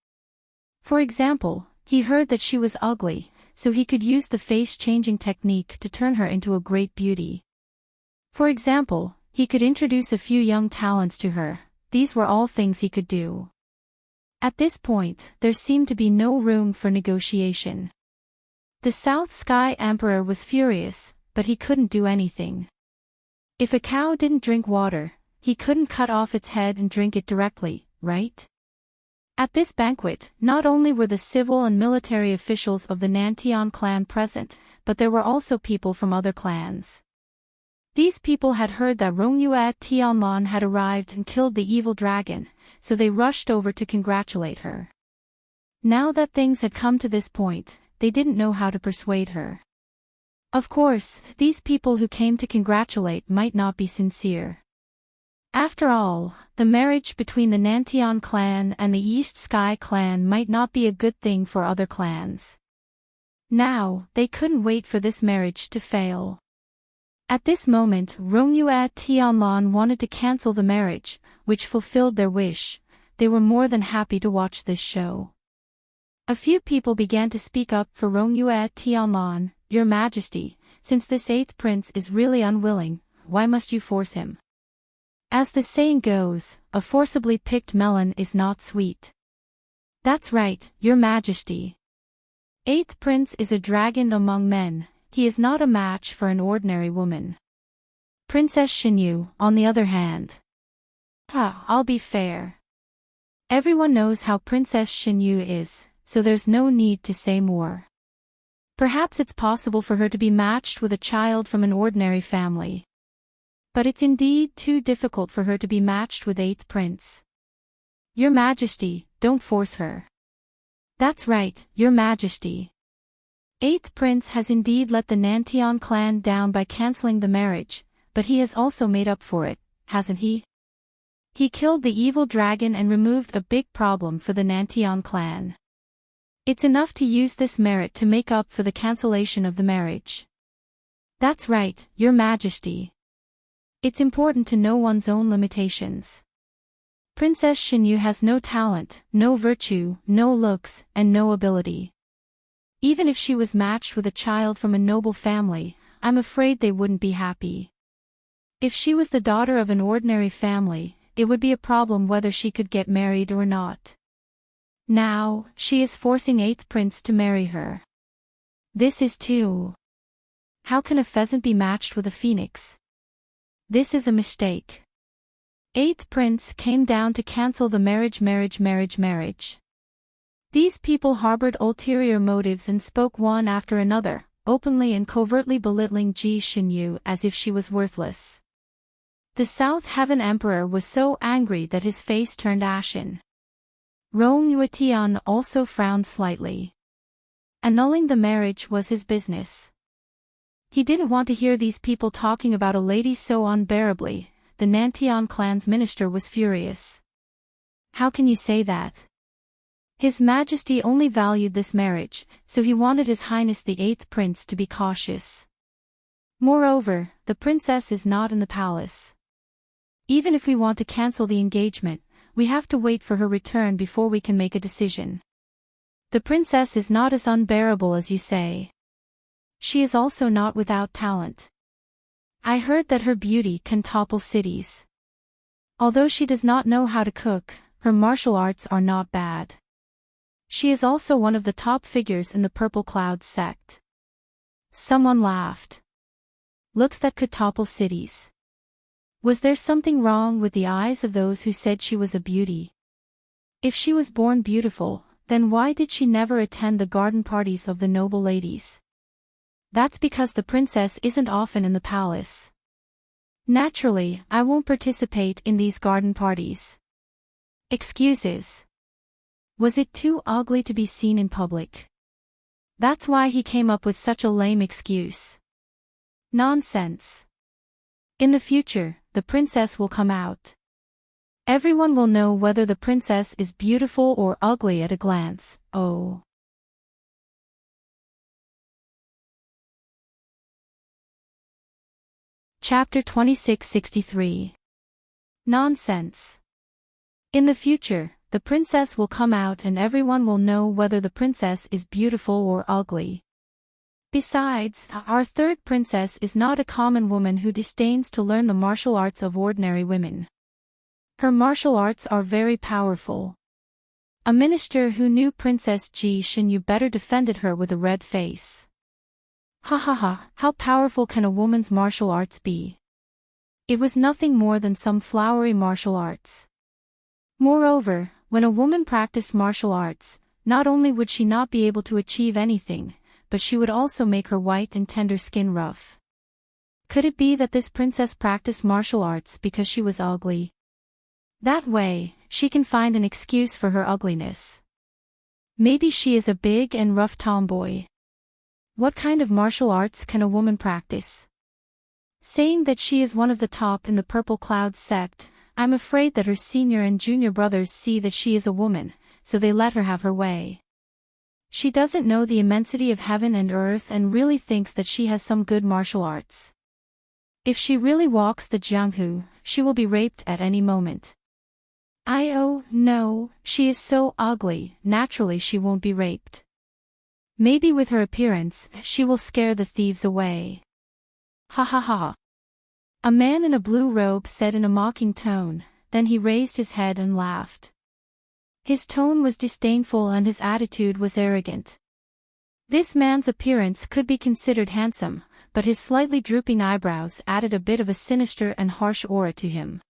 For example, he heard that she was ugly, so he could use the face-changing technique to turn her into a great beauty. For example, he could introduce a few young talents to her. These were all things he could do. At this point, there seemed to be no room for negotiation. The South Sky Emperor was furious, but he couldn't do anything. If a cow didn't drink water, he couldn't cut off its head and drink it directly, right? At this banquet, not only were the civil and military officials of the Nantian clan present, but there were also people from other clans. These people had heard that Rongyue Tianlan had arrived and killed the evil dragon, so they rushed over to congratulate her. Now that things had come to this point, they didn't know how to persuade her. Of course, these people who came to congratulate might not be sincere. After all, the marriage between the Nantian clan and the East Sky clan might not be a good thing for other clans. Now, they couldn't wait for this marriage to fail. At this moment, Rongyue Tianlan wanted to cancel the marriage, which fulfilled their wish. They were more than happy to watch this show. A few people began to speak up for Rongyue Tianlan. Your Majesty, since this 8th prince is really unwilling, why must you force him? As the saying goes, a forcibly picked melon is not sweet. That's right, Your Majesty. 8th prince is a dragon among men, he is not a match for an ordinary woman. Princess Xinyu, on the other hand. I'll be fair. Everyone knows how Princess Xinyu is, so there's no need to say more. Perhaps it's possible for her to be matched with a child from an ordinary family. But it's indeed too difficult for her to be matched with 8th prince. Your Majesty, don't force her. That's right, Your Majesty. 8th prince has indeed let the Nantian clan down by cancelling the marriage, but he has also made up for it, hasn't he? He killed the evil dragon and removed a big problem for the Nantian clan. It's enough to use this merit to make up for the cancellation of the marriage. That's right, Your Majesty. It's important to know one's own limitations. Princess Xinyu has no talent, no virtue, no looks, and no ability. Even if she was matched with a child from a noble family, I'm afraid they wouldn't be happy. If she was the daughter of an ordinary family, it would be a problem whether she could get married or not. Now, she is forcing 8th prince to marry her. This is too. How can a pheasant be matched with a phoenix? This is a mistake. 8th prince came down to cancel the marriage. These people harbored ulterior motives and spoke one after another, openly and covertly belittling Ji Xinyu as if she was worthless. The South Heaven Emperor was so angry that his face turned ashen. Rong Yuetian also frowned slightly. Annulling the marriage was his business. He didn't want to hear these people talking about a lady so unbearably. The Nantian clan's minister was furious. How can you say that? His Majesty only valued this marriage, so he wanted His Highness the 8th prince to be cautious. Moreover, the princess is not in the palace. Even if we want to cancel the engagement, we have to wait for her return before we can make a decision. The princess is not as unbearable as you say. She is also not without talent. I heard that her beauty can topple cities. Although she does not know how to cook, her martial arts are not bad. She is also one of the top figures in the Purple Clouds sect. Someone laughed. Looks that could topple cities. Was there something wrong with the eyes of those who said she was a beauty? If she was born beautiful, then why did she never attend the garden parties of the noble ladies? That's because the princess isn't often in the palace. Naturally, I won't participate in these garden parties. Excuses. Was it too ugly to be seen in public? That's why he came up with such a lame excuse. Nonsense. In the future, the princess will come out. Everyone will know whether the princess is beautiful or ugly at a glance. Oh. Chapter 2663. Nonsense. In the future, the princess will come out and everyone will know whether the princess is beautiful or ugly. Besides, our 3rd princess is not a common woman who disdains to learn the martial arts of ordinary women. Her martial arts are very powerful. A minister who knew Princess Ji Xinyu better defended her with a red face. Ha ha ha, how powerful can a woman's martial arts be? It was nothing more than some flowery martial arts. Moreover, when a woman practiced martial arts, not only would she not be able to achieve anything, but she would also make her white and tender skin rough. Could it be that this princess practiced martial arts because she was ugly? That way, she can find an excuse for her ugliness. Maybe she is a big and rough tomboy. What kind of martial arts can a woman practice? Saying that she is one of the top in the Purple Cloud sect, I'm afraid that her senior and junior brothers see that she is a woman, so they let her have her way. She doesn't know the immensity of heaven and earth and really thinks that she has some good martial arts. If she really walks the Jianghu, she will be raped at any moment. Oh no, she is so ugly, naturally she won't be raped. Maybe with her appearance, she will scare the thieves away. Ha ha ha. A man in a blue robe said in a mocking tone, then he raised his head and laughed. His tone was disdainful and his attitude was arrogant. This man's appearance could be considered handsome, but his slightly drooping eyebrows added a bit of a sinister and harsh aura to him.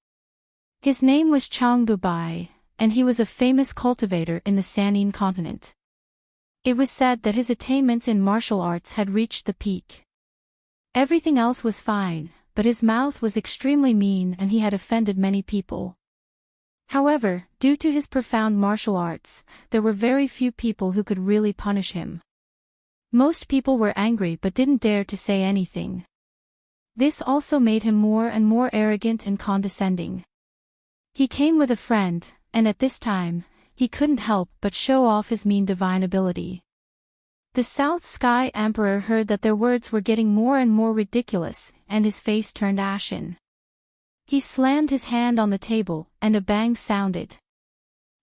His name was Chang Bubai, and he was a famous cultivator in the Sanyin continent. It was said that his attainments in martial arts had reached the peak. Everything else was fine, but his mouth was extremely mean and he had offended many people. However, due to his profound martial arts, there were very few people who could really punish him. Most people were angry but didn't dare to say anything. This also made him more and more arrogant and condescending. He came with a friend, and at this time, he couldn't help but show off his mean divine ability. The South Sky Emperor heard that their words were getting more and more ridiculous, and his face turned ashen. He slammed his hand on the table, and a bang sounded.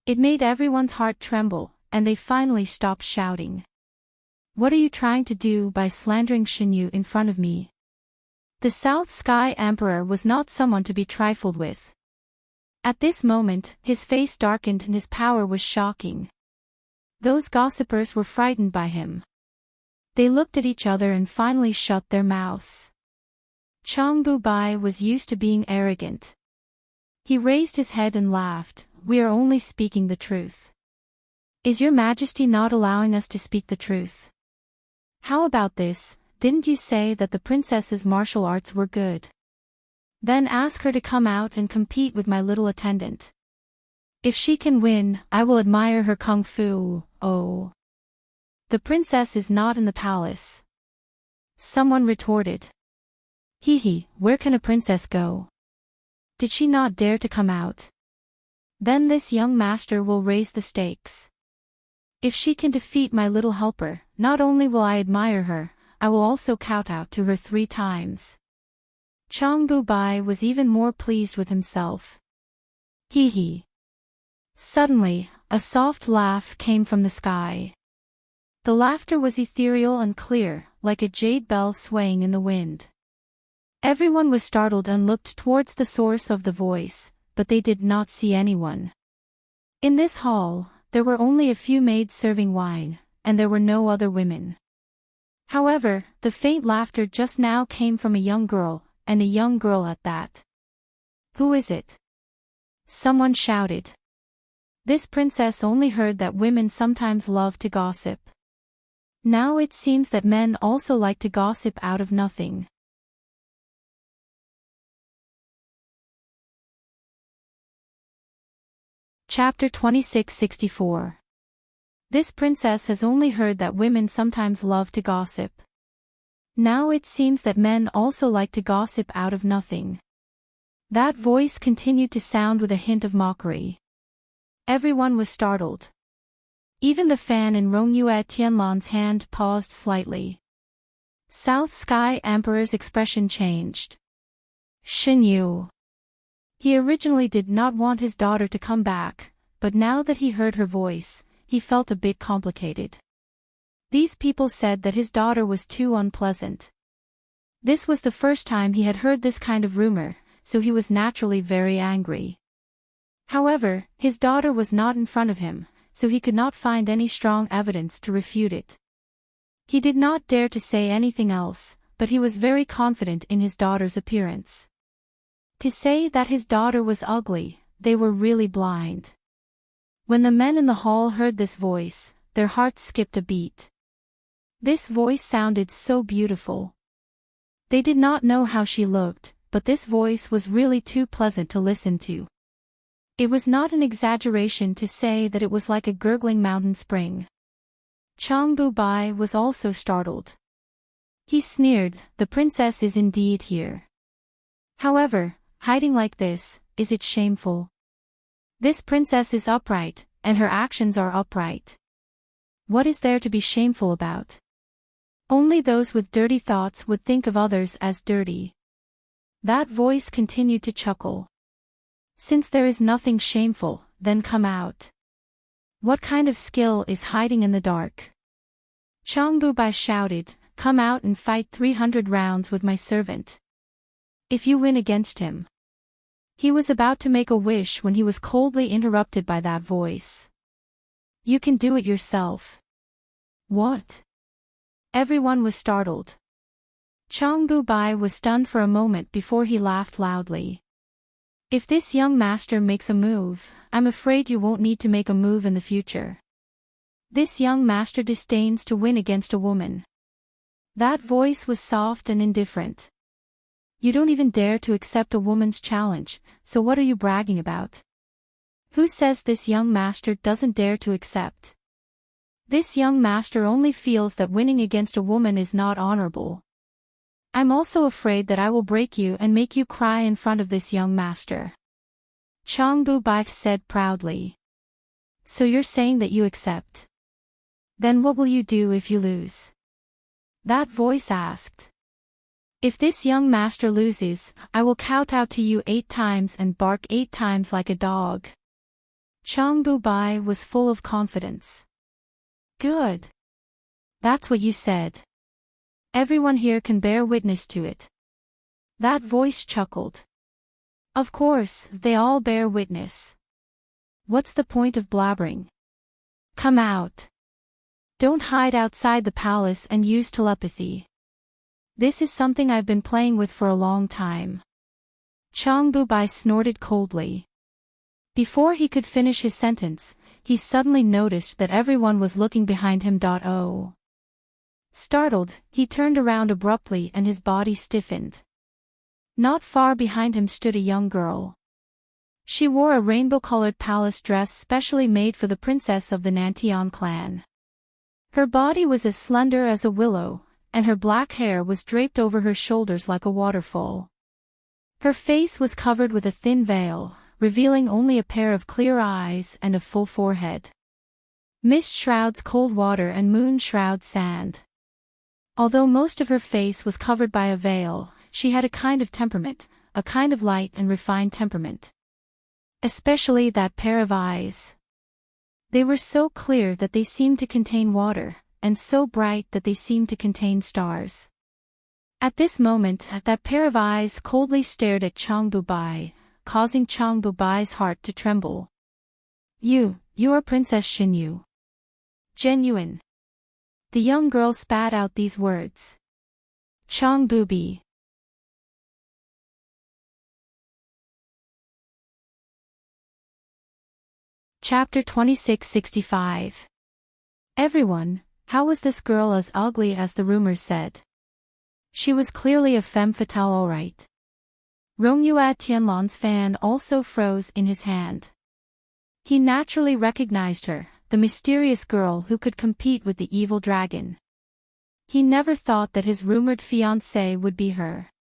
It made everyone's heart tremble, and they finally stopped shouting. What are you trying to do by slandering Shinyu in front of me? The South Sky Emperor was not someone to be trifled with. At this moment, his face darkened and his power was shocking. Those gossipers were frightened by him. They looked at each other and finally shut their mouths. Chang Bubai was used to being arrogant. He raised his head and laughed, "We are only speaking the truth. Is your majesty not allowing us to speak the truth? How about this, didn't you say that the princess's martial arts were good? Then ask her to come out and compete with my little attendant. If she can win, I will admire her kung fu." "Oh. The princess is not in the palace," someone retorted. "Hee, where can a princess go? Did she not dare to come out? Then this young master will raise the stakes. If she can defeat my little helper, not only will I admire her, I will also kowtow to her 3 times. Chang Bubai was even more pleased with himself. Hee. Suddenly, a soft laugh came from the sky. The laughter was ethereal and clear, like a jade bell swaying in the wind. Everyone was startled and looked towards the source of the voice, but they did not see anyone. In this hall, there were only a few maids serving wine, and there were no other women. However, the faint laughter just now came from a young girl, and a young girl at that. "Who is it?" someone shouted. This princess only heard that women sometimes love to gossip. Now it seems that men also like to gossip out of nothing. Chapter 2664. This princess has only heard that women sometimes love to gossip. Now it seems that men also like to gossip out of nothing. That voice continued to sound with a hint of mockery. Everyone was startled. Even the fan in Rongyue Tianlan's hand paused slightly. South Sky Emperor's expression changed. Shinyu. He originally did not want his daughter to come back, but now that he heard her voice, he felt a bit complicated. These people said that his daughter was too unpleasant. This was the first time he had heard this kind of rumor, so he was naturally very angry. However, his daughter was not in front of him, so he could not find any strong evidence to refute it. He did not dare to say anything else, but he was very confident in his daughter's appearance. To say that his daughter was ugly, they were really blind. When the men in the hall heard this voice, their hearts skipped a beat. This voice sounded so beautiful. They did not know how she looked, but this voice was really too pleasant to listen to. It was not an exaggeration to say that it was like a gurgling mountain spring. Changbu Bai was also startled. He sneered, "The princess is indeed here. However, hiding like this, is it shameful? This princess is upright, and her actions are upright. What is there to be shameful about? Only those with dirty thoughts would think of others as dirty." That voice continued to chuckle. "Since there is nothing shameful, then come out. What kind of skill is hiding in the dark?" Changbu Bai shouted, "Come out and fight 300 rounds with my servant. If you win against him." He was about to make a wish when he was coldly interrupted by that voice. "You can do it yourself." "What?" Everyone was startled. Changbu Bai was stunned for a moment before he laughed loudly. "If this young master makes a move, I'm afraid you won't need to make a move in the future. This young master disdains to win against a woman." That voice was soft and indifferent. "You don't even dare to accept a woman's challenge, so what are you bragging about? Who says this young master doesn't dare to accept? This young master only feels that winning against a woman is not honorable. I'm also afraid that I will break you and make you cry in front of this young master." Changbu Bai said proudly. "So you're saying that you accept? Then what will you do if you lose?" That voice asked. "If this young master loses, I will kowtow to you 8 times and bark 8 times like a dog." Changbu Bai was full of confidence. "Good. That's what you said. Everyone here can bear witness to it." That voice chuckled. "Of course, they all bear witness. What's the point of blabbering? Come out. Don't hide outside the palace and use telepathy. This is something I've been playing with for a long time." Changbu Bai snorted coldly. Before he could finish his sentence, he suddenly noticed that everyone was looking behind him. Oh. Startled, he turned around abruptly and his body stiffened. Not far behind him stood a young girl. She wore a rainbow-colored palace dress specially made for the princess of the Nantian clan. Her body was as slender as a willow, and her black hair was draped over her shoulders like a waterfall. Her face was covered with a thin veil, revealing only a pair of clear eyes and a full forehead. Mist shrouds cold water and moon shrouds sand. Although most of her face was covered by a veil, she had a kind of temperament, a kind of light and refined temperament. Especially that pair of eyes. They were so clear that they seemed to contain water, and so bright that they seemed to contain stars. At this moment, that pair of eyes coldly stared at Changbu Bai, causing Changbu Bai's heart to tremble. You are Princess Xinyu. Genuine." The young girl spat out these words. Changbu Bai. Chapter 2665. Everyone, how was this girl as ugly as the rumors said? She was clearly a femme fatale alright. Rongyue Tianlan's fan also froze in his hand. He naturally recognized her, the mysterious girl who could compete with the evil dragon. He never thought that his rumored fiancée would be her.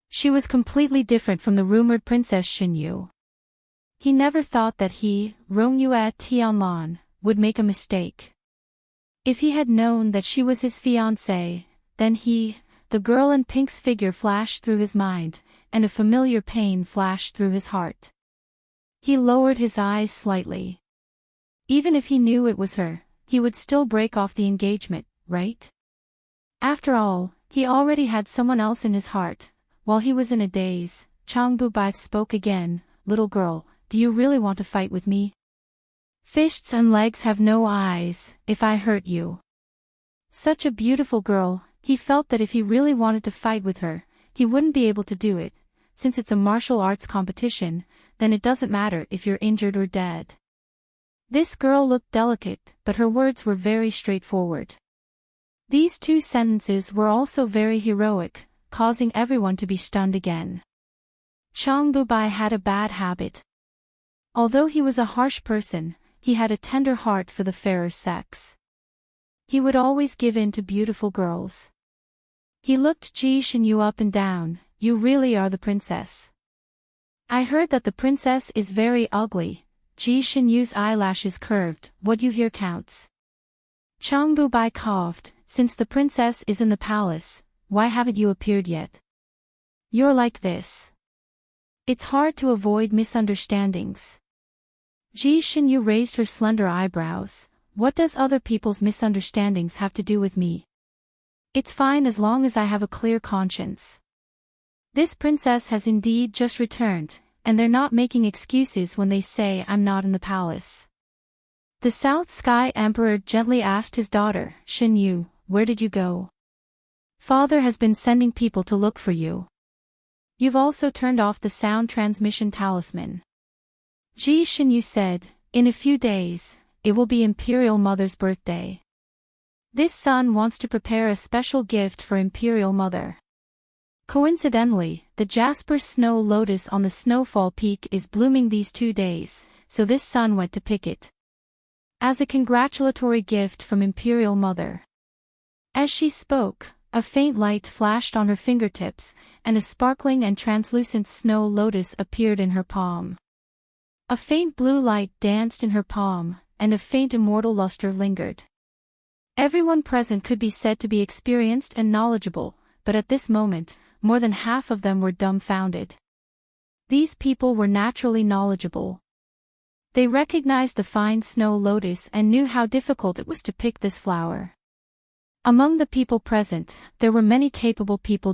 She was completely different from the rumored Princess Xinyu. He never thought that he, Rongyue Tianlan, would make a mistake. If he had known that she was his fiancée, then the girl in pink's figure flashed through his mind, and a familiar pain flashed through his heart. He lowered his eyes slightly. Even if he knew it was her, he would still break off the engagement, right? After all, he already had someone else in his heart. While he was in a daze, Changbu Bai spoke again. "Little girl, do you really want to fight with me? Fists and legs have no eyes, if I hurt you." Such a beautiful girl, he felt that if he really wanted to fight with her, he wouldn't be able to do it. Since it's a martial arts competition, then it doesn't matter if you're injured or dead. This girl looked delicate, but her words were very straightforward. These 2 sentences were also very heroic, causing everyone to be stunned again. Changbubai had a bad habit. Although he was a harsh person, he had a tender heart for the fairer sex. He would always give in to beautiful girls. He looked Ji Shinyu up and down. You really are the princess. I heard that the princess is very ugly. Ji Shinyu's eyelashes curved. What you hear counts. Changbubai coughed. Since the princess is in the palace, why haven't you appeared yet? You're like this. It's hard to avoid misunderstandings. Ji Shinyu raised her slender eyebrows. What does other people's misunderstandings have to do with me? It's fine as long as I have a clear conscience. This princess has indeed just returned, and they're not making excuses when they say I'm not in the palace. The South Sky Emperor gently asked his daughter, Shinyu, where did you go? Father has been sending people to look for you. You've also turned off the sound transmission talisman. Ji Shinyu said, in a few days, it will be Imperial Mother's birthday. This son wants to prepare a special gift for Imperial Mother. Coincidentally, the Jasper Snow Lotus on the Snowfall Peak is blooming these 2 days, so this son went to pick it. As a congratulatory gift from Imperial Mother. As she spoke, a faint light flashed on her fingertips, and a sparkling and translucent snow lotus appeared in her palm. A faint blue light danced in her palm, and a faint immortal luster lingered. Everyone present could be said to be experienced and knowledgeable, but at this moment, more than half of them were dumbfounded. These people were naturally knowledgeable. They recognized the fine snow lotus and knew how difficult it was to pick this flower. Among the people present, there were many capable people.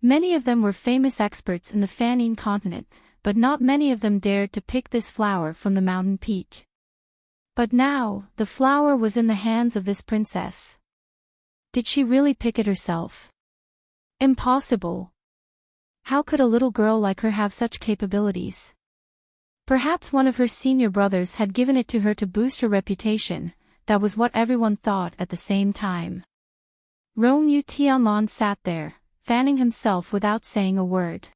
Many of them were famous experts in the Fanine continent, but not many of them dared to pick this flower from the mountain peak. But now, the flower was in the hands of this princess. Did she really pick it herself? Impossible. How could a little girl like her have such capabilities? Perhaps one of her senior brothers had given it to her to boost her reputation. That was what everyone thought at the same time. Rongyu Tianlan sat there, fanning himself without saying a word.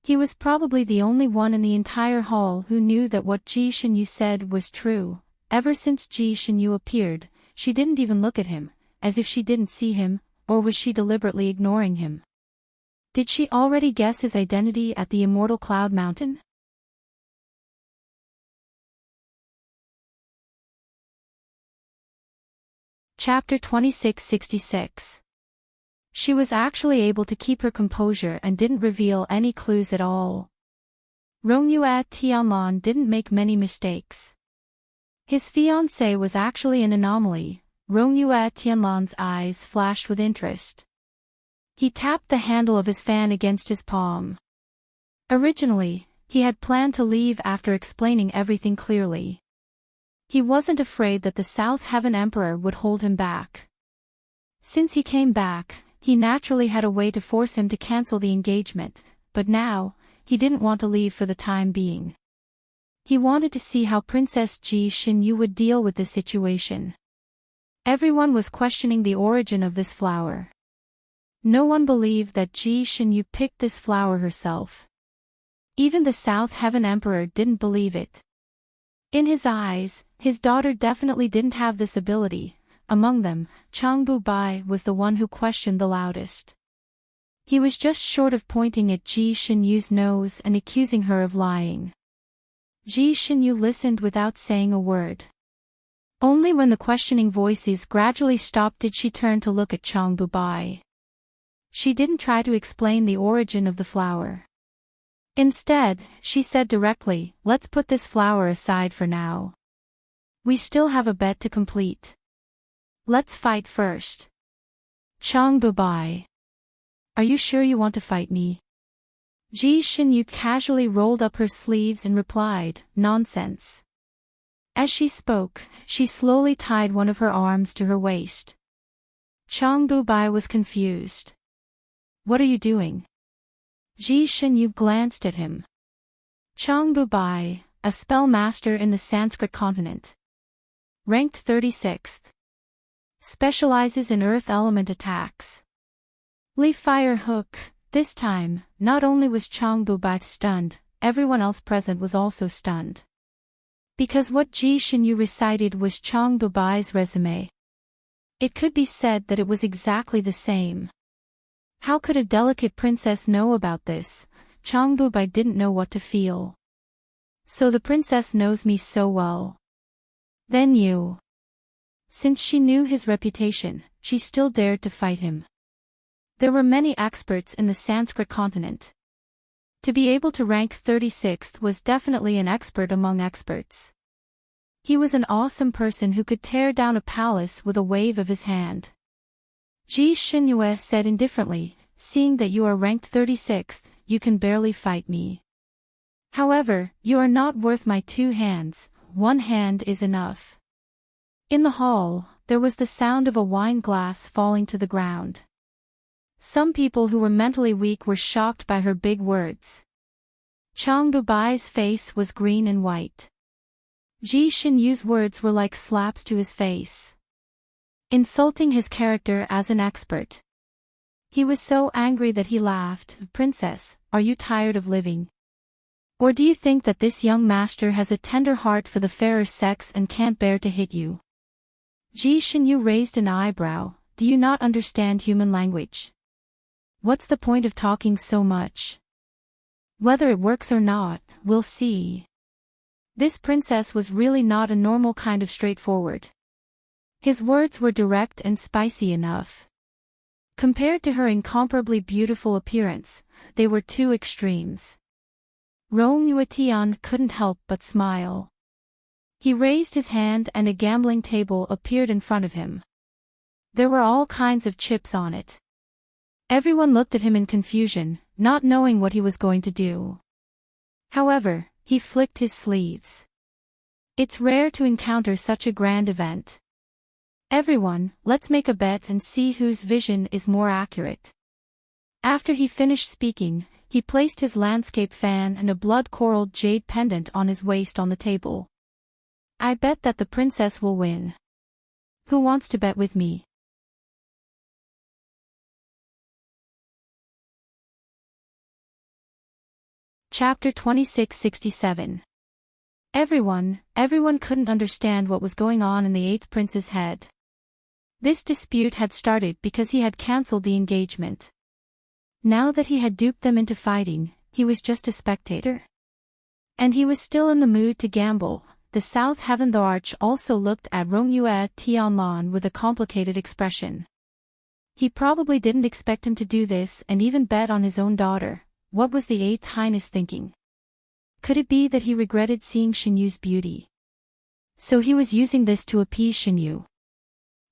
He was probably the only one in the entire hall who knew that what Ji Shinyu said was true. Ever since Ji Shinyu appeared, she didn't even look at him, as if she didn't see him, or was she deliberately ignoring him? Did she already guess his identity at the Immortal Cloud Mountain? Chapter 2666. She was actually able to keep her composure and didn't reveal any clues at all. Rongyu Tianlan didn't make many mistakes. His fiancée was actually an anomaly. Rongyu Tianlan's eyes flashed with interest. He tapped the handle of his fan against his palm. Originally, he had planned to leave after explaining everything clearly. He wasn't afraid that the South Heaven Emperor would hold him back. Since he came back, he naturally had a way to force him to cancel the engagement, but now, he didn't want to leave for the time being. He wanted to see how Princess Ji Shinyu would deal with this situation. Everyone was questioning the origin of this flower. No one believed that Ji Shinyu picked this flower herself. Even the South Heaven Emperor didn't believe it. In his eyes, his daughter definitely didn't have this ability. Among them, Changbubai was the one who questioned the loudest. He was just short of pointing at Ji Shinyu's nose and accusing her of lying. Ji Shinyu listened without saying a word. Only when the questioning voices gradually stopped did she turn to look at Changbubai. She didn't try to explain the origin of the flower. Instead, she said directly, let's put this flower aside for now. We still have a bet to complete. Let's fight first. Changbubai. Are you sure you want to fight me? Ji Shinyu casually rolled up her sleeves and replied, nonsense. As she spoke, she slowly tied one of her arms to her waist. Changbubai was confused. What are you doing? Ji Shinyu glanced at him. Changbubai, a spell master in the Sanskrit continent. Ranked 36th. Specializes in earth element attacks. Lee fire hook. This time, not only was Chang Bubai stunned, everyone else present was also stunned. Because what Ji Xinyu recited was Chang Bubai's resume. It could be said that it was exactly the same. How could a delicate princess know about this? Chang Bubai didn't know what to feel. So the princess knows me so well. Then you. Since she knew his reputation, she still dared to fight him. There were many experts in the Sanskrit continent. To be able to rank 36th was definitely an expert among experts. He was an awesome person who could tear down a palace with a wave of his hand. Ji Xinyu said indifferently, seeing that you are ranked 36th, you can barely fight me. However, you are not worth my 2 hands, 1 hand is enough. In the hall, there was the sound of a wine glass falling to the ground. Some people who were mentally weak were shocked by her big words. Chang Bubai's face was green and white. Ji Xinyu's words were like slaps to his face. Insulting his character as an expert. He was so angry that he laughed. Princess, are you tired of living? Or do you think that this young master has a tender heart for the fairer sex and can't bear to hit you? Ji Xinyu raised an eyebrow. Do you not understand human language? What's the point of talking so much? Whether it works or not, we'll see. This princess was really not a normal kind of straightforward. His words were direct and spicy enough. Compared to her incomparably beautiful appearance, they were 2 extremes. Rong Yuetian couldn't help but smile. He raised his hand and a gambling table appeared in front of him. There were all kinds of chips on it. Everyone looked at him in confusion, not knowing what he was going to do. However, he flicked his sleeves. It's rare to encounter such a grand event. Everyone, let's make a bet and see whose vision is more accurate. After he finished speaking, he placed his landscape fan and a blood-coralled jade pendant on his waist on the table. I bet that the princess will win. Who wants to bet with me? Chapter 2667. Everyone couldn't understand what was going on in the 8th prince's head. This dispute had started because he had cancelled the engagement. Now that he had duped them into fighting, he was just a spectator. And he was still in the mood to gamble. The South Heaven the Arch also looked at Rongyue Tianlan with a complicated expression. He probably didn't expect him to do this and even bet on his own daughter. What was the 8th Highness thinking? Could it be that he regretted seeing Xinyu's beauty? So he was using this to appease Xinyu.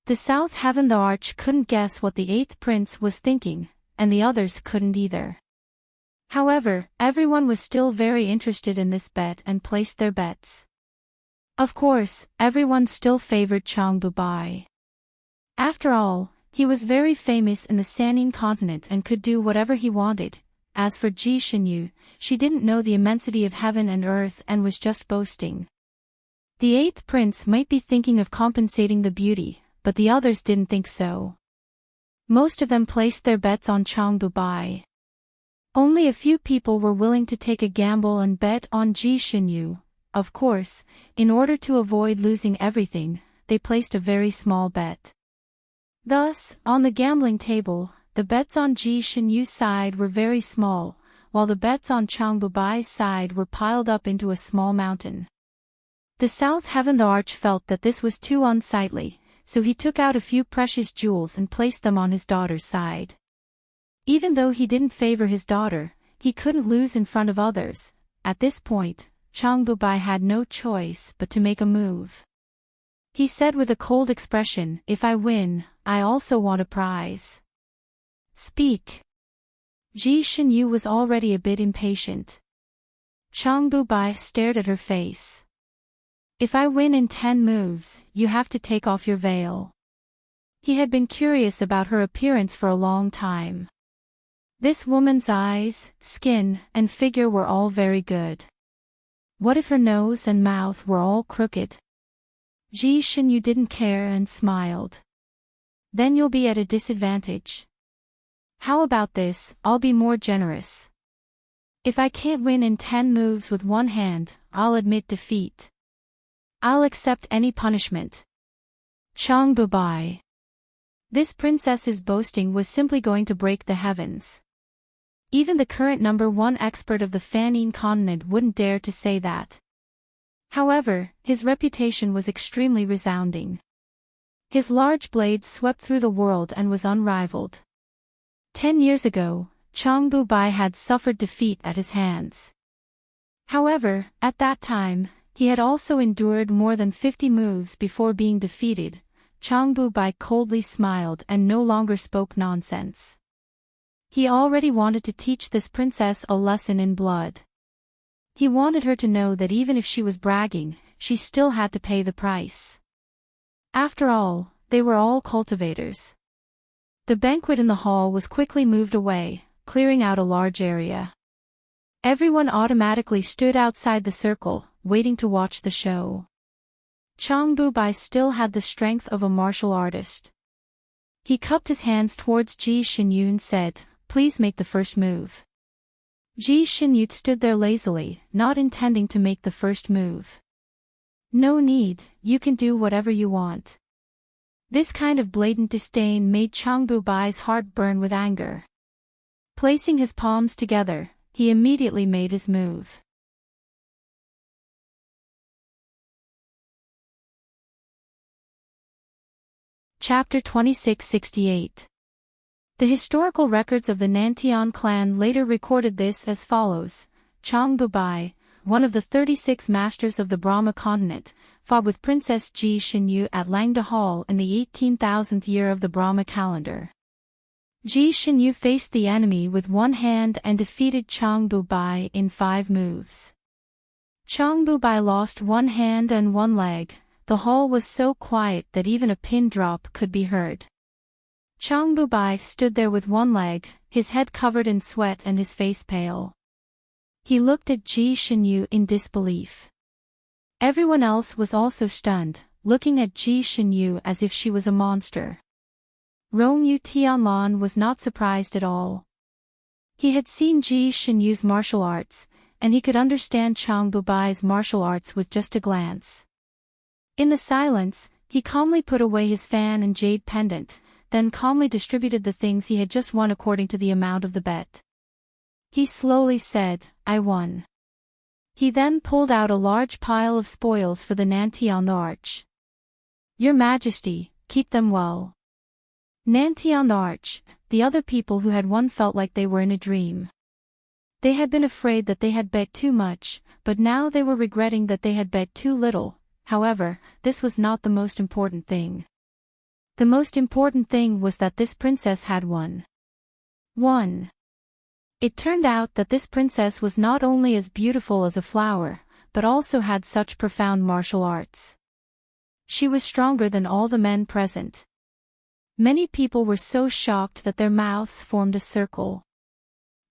The South Heaven the Arch couldn't guess what the 8th prince was thinking, and the others couldn't either. However, everyone was still very interested in this bet and placed their bets. Of course, everyone still favored Chang Bubai. After all, he was very famous in the Sanyin continent and could do whatever he wanted. As for Ji Xinyu, she didn't know the immensity of heaven and earth and was just boasting. The 8th prince might be thinking of compensating the beauty, but the others didn't think so. Most of them placed their bets on Chang Bubai. Only a few people were willing to take a gamble and bet on Ji Xinyu. Of course, in order to avoid losing everything, they placed a very small bet. Thus, on the gambling table, the bets on Ji Xinyu's side were very small, while the bets on Chang Bubai's side were piled up into a small mountain. The South Heaven the Arch felt that this was too unsightly, so he took out a few precious jewels and placed them on his daughter's side. Even though he didn't favor his daughter, he couldn't lose in front of others. At this point, Chang Bubai had no choice but to make a move. He said with a cold expression, "If I win, I also want a prize." Speak. Ji Xinyu was already a bit impatient. Chang Bubai stared at her face. "If I win in 10 moves, you have to take off your veil." He had been curious about her appearance for a long time. This woman's eyes, skin, and figure were all very good. What if her nose and mouth were all crooked? Ji Xinyu didn't care and smiled. "Then you'll be at a disadvantage." How about this? I'll be more generous. If I can't win in 10 moves with one hand, I'll admit defeat. I'll accept any punishment. Changbubai. This princess's boasting was simply going to break the heavens. Even the current #1 expert of the Fanine continent wouldn't dare to say that. However, his reputation was extremely resounding. His large blade swept through the world and was unrivaled. 10 years ago, Changbubai had suffered defeat at his hands. However, at that time, he had also endured more than 50 moves before being defeated. Changbubai coldly smiled and no longer spoke nonsense. He already wanted to teach this princess a lesson in blood. He wanted her to know that even if she was bragging, she still had to pay the price. After all, they were all cultivators. The banquet in the hall was quickly moved away, clearing out a large area. Everyone automatically stood outside the circle, waiting to watch the show. Changbubai still had the strength of a martial artist. He cupped his hands towards Ji Xinyu and said, "Please make the first move." Ji Xinyu stood there lazily, not intending to make the first move. "No need, you can do whatever you want." This kind of blatant disdain made Changbubai's heart burn with anger. Placing his palms together, he immediately made his move. Chapter 2668. The historical records of the Nantian clan later recorded this as follows. Changbubai, one of the 36 masters of the Brahma continent, fought with Princess Ji Xinyu at Langda Hall in the 18,000th year of the Brahma calendar. Ji Xinyu faced the enemy with one hand and defeated Changbubai in 5 moves. Changbubai lost one hand and one leg. The hall was so quiet that even a pin drop could be heard. Changbubai stood there with one leg, his head covered in sweat and his face pale. He looked at Ji Xinyu in disbelief. Everyone else was also stunned, looking at Ji Xinyu as if she was a monster. Rongyu Tianlan was not surprised at all. He had seen Ji Xinyu's martial arts, and he could understand Changbubai's martial arts with just a glance. In the silence, he calmly put away his fan and jade pendant, then calmly distributed the things he had just won according to the amount of the bet. He slowly said, "I won." He then pulled out a large pile of spoils for the Nanti on the arch. "Your Majesty, keep them well." Nanti on the arch, the other people who had won felt like they were in a dream. They had been afraid that they had bet too much, but now they were regretting that they had bet too little. However, this was not the most important thing. The most important thing was that this princess had won. It turned out that this princess was not only as beautiful as a flower, but also had such profound martial arts. She was stronger than all the men present. Many people were so shocked that their mouths formed a circle.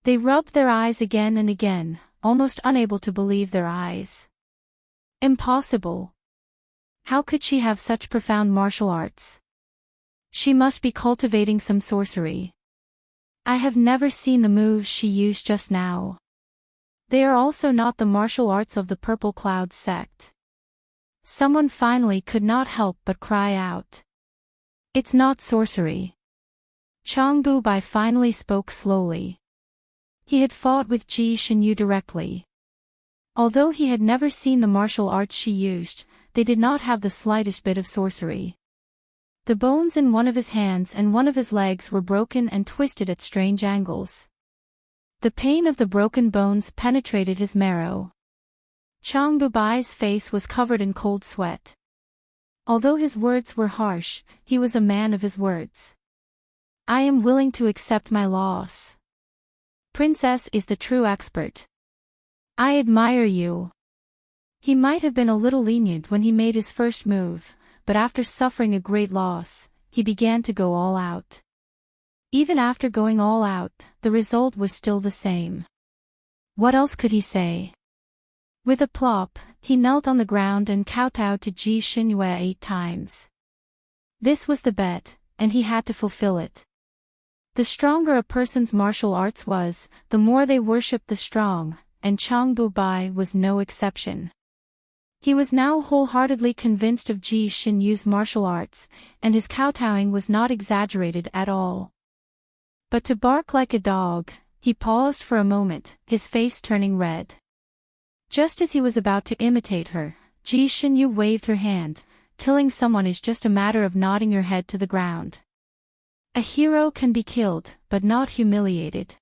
They rubbed their eyes again and again, almost unable to believe their eyes. Impossible. How could she have such profound martial arts? She must be cultivating some sorcery. I have never seen the moves she used just now. They are also not the martial arts of the Purple Cloud sect. Someone finally could not help but cry out. "It's not sorcery." Changbubai finally spoke slowly. He had fought with Ji Xinyu directly. Although he had never seen the martial arts she used, they did not have the slightest bit of sorcery. The bones in one of his hands and one of his legs were broken and twisted at strange angles. The pain of the broken bones penetrated his marrow. Changbubai's face was covered in cold sweat. Although his words were harsh, he was a man of his words. "I am willing to accept my loss. Princess is the true expert. I admire you." He might have been a little lenient when he made his first move, but after suffering a great loss, he began to go all out. Even after going all out, the result was still the same. What else could he say? With a plop, he knelt on the ground and kowtowed to Ji Xinyu 8 times. This was the bet, and he had to fulfill it. The stronger a person's martial arts was, the more they worshipped the strong, and Chang Bu-bai was no exception. He was now wholeheartedly convinced of Ji Xinyu's martial arts, and his kowtowing was not exaggerated at all. But to bark like a dog, he paused for a moment, his face turning red. Just as he was about to imitate her, Ji Xinyu waved her hand. Killing someone is just a matter of nodding your head to the ground. A hero can be killed, but not humiliated.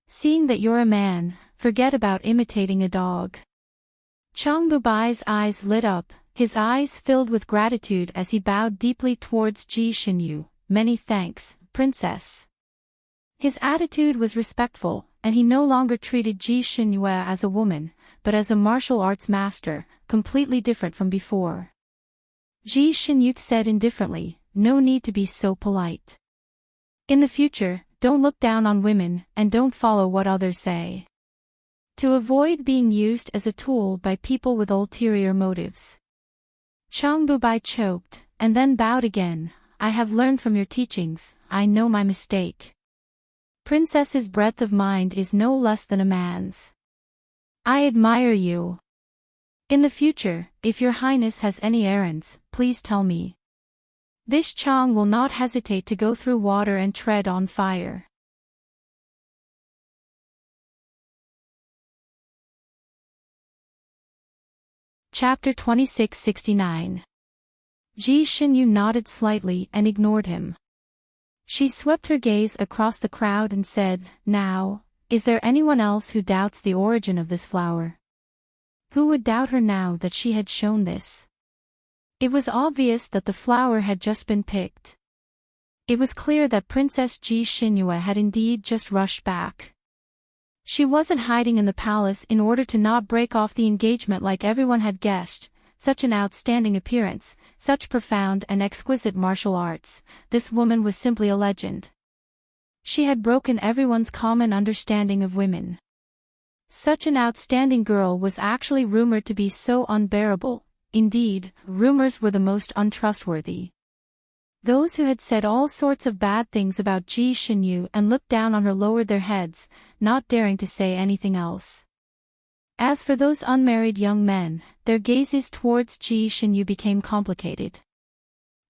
Seeing that you're a man, forget about imitating a dog. Chang Bu-bai's eyes lit up, his eyes filled with gratitude as he bowed deeply towards Ji Xinyu. Many thanks, princess. His attitude was respectful, and he no longer treated Ji Xinyu as a woman, but as a martial arts master, completely different from before. Ji Xinyu said indifferently, no need to be so polite. In the future, don't look down on women, and don't follow what others say. To avoid being used as a tool by people with ulterior motives. Chang Bu-bai choked, and then bowed again. I have learned from your teachings, I know my mistake. Princess's breadth of mind is no less than a man's. I admire you. In the future, if your highness has any errands, please tell me. This Chang will not hesitate to go through water and tread on fire. Chapter 2669. Ji Xinyu nodded slightly and ignored him. She swept her gaze across the crowd and said, now, is there anyone else who doubts the origin of this flower? Who would doubt her now that she had shown this? It was obvious that the flower had just been picked. It was clear that Princess Ji Xinyu had indeed just rushed back. She wasn't hiding in the palace in order to not break off the engagement like everyone had guessed. Such an outstanding appearance, such profound and exquisite martial arts, this woman was simply a legend. She had broken everyone's common understanding of women. Such an outstanding girl was actually rumored to be so unbearable. Indeed, rumors were the most untrustworthy. Those who had said all sorts of bad things about Ji Xinyu and looked down on her lowered their heads, not daring to say anything else. As for those unmarried young men, their gazes towards Ji Xinyu became complicated.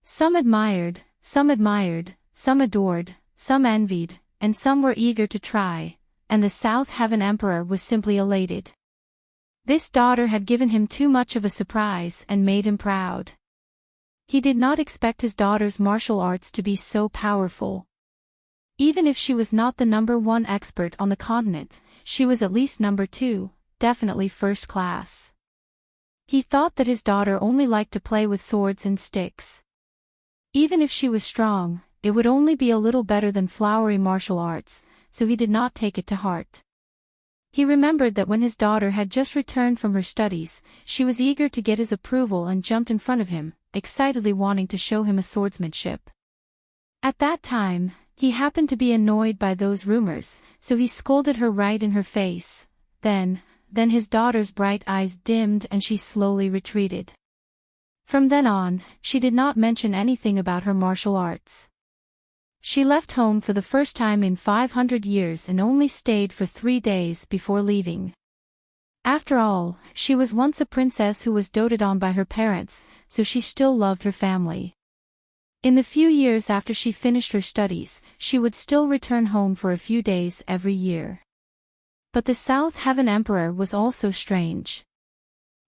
Some admired, some adored, some envied, and some were eager to try, and the South Heaven Emperor was simply elated. This daughter had given him too much of a surprise and made him proud. He did not expect his daughter's martial arts to be so powerful. Even if she was not the #1 expert on the continent, she was at least #2, definitely first class. He thought that his daughter only liked to play with swords and sticks. Even if she was strong, it would only be a little better than flowery martial arts, so he did not take it to heart. He remembered that when his daughter had just returned from her studies, she was eager to get his approval and jumped in front of him, excitedly wanting to show him a swordsmanship. At that time, he happened to be annoyed by those rumors, so he scolded her right in her face. Then his daughter's bright eyes dimmed and she slowly retreated. From then on, she did not mention anything about her martial arts. She left home for the first time in 500 years and only stayed for 3 days before leaving. After all, she was once a princess who was doted on by her parents, so she still loved her family. In the few years after she finished her studies, she would still return home for a few days every year. But the South Heaven Emperor was also strange.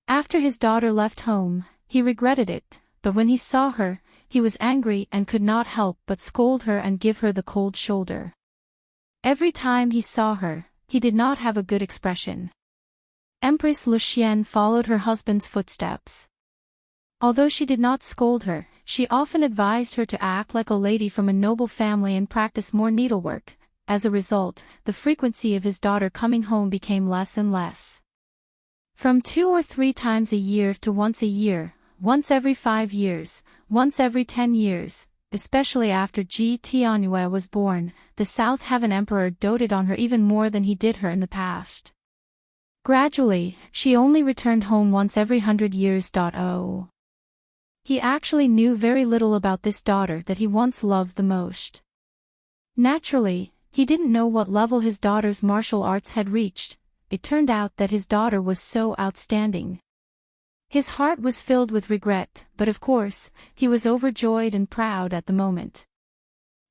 After his daughter left home, he regretted it, but when he saw her, he was angry and could not help but scold her and give her the cold shoulder. Every time he saw her, he did not have a good expression. Empress Luxian followed her husband's footsteps. Although she did not scold her, she often advised her to act like a lady from a noble family and practice more needlework. As a result, the frequency of his daughter coming home became less and less. From 2 or 3 times a year to once a year, once every 5 years, once every 10 years, especially after Ji Tianyue was born, the South Heaven Emperor doted on her even more than he did her in the past. Gradually, she only returned home once every 100 years. He actually knew very little about this daughter that he once loved the most. Naturally, he didn't know what level his daughter's martial arts had reached. It turned out that his daughter was so outstanding. His heart was filled with regret, but of course, he was overjoyed and proud at the moment.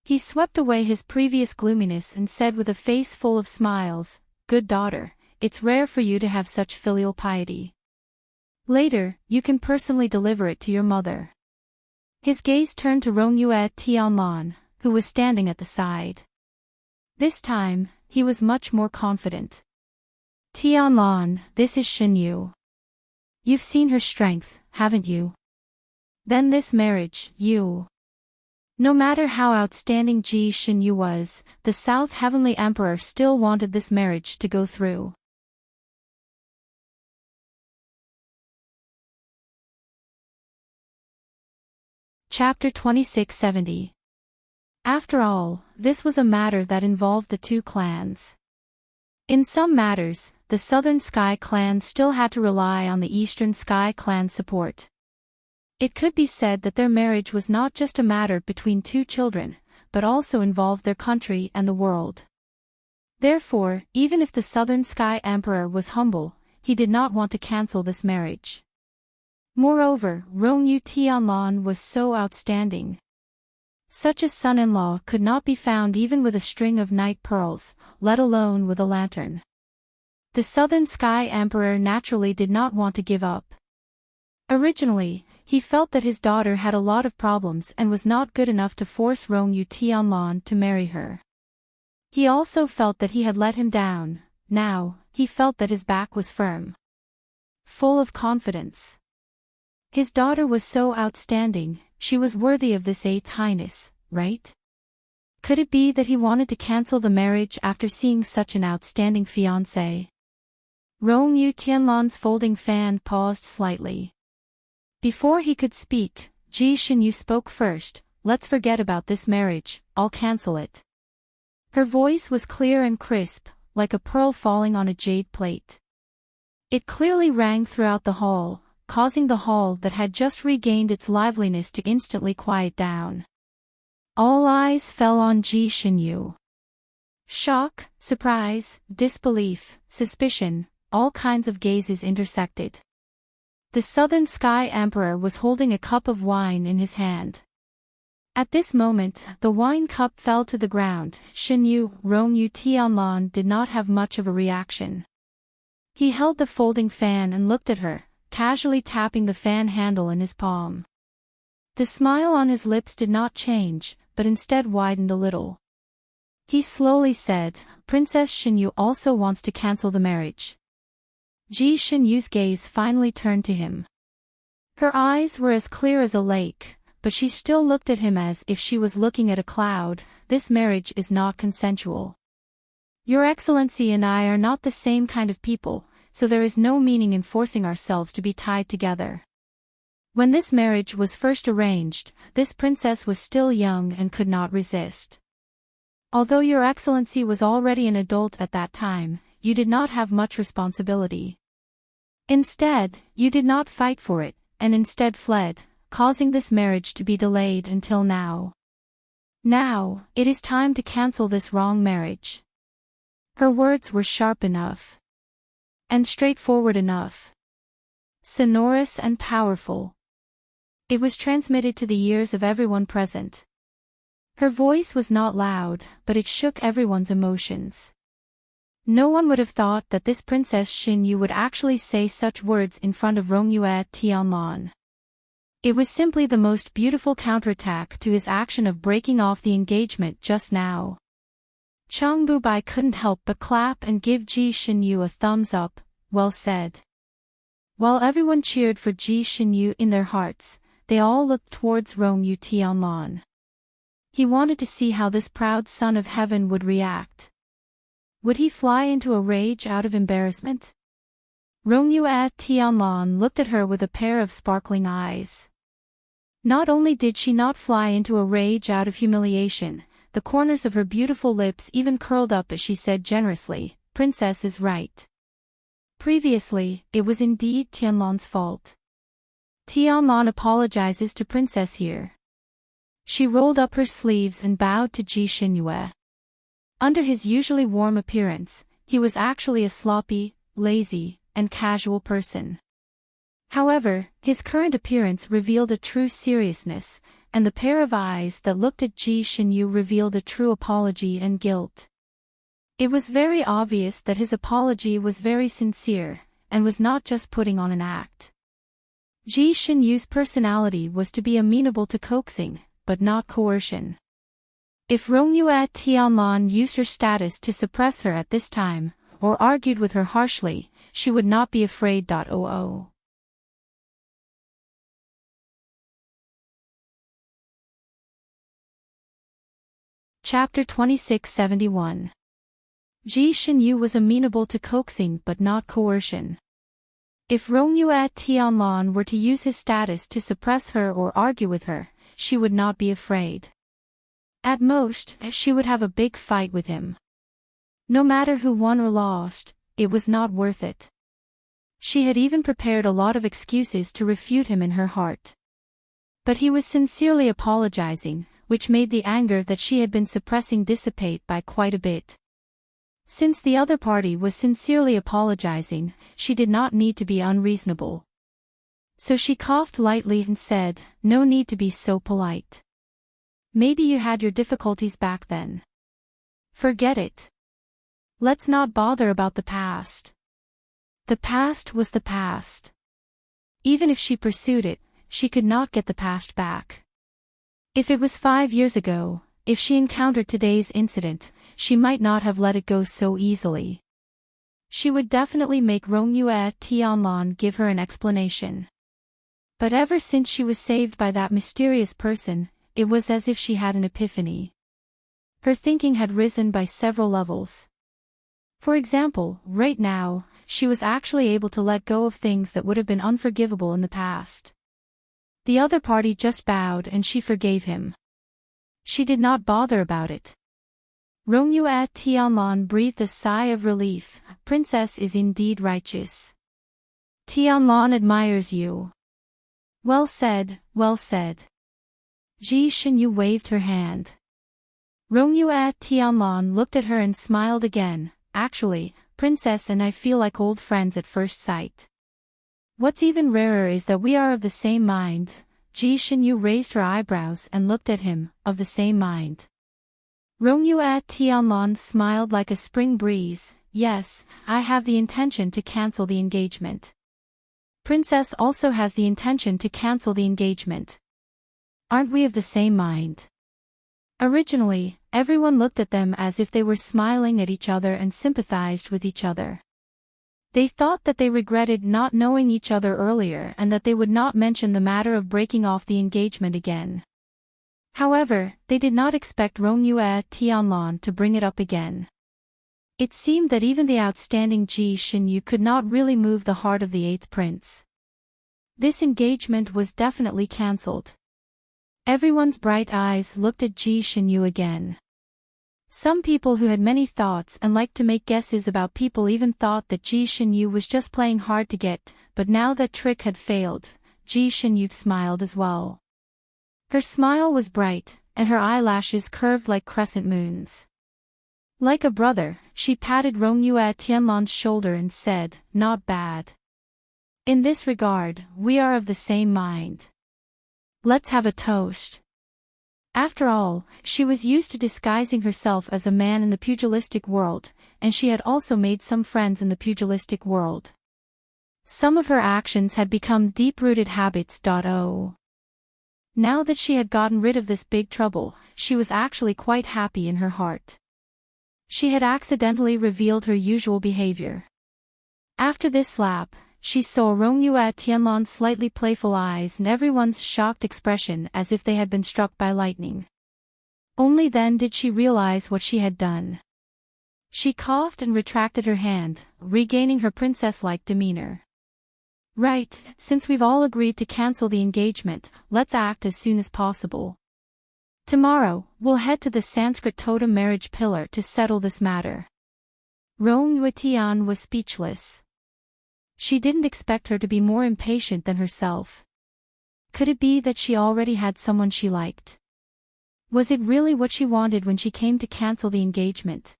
He swept away his previous gloominess and said with a face full of smiles, "Good daughter, it's rare for you to have such filial piety. Later, you can personally deliver it to your mother." His gaze turned to Rongyue Tianlan, who was standing at the side. This time, he was much more confident. "Tianlan, this is Xinyu. You've seen her strength, haven't you? Then this marriage, No matter how outstanding Ji Xinyu was, the South Heavenly Emperor still wanted this marriage to go through. Chapter 2670. After all, this was a matter that involved the two clans. In some matters, the Southern Sky Clan still had to rely on the Eastern Sky Clan's support. It could be said that their marriage was not just a matter between two children, but also involved their country and the world. Therefore, even if the Southern Sky Emperor was humble, he did not want to cancel this marriage. Moreover, Rongyu Tianlan was so outstanding. Such a son-in-law could not be found even with a string of night pearls, let alone with a lantern. The Southern Sky Emperor naturally did not want to give up. Originally, he felt that his daughter had a lot of problems and was not good enough to force Rongyu Tianlan to marry her. He also felt that he had let him down. Now, he felt that his back was firm. Full of confidence. His daughter was so outstanding, she was worthy of this Eighth Highness, right? Could it be that he wanted to cancel the marriage after seeing such an outstanding fiancée? Rongyu Tianlan's folding fan paused slightly. Before he could speak, Ji Xinyu spoke first. "Let's forget about this marriage, I'll cancel it." Her voice was clear and crisp, like a pearl falling on a jade plate. It clearly rang throughout the hall, causing the hall that had just regained its liveliness to instantly quiet down. All eyes fell on Ji Xinyu. Shock, surprise, disbelief, suspicion, all kinds of gazes intersected. The Southern Sky Emperor was holding a cup of wine in his hand. At this moment, the wine cup fell to the ground. Rongyu Tianlan did not have much of a reaction. He held the folding fan and looked at her, casually tapping the fan handle in his palm. The smile on his lips did not change, but instead widened a little. He slowly said, "Princess Xinyu also wants to cancel the marriage." Ji Xinyu's gaze finally turned to him. Her eyes were as clear as a lake, but she still looked at him as if she was looking at a cloud. "This marriage is not consensual. Your Excellency and I are not the same kind of people, so there is no meaning in forcing ourselves to be tied together. When this marriage was first arranged, this princess was still young and could not resist. Although Your Excellency was already an adult at that time, you did not have much responsibility. Instead, you did not fight for it, and instead fled, causing this marriage to be delayed until now. Now, it is time to cancel this wrong marriage." Her words were sharp enough. And straightforward enough. Sonorous and powerful. It was transmitted to the ears of everyone present. Her voice was not loud, but it shook everyone's emotions. No one would have thought that this Princess Xinyu would actually say such words in front of Rongyue Tianlan. It was simply the most beautiful counterattack to his action of breaking off the engagement just now. Chang Bubai couldn't help but clap and give Ji Xinyu a thumbs up. "Well said." While everyone cheered for Ji Xinyu in their hearts, they all looked towards Rongyu Tianlan. He wanted to see how this proud son of heaven would react. Would he fly into a rage out of embarrassment? Rongyue Tianlan looked at her with a pair of sparkling eyes. Not only did she not fly into a rage out of humiliation, the corners of her beautiful lips even curled up as she said generously, "Princess is right." Previously, it was indeed Tianlan's fault. Tianlan apologizes to Princess here. She rolled up her sleeves and bowed to Ji Xinyu. Under his usually warm appearance, he was actually a sloppy, lazy, and casual person. However, his current appearance revealed a true seriousness, and the pair of eyes that looked at Ji Shinyu revealed a true apology and guilt. It was very obvious that his apology was very sincere, and was not just putting on an act. Ji Shinyu's personality was to be amenable to coaxing, but not coercion. If Rongyue Tianlan used her status to suppress her at this time, or argued with her harshly, she would not be afraid. Chapter 2671. Ji Shinyu was amenable to coaxing but not coercion. If Rongyue Tianlan were to use his status to suppress her or argue with her, she would not be afraid. At most, she would have a big fight with him. No matter who won or lost, it was not worth it. She had even prepared a lot of excuses to refute him in her heart. But he was sincerely apologizing, which made the anger that she had been suppressing dissipate by quite a bit. Since the other party was sincerely apologizing, she did not need to be unreasonable. So she coughed lightly and said, "No need to be so polite. Maybe you had your difficulties back then. Forget it. Let's not bother about the past. The past was the past. Even if she pursued it, she could not get the past back. If it was 5 years ago, if she encountered today's incident, she might not have let it go so easily. She would definitely make Rongyue Tianlan give her an explanation. But ever since she was saved by that mysterious person, it was as if she had an epiphany. Her thinking had risen by several levels. For example, right now, she was actually able to let go of things that would have been unforgivable in the past. The other party just bowed and she forgave him. She did not bother about it. Rongyue Tianlan breathed a sigh of relief. Princess is indeed righteous. Tianlan admires you. Well said, well said. Ji Shinyu waved her hand. Rongyue Tianlan looked at her and smiled again. Actually, Princess and I feel like old friends at first sight. What's even rarer is that we are of the same mind. Ji Shinyu raised her eyebrows and looked at him, of the same mind. Rongyue Tianlan smiled like a spring breeze. Yes, I have the intention to cancel the engagement. Princess also has the intention to cancel the engagement. Aren't we of the same mind? Originally, everyone looked at them as if they were smiling at each other and sympathized with each other. They thought that they regretted not knowing each other earlier and that they would not mention the matter of breaking off the engagement again. However, they did not expect Rongyue Tianlan to bring it up again. It seemed that even the outstanding Ji Shinyu could not really move the heart of the 8th prince. This engagement was definitely cancelled. Everyone's bright eyes looked at Ji Shinyu again. Some people who had many thoughts and liked to make guesses about people even thought that Ji Shinyu was just playing hard to get, but now that trick had failed, Ji Shinyu smiled as well. Her smile was bright, and her eyelashes curved like crescent moons. Like a brother, she patted Rongyue Tianlan's shoulder and said, "Not bad. In this regard, we are of the same mind. Let's have a toast." After all, she was used to disguising herself as a man in the pugilistic world, and she had also made some friends in the pugilistic world. Some of her actions had become deep-rooted habits. Now that she had gotten rid of this big trouble, she was actually quite happy in her heart. She had accidentally revealed her usual behavior. After this slap, she saw Rongyue Tianlan's slightly playful eyes and everyone's shocked expression as if they had been struck by lightning. Only then did she realize what she had done. She coughed and retracted her hand, regaining her princess-like demeanor. "Right, since we've all agreed to cancel the engagement, let's act as soon as possible. Tomorrow, we'll head to the Sanskrit totem marriage pillar to settle this matter." Rongyue Tian was speechless. She didn't expect her to be more impatient than herself. Could it be that she already had someone she liked? Was it really what she wanted when she came to cancel the engagement?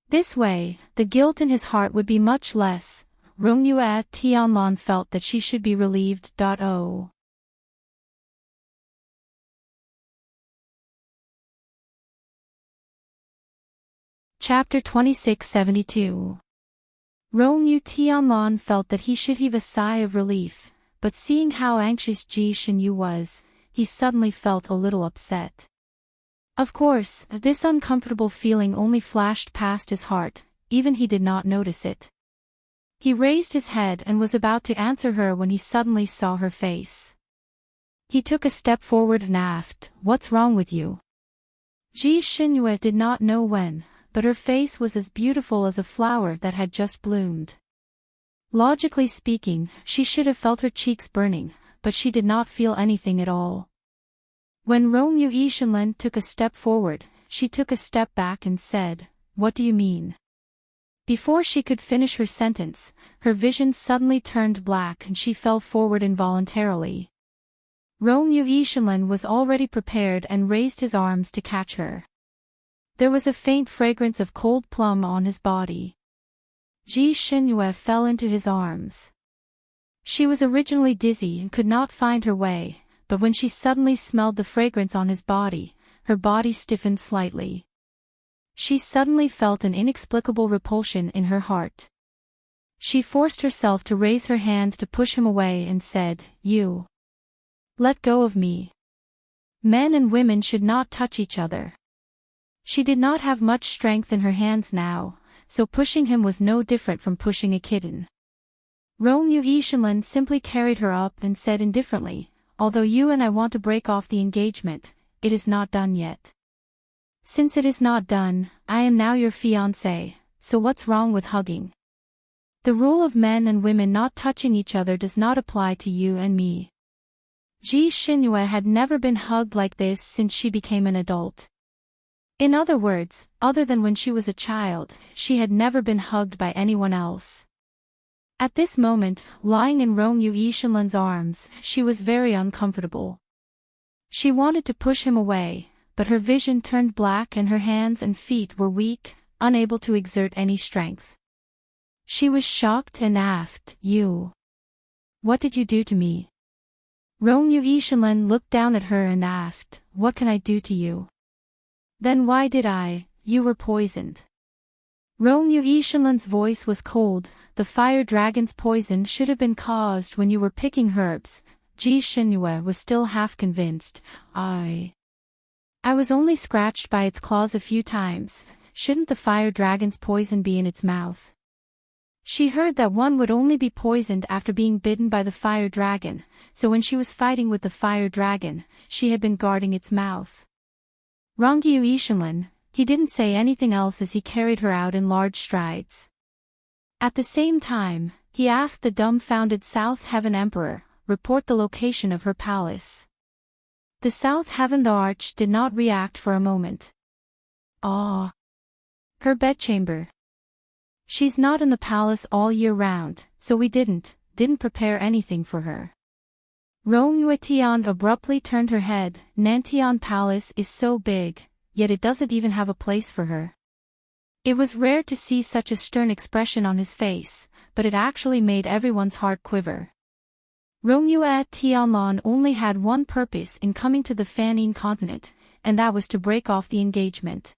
This way, the guilt in his heart would be much less. Romeo Tianlon felt that she should be relieved. Oh. Chapter 2672. Romeo Tianlon felt that he should heave a sigh of relief, but seeing how anxious Ji Shinyu was, he suddenly felt a little upset. Of course, this uncomfortable feeling only flashed past his heart, even he did not notice it. He raised his head and was about to answer her when he suddenly saw her face. He took a step forward and asked, "What's wrong with you?" Ji Shinyu did not know when, but her face was as beautiful as a flower that had just bloomed. Logically speaking, she should have felt her cheeks burning, but she did not feel anything at all. When Romeo Ishanlen took a step forward, she took a step back and said, "What do you mean?" Before she could finish her sentence, her vision suddenly turned black and she fell forward involuntarily. Romeo Ishanlen was already prepared and raised his arms to catch her. There was a faint fragrance of cold plum on his body. Ji Shinyu fell into his arms. She was originally dizzy and could not find her way, but when she suddenly smelled the fragrance on his body, her body stiffened slightly. She suddenly felt an inexplicable repulsion in her heart. She forced herself to raise her hand to push him away and said, "You. Let go of me. Men and women should not touch each other." She did not have much strength in her hands now, so pushing him was no different from pushing a kitten. Romeo Ishanlen simply carried her up and said indifferently, "Although you and I want to break off the engagement, it is not done yet. Since it is not done, I am now your fiancé, so what's wrong with hugging? The rule of men and women not touching each other does not apply to you and me." Ji Shinyu had never been hugged like this since she became an adult. In other words, other than when she was a child, she had never been hugged by anyone else. At this moment, lying in Romeo Ishanlen's arms, she was very uncomfortable. She wanted to push him away, but her vision turned black and her hands and feet were weak, unable to exert any strength. She was shocked and asked, "You? What did you do to me?" Romeo Ishanlen looked down at her and asked, "What can I do to you?" "Then why did I? You were poisoned." Romeo Ishanlen's voice was cold. "The fire dragon's poison should have been caused when you were picking herbs." Ji Shinyu was still half convinced. I was only scratched by its claws a few times. Shouldn't the fire dragon's poison be in its mouth?" She heard that one would only be poisoned after being bitten by the fire dragon, so when she was fighting with the fire dragon, she had been guarding its mouth. Romeo Ishanlen, he didn't say anything else as he carried her out in large strides. At the same time, he asked the dumbfounded South Heaven Emperor, report the location of her palace. The South Heaven the Arch did not react for a moment. "Ah. Her bedchamber. She's not in the palace all year round, so we didn't prepare anything for her." Romeo Tian abruptly turned her head. "Nantian Palace is so big, yet it doesn't even have a place for her." It was rare to see such a stern expression on his face, but it actually made everyone's heart quiver. Romeo Tianlon only had one purpose in coming to the Fanine continent, and that was to break off the engagement.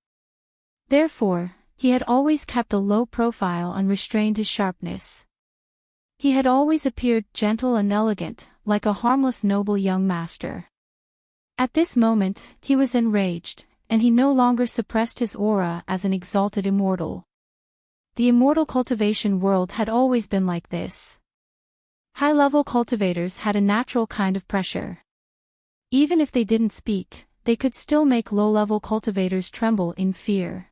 Therefore, he had always kept a low profile and restrained his sharpness. He had always appeared gentle and elegant, like a harmless noble young master. At this moment, he was enraged, and he no longer suppressed his aura as an exalted immortal. The immortal cultivation world had always been like this. High-level cultivators had a natural kind of pressure. Even if they didn't speak, they could still make low-level cultivators tremble in fear.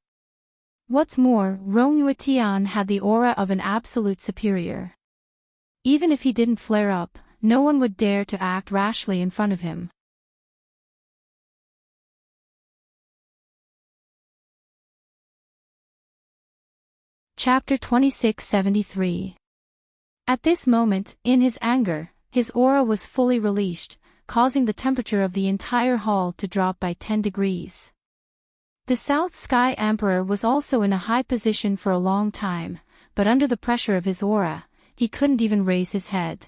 What's more, Romeo Tian had the aura of an absolute superior. Even if he didn't flare up, no one would dare to act rashly in front of him. Chapter 2673. At this moment, in his anger, his aura was fully released, causing the temperature of the entire hall to drop by 10 degrees. The South Sky Emperor was also in a high position for a long time, but under the pressure of his aura, he couldn't even raise his head.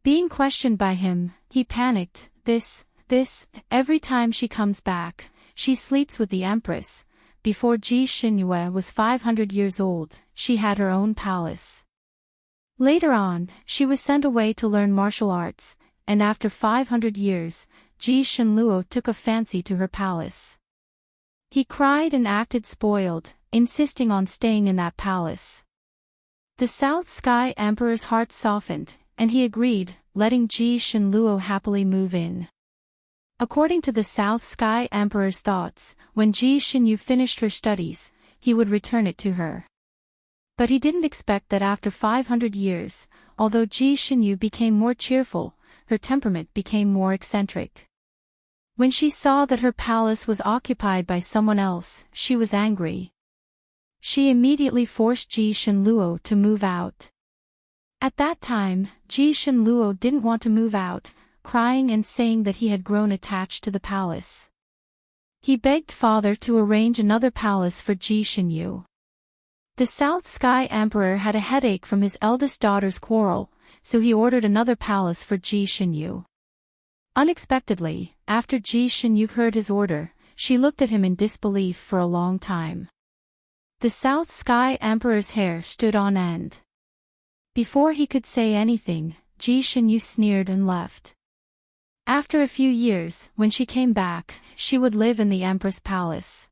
Being questioned by him, he panicked. Every time she comes back, she sleeps with the Empress. Before Ji Xinyue was 500 years old, she had her own palace. Later on, she was sent away to learn martial arts, and after 500 years, Ji Shenluo took a fancy to her palace. He cried and acted spoiled, insisting on staying in that palace. The South Sky Emperor's heart softened, and he agreed, letting Ji Shenluo happily move in. According to the South Sky Emperor's thoughts, when Ji Shenyu finished her studies, he would return it to her. But he didn't expect that after 500 years, although Ji Shenyu became more cheerful, her temperament became more eccentric. When she saw that her palace was occupied by someone else, she was angry. She immediately forced Ji Shenluo to move out. At that time, Ji Shenluo didn't want to move out, crying and saying that he had grown attached to the palace. He begged father to arrange another palace for Ji Shenyu. The South Sky Emperor had a headache from his eldest daughter's quarrel, so he ordered another palace for Ji Shenyu. Unexpectedly, after Ji Shenyu heard his order, she looked at him in disbelief for a long time. The South Sky Emperor's hair stood on end. Before he could say anything, Ji Shenyu sneered and left. After a few years, when she came back, she would live in the Empress Palace.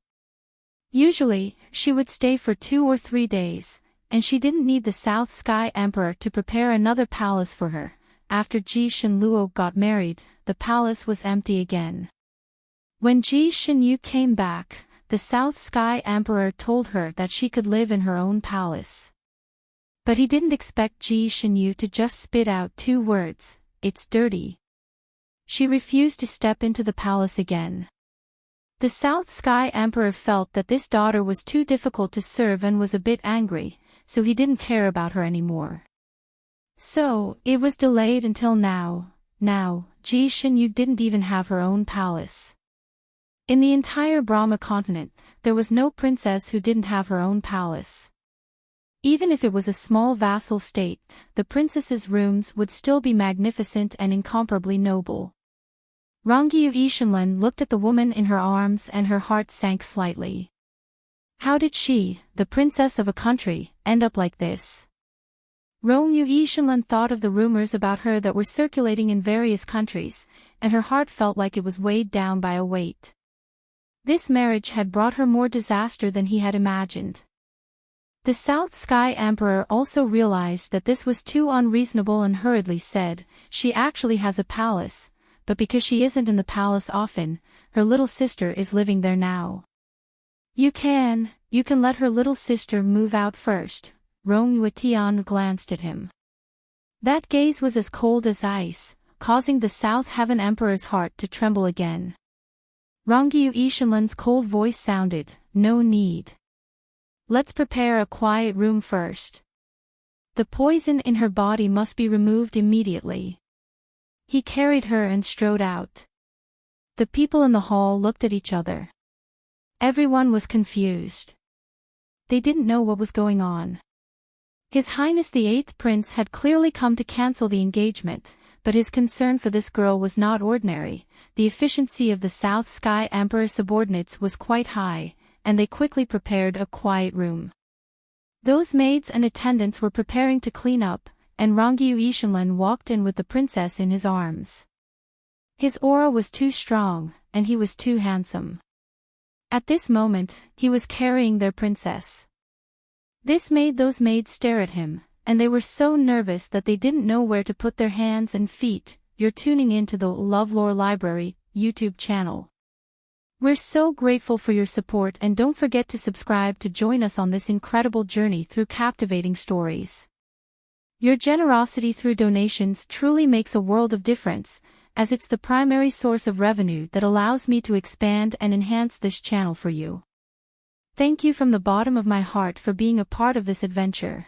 Usually, she would stay for 2 or 3 days, and she didn't need the South Sky Emperor to prepare another palace for her. After Ji Shenluo got married, the palace was empty again. When Ji Shenyu came back, the South Sky Emperor told her that she could live in her own palace. But he didn't expect Ji Shenyu to just spit out 2 words, "It's dirty." She refused to step into the palace again. The South Sky Emperor felt that this daughter was too difficult to serve and was a bit angry, so he didn't care about her anymore. So, it was delayed until now. Now, Ji Shenyu didn't even have her own palace. In the entire Brahma continent, there was no princess who didn't have her own palace. Even if it was a small vassal state, the princess's rooms would still be magnificent and incomparably noble. Rongyu Ishanlin looked at the woman in her arms and her heart sank slightly. How did she, the princess of a country, end up like this? Rongyu Ishanlin thought of the rumors about her that were circulating in various countries, and her heart felt like it was weighed down by a weight. This marriage had brought her more disaster than he had imagined. The South Sky Emperor also realized that this was too unreasonable and hurriedly said, "She actually has a palace, but because she isn't in the palace often, her little sister is living there now." You can let her little sister move out first." Rongyu Tian glanced at him. That gaze was as cold as ice, causing the South Heaven Emperor's heart to tremble again. Rongyu Ishanlin's cold voice sounded, "No need. Let's prepare a quiet room first. The poison in her body must be removed immediately." He carried her and strode out. The people in the hall looked at each other. Everyone was confused. They didn't know what was going on. His Highness the 8th Prince had clearly come to cancel the engagement, but his concern for this girl was not ordinary. The efficiency of the South Sky Emperor's subordinates was quite high, and they quickly prepared a quiet room. Those maids and attendants were preparing to clean up, and Rongyu Ishanlin walked in with the princess in his arms. His aura was too strong, and he was too handsome. At this moment, he was carrying their princess. This made those maids stare at him, and they were so nervous that they didn't know where to put their hands and feet. You're tuning in to the LoveLore Library YouTube channel. We're so grateful for your support, and don't forget to subscribe to join us on this incredible journey through captivating stories. Your generosity through donations truly makes a world of difference, as it's the primary source of revenue that allows me to expand and enhance this channel for you. Thank you from the bottom of my heart for being a part of this adventure.